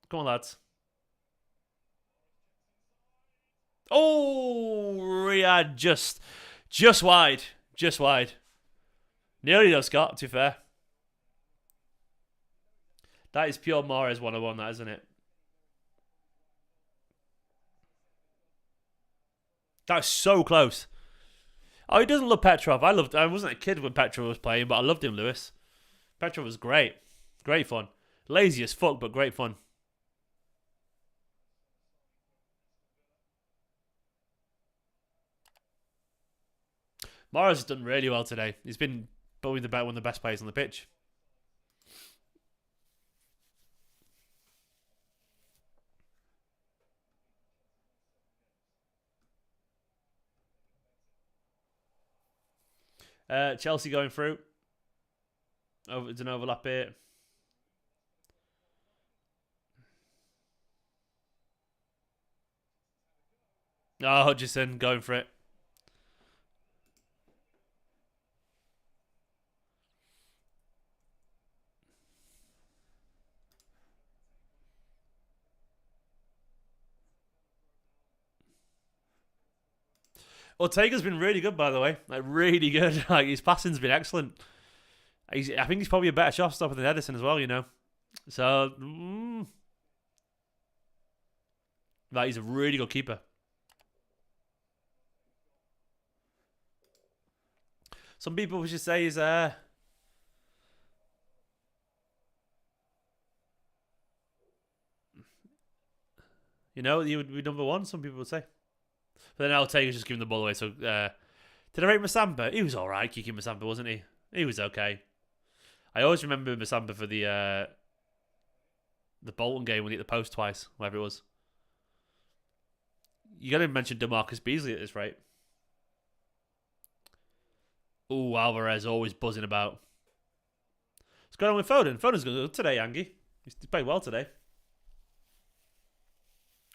Come on, lads. Oh, Riyadh just wide. Just wide. Nearly though, Scott, to be fair. That is pure Mahrez 101, that, isn't it? That's so close. Oh, he doesn't love Petrov. I wasn't a kid when Petrov was playing, but I loved him, Lewis. Petrov was great. Great fun. Lazy as fuck, but great fun. Mahrez has done really well today. He's been probably one of the best players on the pitch. Chelsea going through. It's an overlap here. Oh, Hutchison going for it. Ortega's been really good, by the way. Like, really good. Like, his passing's been excellent. I think he's probably a better shot stopper than Edison as well, So, like, he's a really good keeper. Some people we should say is he would be number one, some people would say. But then Ortega's just giving the ball away. So, did I rate Masamba? He was alright kicking Masamba, wasn't he? He was okay. I always remember Masamba for the Bolton game when he hit the post twice, whatever it was. You got to mention DeMarcus Beasley at this rate. Ooh, Alvarez always buzzing about. What's going on with Foden? Foden's good today, Angie. He's played well today.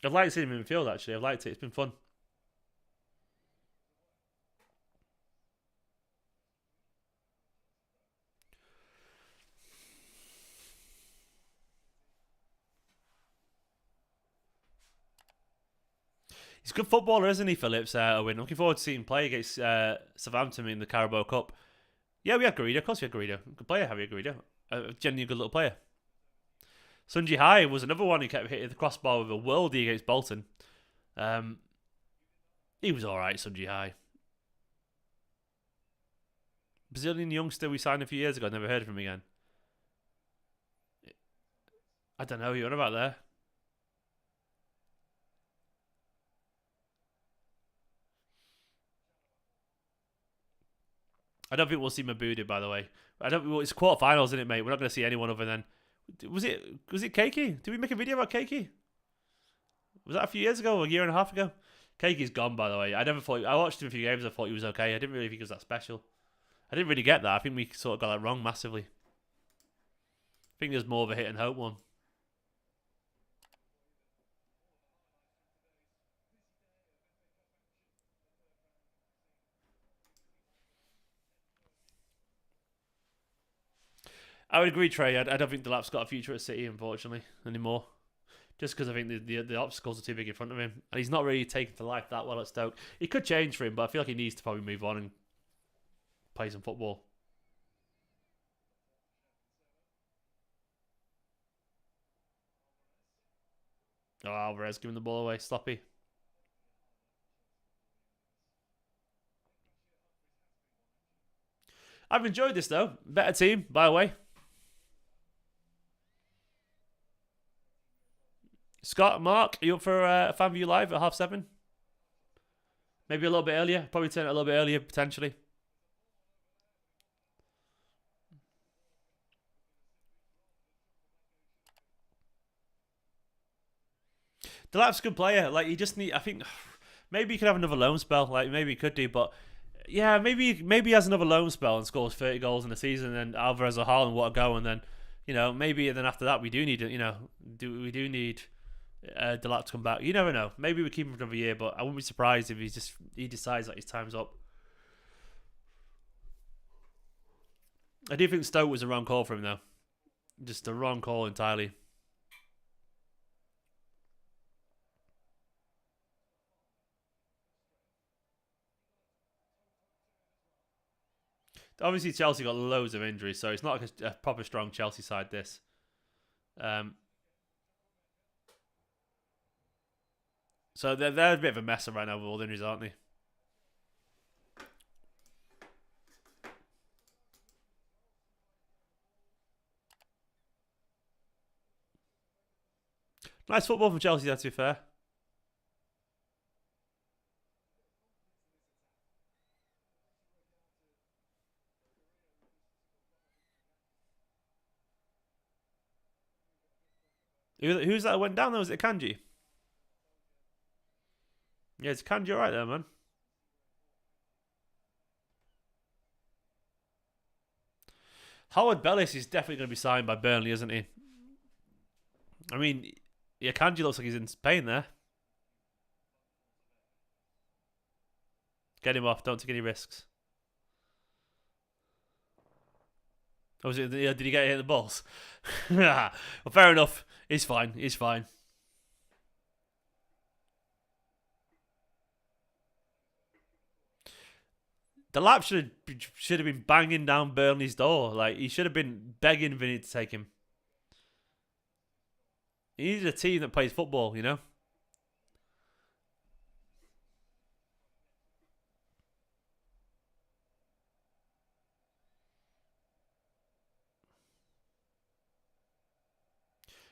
I've liked seeing him in midfield, actually. I've liked it. It's been fun. He's a good footballer, isn't he, Phillips? Owen. Looking forward to seeing him play against Southampton in the Carabao Cup. Yeah, we had Garrido. Of course we had Garrido. Good player, Javier Garrido. A genuinely good little player. Sunji Hai was another one who kept hitting the crossbar with a worldie against Bolton. He was alright, Sunji Hai. Brazilian youngster we signed a few years ago. Never heard of him again. I don't know who you're on about there. I don't think we'll see Mabudu, by the way. It's quarterfinals, isn't it, mate? We're not going to see anyone other than. Was it Keiki? Did we make a video about Keiki? Was that a few years ago or a year and a half ago? Keiki's gone, by the way. I watched him a few games. I thought he was okay. I didn't really think he was that special. I didn't really get that. I think we sort of got that wrong massively. I think there's more of a hit and hope one. I would agree, Trey. I don't think Delap's got a future at City, unfortunately, anymore. Just because I think the obstacles are too big in front of him. And he's not really taken to life that well at Stoke. It could change for him, but I feel like he needs to probably move on and play some football. Oh, Alvarez giving the ball away. Sloppy. I've enjoyed this, though. Better team, by the way. Scott, Mark, are you up for a fan view live at 7:30? Maybe a little bit earlier. Probably turn it a little bit earlier, potentially. Delap's a good player. Like, you just need... I think... Maybe he could have another loan spell. Like, maybe he could do, but... Yeah, maybe he has another loan spell and scores 30 goals in a season, and Alvarez or Haaland, what a go, and then, maybe then after that we do need, we do need Delap to come back. You never know. Maybe we keep him for another year, but I wouldn't be surprised if he decides that his time's up. I do think Stoke was the wrong call for him, though. Just the wrong call entirely. Obviously, Chelsea got loads of injuries, so it's not like a proper strong Chelsea side, this. So they're a bit of a mess right now with all the injuries, aren't they? Nice football from Chelsea, to be fair. Who's that went down there? Was it Kanji? Yeah, it's Kanji right there, man. Howard Bellis is definitely going to be signed by Burnley, isn't he? I mean, yeah, Kanji looks like he's in Spain there. Get him off. Don't take any risks. Oh, did he get hit the balls? Well, fair enough. He's fine. He's fine. Delap should have been banging down Burnley's door. Like, he should have been begging Vinny to take him. He needed a team that plays football,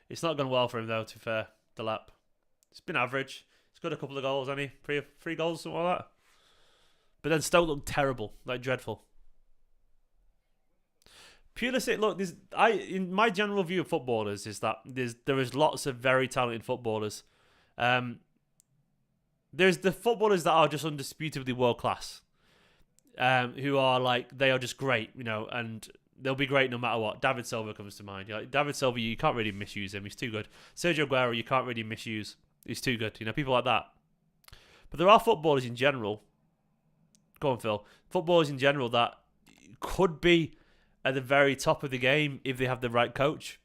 It's not gone well for him, though, to be fair, Delap. It's been average. He's got a couple of goals, hasn't he? Three goals, something like that. But then Stoke looked terrible, like dreadful. Pulisic, look, in my general view of footballers is that there is lots of very talented footballers. There's the footballers that are just undisputably world class, who are like, they are just great, and they'll be great no matter what. David Silva comes to mind. David Silva, you can't really misuse him. He's too good. Sergio Aguero, you can't really misuse. He's too good. People like that. But there are footballers in general. Go on, Phil. Footballers in general that could be at the very top of the game if they have the right coach.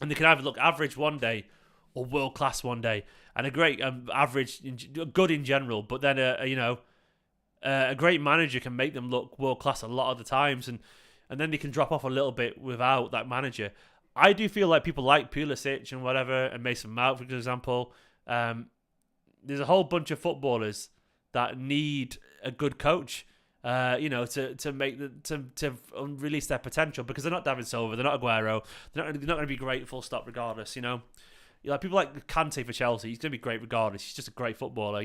And they can either look average one day or world class one day. And a great average, good in general, but then a great manager can make them look world class a lot of the times, and then they can drop off a little bit without that manager. I do feel like people like Pulisic and whatever, and Mason Mount, for example. There's a whole bunch of footballers that need a good coach, to make to release their potential, because they're not David Silva, they're not Aguero, they're not going to be great full stop regardless. Like people like Kante for Chelsea, he's going to be great regardless. He's just a great footballer.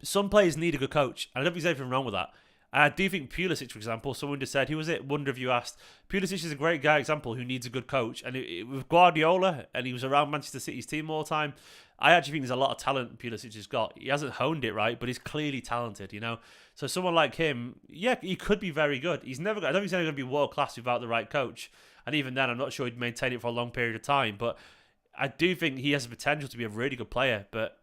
Some players need a good coach, and I don't think there's anything wrong with that. And I do think Pulisic, for example, someone just said, who was it? Wonder if you asked. Pulisic is a great guy example who needs a good coach. And with Guardiola, and he was around Manchester City's team all the time, I actually think there's a lot of talent Pulisic has got. He hasn't honed it right, but he's clearly talented, So someone like him, yeah, he could be very good. I don't think he's ever going to be world class without the right coach. And even then, I'm not sure he'd maintain it for a long period of time. But I do think he has the potential to be a really good player. But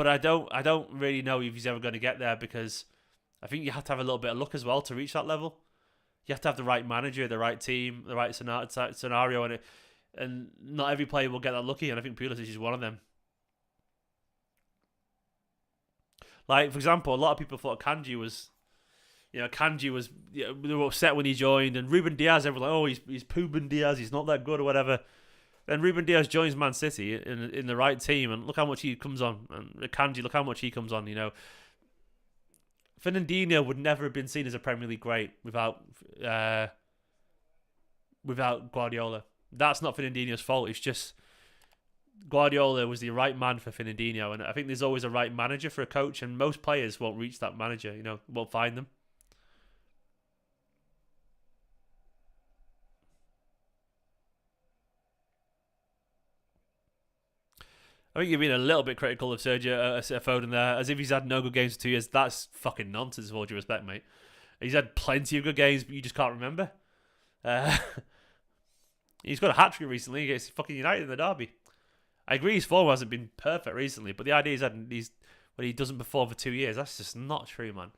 I don't really know if he's ever going to get there, because I think you have to have a little bit of luck as well to reach that level. You have to have the right manager, the right team, the right scenario, and not every player will get that lucky. And I think Pulisic is one of them. Like, for example, a lot of people thought Kanji was, they were upset when he joined, and Ruben Diaz, everyone was like, oh, he's Puben Diaz, he's not that good or whatever. Then Ruben Diaz joins Man City in the right team, and look how much he comes on. And Kanji, look how much he comes on, Fernandinho would never have been seen as a Premier League great without Guardiola. That's not Fernandinho's fault. It's just Guardiola was the right man for Fernandinho, and I think there's always a right manager for a coach, and most players won't reach that manager. Won't find them. I think you're being a little bit critical of Sergio Foden there, as if he's had no good games for 2 years. That's fucking nonsense, with all due respect, mate. He's had plenty of good games, but you just can't remember. He's got a hat-trick recently against fucking United in the derby. I agree his form hasn't been perfect recently, but the idea is when he doesn't perform for 2 years, that's just not true, man.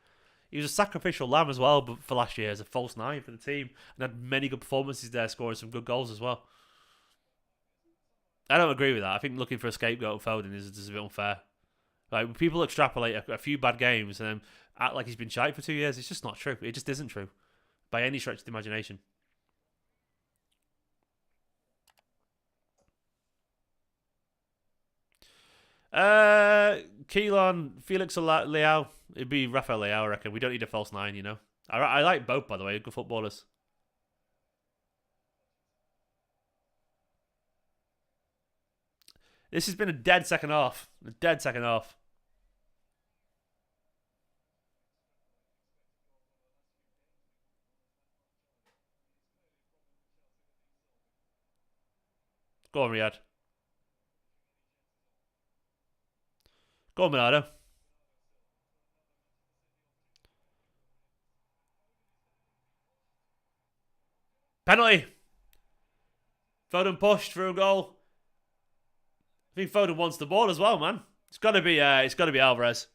He was a sacrificial lamb as well for last year as a false nine for the team, and had many good performances there, scoring some good goals as well. I don't agree with that. I think looking for a scapegoat for Foden is just a bit unfair. Like, when people extrapolate a few bad games and then act like he's been shite for 2 years, it's just not true. It just isn't true by any stretch of the imagination. Keelan, Felix or Leao? It'd be Rafael Leao, I reckon. We don't need a false nine, I like both, by the way. Good footballers. This has been a dead second half. A dead second half. Go on, Riyadh. Go on, Bernardo. Penalty. Foden pushed through a goal. I think Foden wants the ball as well, man. It's got to be Alvarez.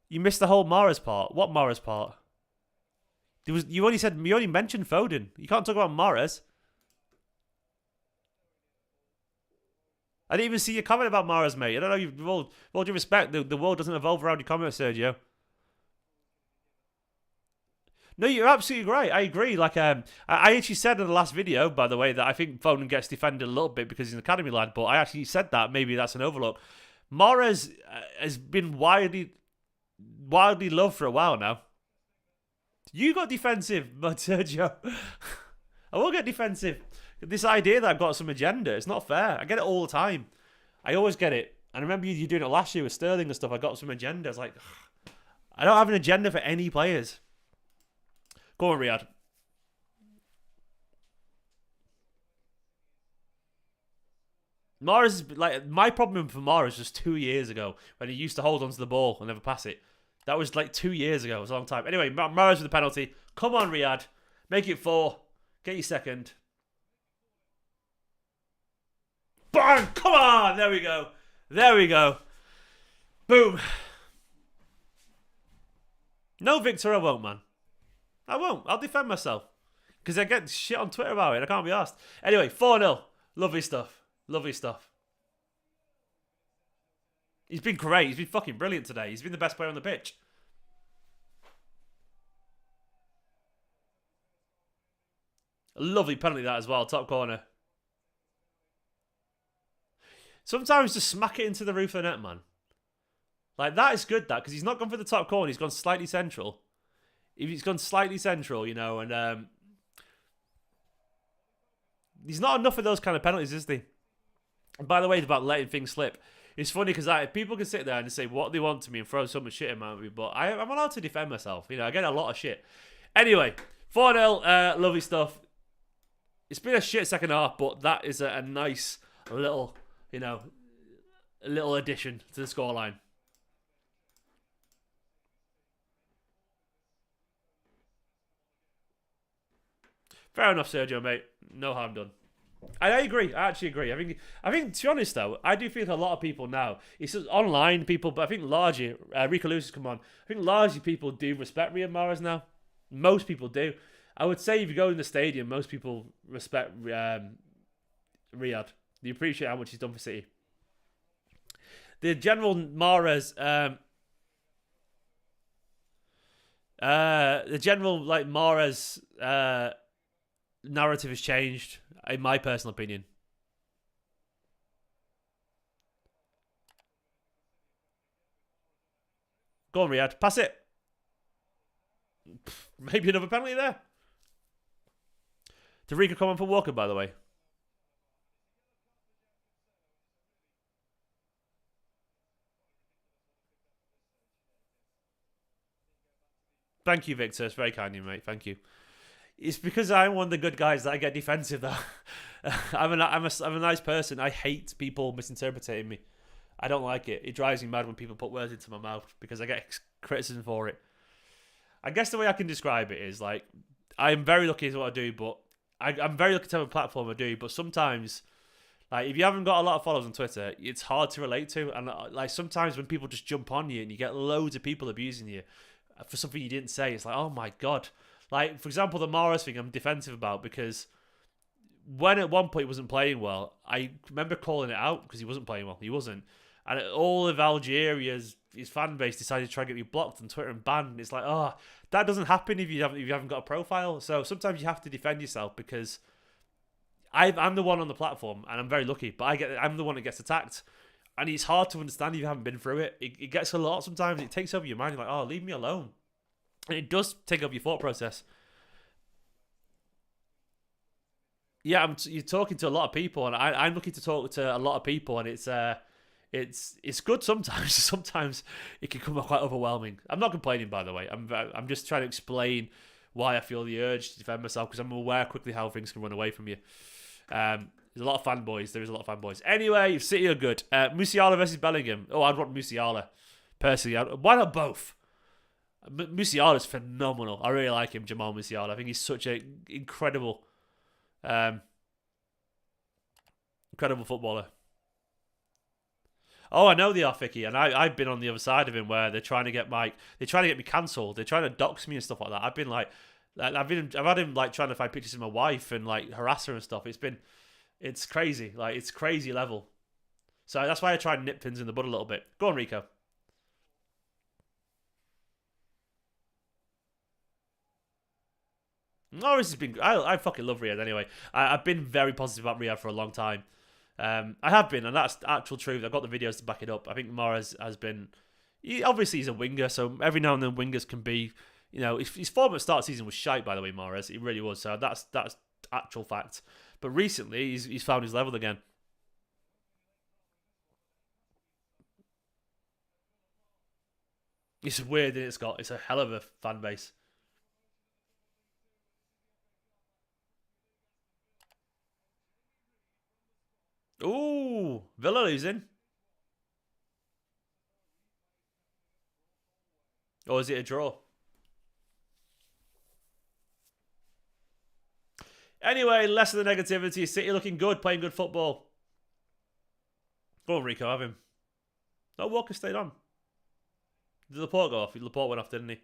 You missed the whole Mahrez part. What Mahrez part? You only mentioned Foden. You can't talk about Mahrez. I didn't even see your comment about Mahrez, mate. I don't know. With all due respect, the world doesn't evolve around your comment, Sergio. No, you're absolutely right. I agree. Like, I actually said in the last video, by the way, that I think Foden gets defended a little bit because he's an academy lad. But I actually said that. Maybe that's an overlook. Mahrez has been widely loved for a while now. You got defensive, but Sergio, I won't get defensive. This idea that I've got some agenda, it's not fair. I get it all the time. I always get it. And I remember you doing it last year with Sterling and stuff. I got some agenda. It's like, I don't have an agenda for any players. Go on, Riyadh. Mahrez, like, my problem for Mahrez was 2 years ago when he used to hold onto the ball and never pass it. That was like 2 years ago. It was a long time. Anyway, Mahrez with the penalty. Come on, Riyadh. Make it 4. Get your second. Bang! Come on! There we go. There we go. Boom. No, Victor, I won't, man. I won't. I'll defend myself. Because I get shit on Twitter about it. I can't be asked. Anyway, 4-0. Lovely stuff. Lovely stuff. He's been great. He's been fucking brilliant today. He's been the best player on the pitch. A lovely penalty that as well. Top corner. Sometimes just smack it into the roof of the net, man. Like, that is good, that. Because he's not gone for the top corner. He's gone slightly central. If he's gone slightly central, and he's not enough of those kind of penalties, is he? And by the way, about letting things slip, it's funny because people can sit there and say what they want to me and throw so much shit at me, but I'm allowed to defend myself. I get a lot of shit. Anyway, 4-0, lovely stuff. It's been a shit second half, but that is a nice little, a little addition to the scoreline. Fair enough, Sergio, mate. No harm done. I agree. I actually agree. I think to be honest though, I do feel a lot of people now. It's just online people, but I think largely Rico Lewis has come on. I think largely people do respect Riyad Mahrez now. Most people do. I would say if you go in the stadium, most people respect Riyad. They appreciate how much he's done for City. The general Mahrez, the general like Mahrez narrative has changed, in my personal opinion. Go on, Riyad, pass it. Maybe another penalty there. Did Rico come on for Walker, by the way? Thank you, Victor. It's very kind of you, mate. Thank you. It's because I'm one of the good guys that I get defensive, though. I'm a nice person. I hate people misinterpreting me. I don't like it. It drives me mad when people put words into my mouth because I get criticism for it. I guess the way I can describe it is like I'm very lucky at what I do, but I'm very lucky to have a platform I do. But sometimes, like if you haven't got a lot of followers on Twitter, it's hard to relate to. And like sometimes when people just jump on you and you get loads of people abusing you for something you didn't say, it's like, oh my god. Like for example, the Mahrez thing, I'm defensive about because when at one point he wasn't playing well, I remember calling it out because he wasn't playing well. He wasn't. And all of Algeria's his fan base decided to try and get me blocked on Twitter and banned. And it's like, oh, that doesn't happen if you haven't got a profile. So sometimes you have to defend yourself because I'm the one on the platform and I'm very lucky, but I'm the one that gets attacked. And it's hard to understand if you haven't been through it. It gets a lot sometimes. It takes over your mind. You're like, oh, leave me alone. And it does take over your thought process. Yeah, you're talking to a lot of people, and I'm looking to talk to a lot of people, and it's good sometimes. Sometimes it can come quite overwhelming. I'm not complaining, by the way. I'm just trying to explain why I feel the urge to defend myself because I'm aware quickly how things can run away from you. There's a lot of fanboys. There is a lot of fanboys. Anyway, City are good. Musiala versus Bellingham. Oh, I'd want Musiala personally. Why not both? Musiala's phenomenal. I really like him, Jamal Musiala. I think he's such an um, incredible footballer. Oh, I know they are, Vicky, and I've been on the other side of him where they're trying to get me cancelled. They're trying to dox me and stuff like that. I've been like, I've had him like trying to find pictures of my wife and like harass her and stuff. It's crazy, like it's crazy level. So that's why I try and nip things in the bud a little bit. Go on, Rico. Norris has been. I fucking love Riyadh anyway. I've been very positive about Riyadh for a long time. I have been, and that's actual truth. I've got the videos to back it up. I think Mahrez has been. Obviously, he's a winger, so every now and then wingers can be. You know, his form at the start of the season was shite, by the way, Mahrez. It really was. So that's actual fact. But recently, he's found his level again. It's weird, isn't it, Scott? It's a hell of a fan base. Ooh, Villa losing. Or is it a draw? Anyway, less of the negativity. City looking good, playing good football. Go on, Rico, have him. No, Walker stayed on. Did Laporte go off? Laporte went off, didn't he?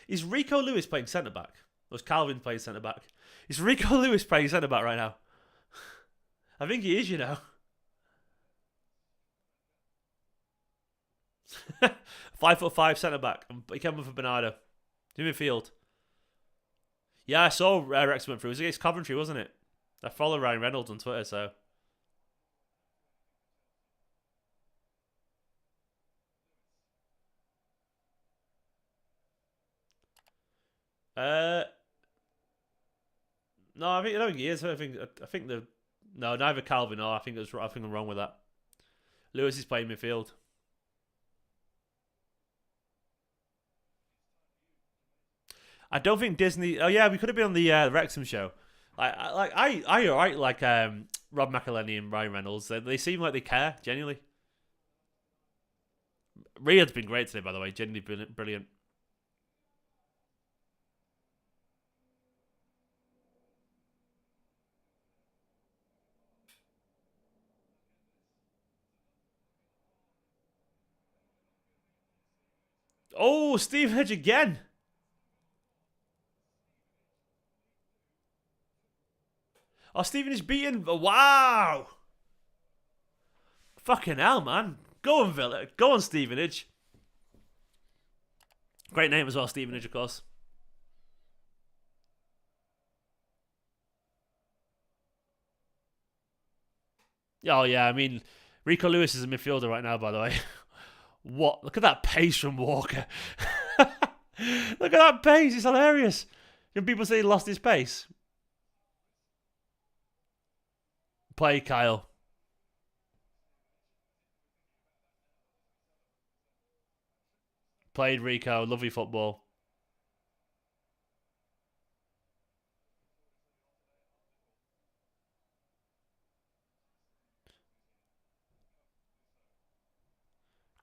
Is Rico Lewis playing centre back? Or is Calvin playing centre back? Is Rico Lewis playing centre back right now? I think he is, you know. 5'5" centre back. He came up for Bernardo. In midfield. Yeah, I saw Rex went through. It was against Coventry, wasn't it? I follow Ryan Reynolds on Twitter, so. Uh, no, I don't think he is. I think the no, neither Calvin or I think I'm wrong with that. Lewis is playing midfield. I don't think Disney. Oh yeah, we could have been on the Wrexham show. I alright like Rob McElhenney and Ryan Reynolds. They seem like they care genuinely. Riyad's been great today, by the way. Genuinely brilliant. Oh, Stevenage again. Oh, Stevenage beaten. Wow. Fucking hell, man. Go on, Villa. Go on, Stevenage. Great name as well, Stevenage, of course. Oh, yeah, I mean, Rico Lewis is a midfielder right now, by the way. What? Look at that pace from Walker. Look at that pace. It's hilarious. Can people say he lost his pace? Play, Kyle. Played Rico. Lovely football.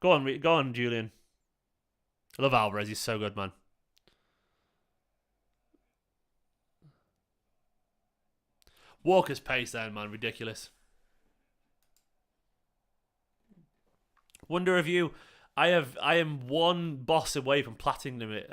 Go on, Julian. I love Alvarez. He's so good, man. Walker's pace then, man. Ridiculous. Wonder if you... I am one boss away from platinum it.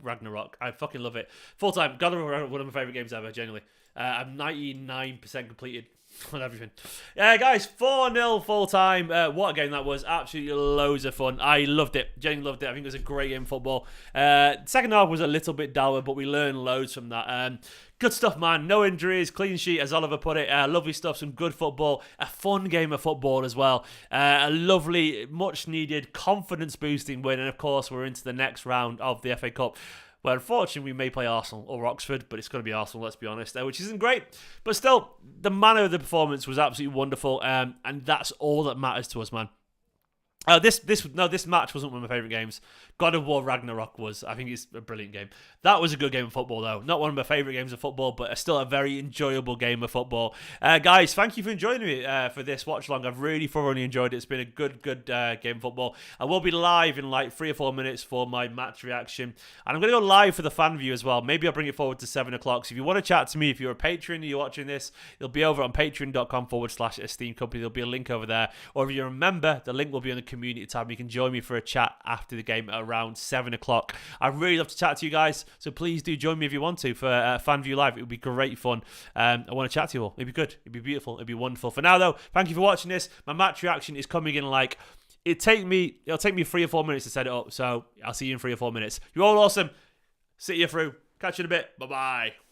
Ragnarok. I fucking love it. Full time. God of War, one of my favorite games ever. Genuinely, I'm 99% completed on everything. Guys, 4-0 full time. What a game that was! Absolutely loads of fun. I loved it. Genuinely loved it. I think it was a great game of football. Second half was a little bit dour, but we learned loads from that. Good stuff, man. No injuries, clean sheet, as Oliver put it. Lovely stuff, some good football. A fun game of football as well. A lovely, much-needed, confidence-boosting win. And, of course, we're into the next round of the FA Cup, where, unfortunately, we may play Arsenal or Oxford, but it's going to be Arsenal, let's be honest, which isn't great. But still, the manner of the performance was absolutely wonderful, and that's all that matters to us, man. This match wasn't one of my favourite games. God of War Ragnarok was. I think it's a brilliant game. That was a good game of football, though. Not one of my favourite games of football, but still a very enjoyable game of football. Guys, thank you for joining me for this watch along. I've really thoroughly enjoyed it. It's been a good game of football. I will be live in like 3 or 4 minutes for my match reaction. And I'm going to go live for the fan view as well. Maybe I'll bring it forward to 7 o'clock. So if you want to chat to me, if you're a patron and you're watching this, it'll be over on patreon.com/Esteemed Kompany. There'll be a link over there. Or if you're a member, the link will be on the community tab. You can join me for a chat after the game at around 7 o'clock. I'd really love to chat to you guys, so please do join me if you want to for FanView Live. It would be great fun. I want to chat to you all. It'd be good. It'd be beautiful. It'd be wonderful. For now, though, thank you for watching this. My match reaction is coming in like... It'll take me 3 or 4 minutes to set it up, so I'll see you in 3 or 4 minutes. You're all awesome. See you through. Catch you in a bit. Bye-bye.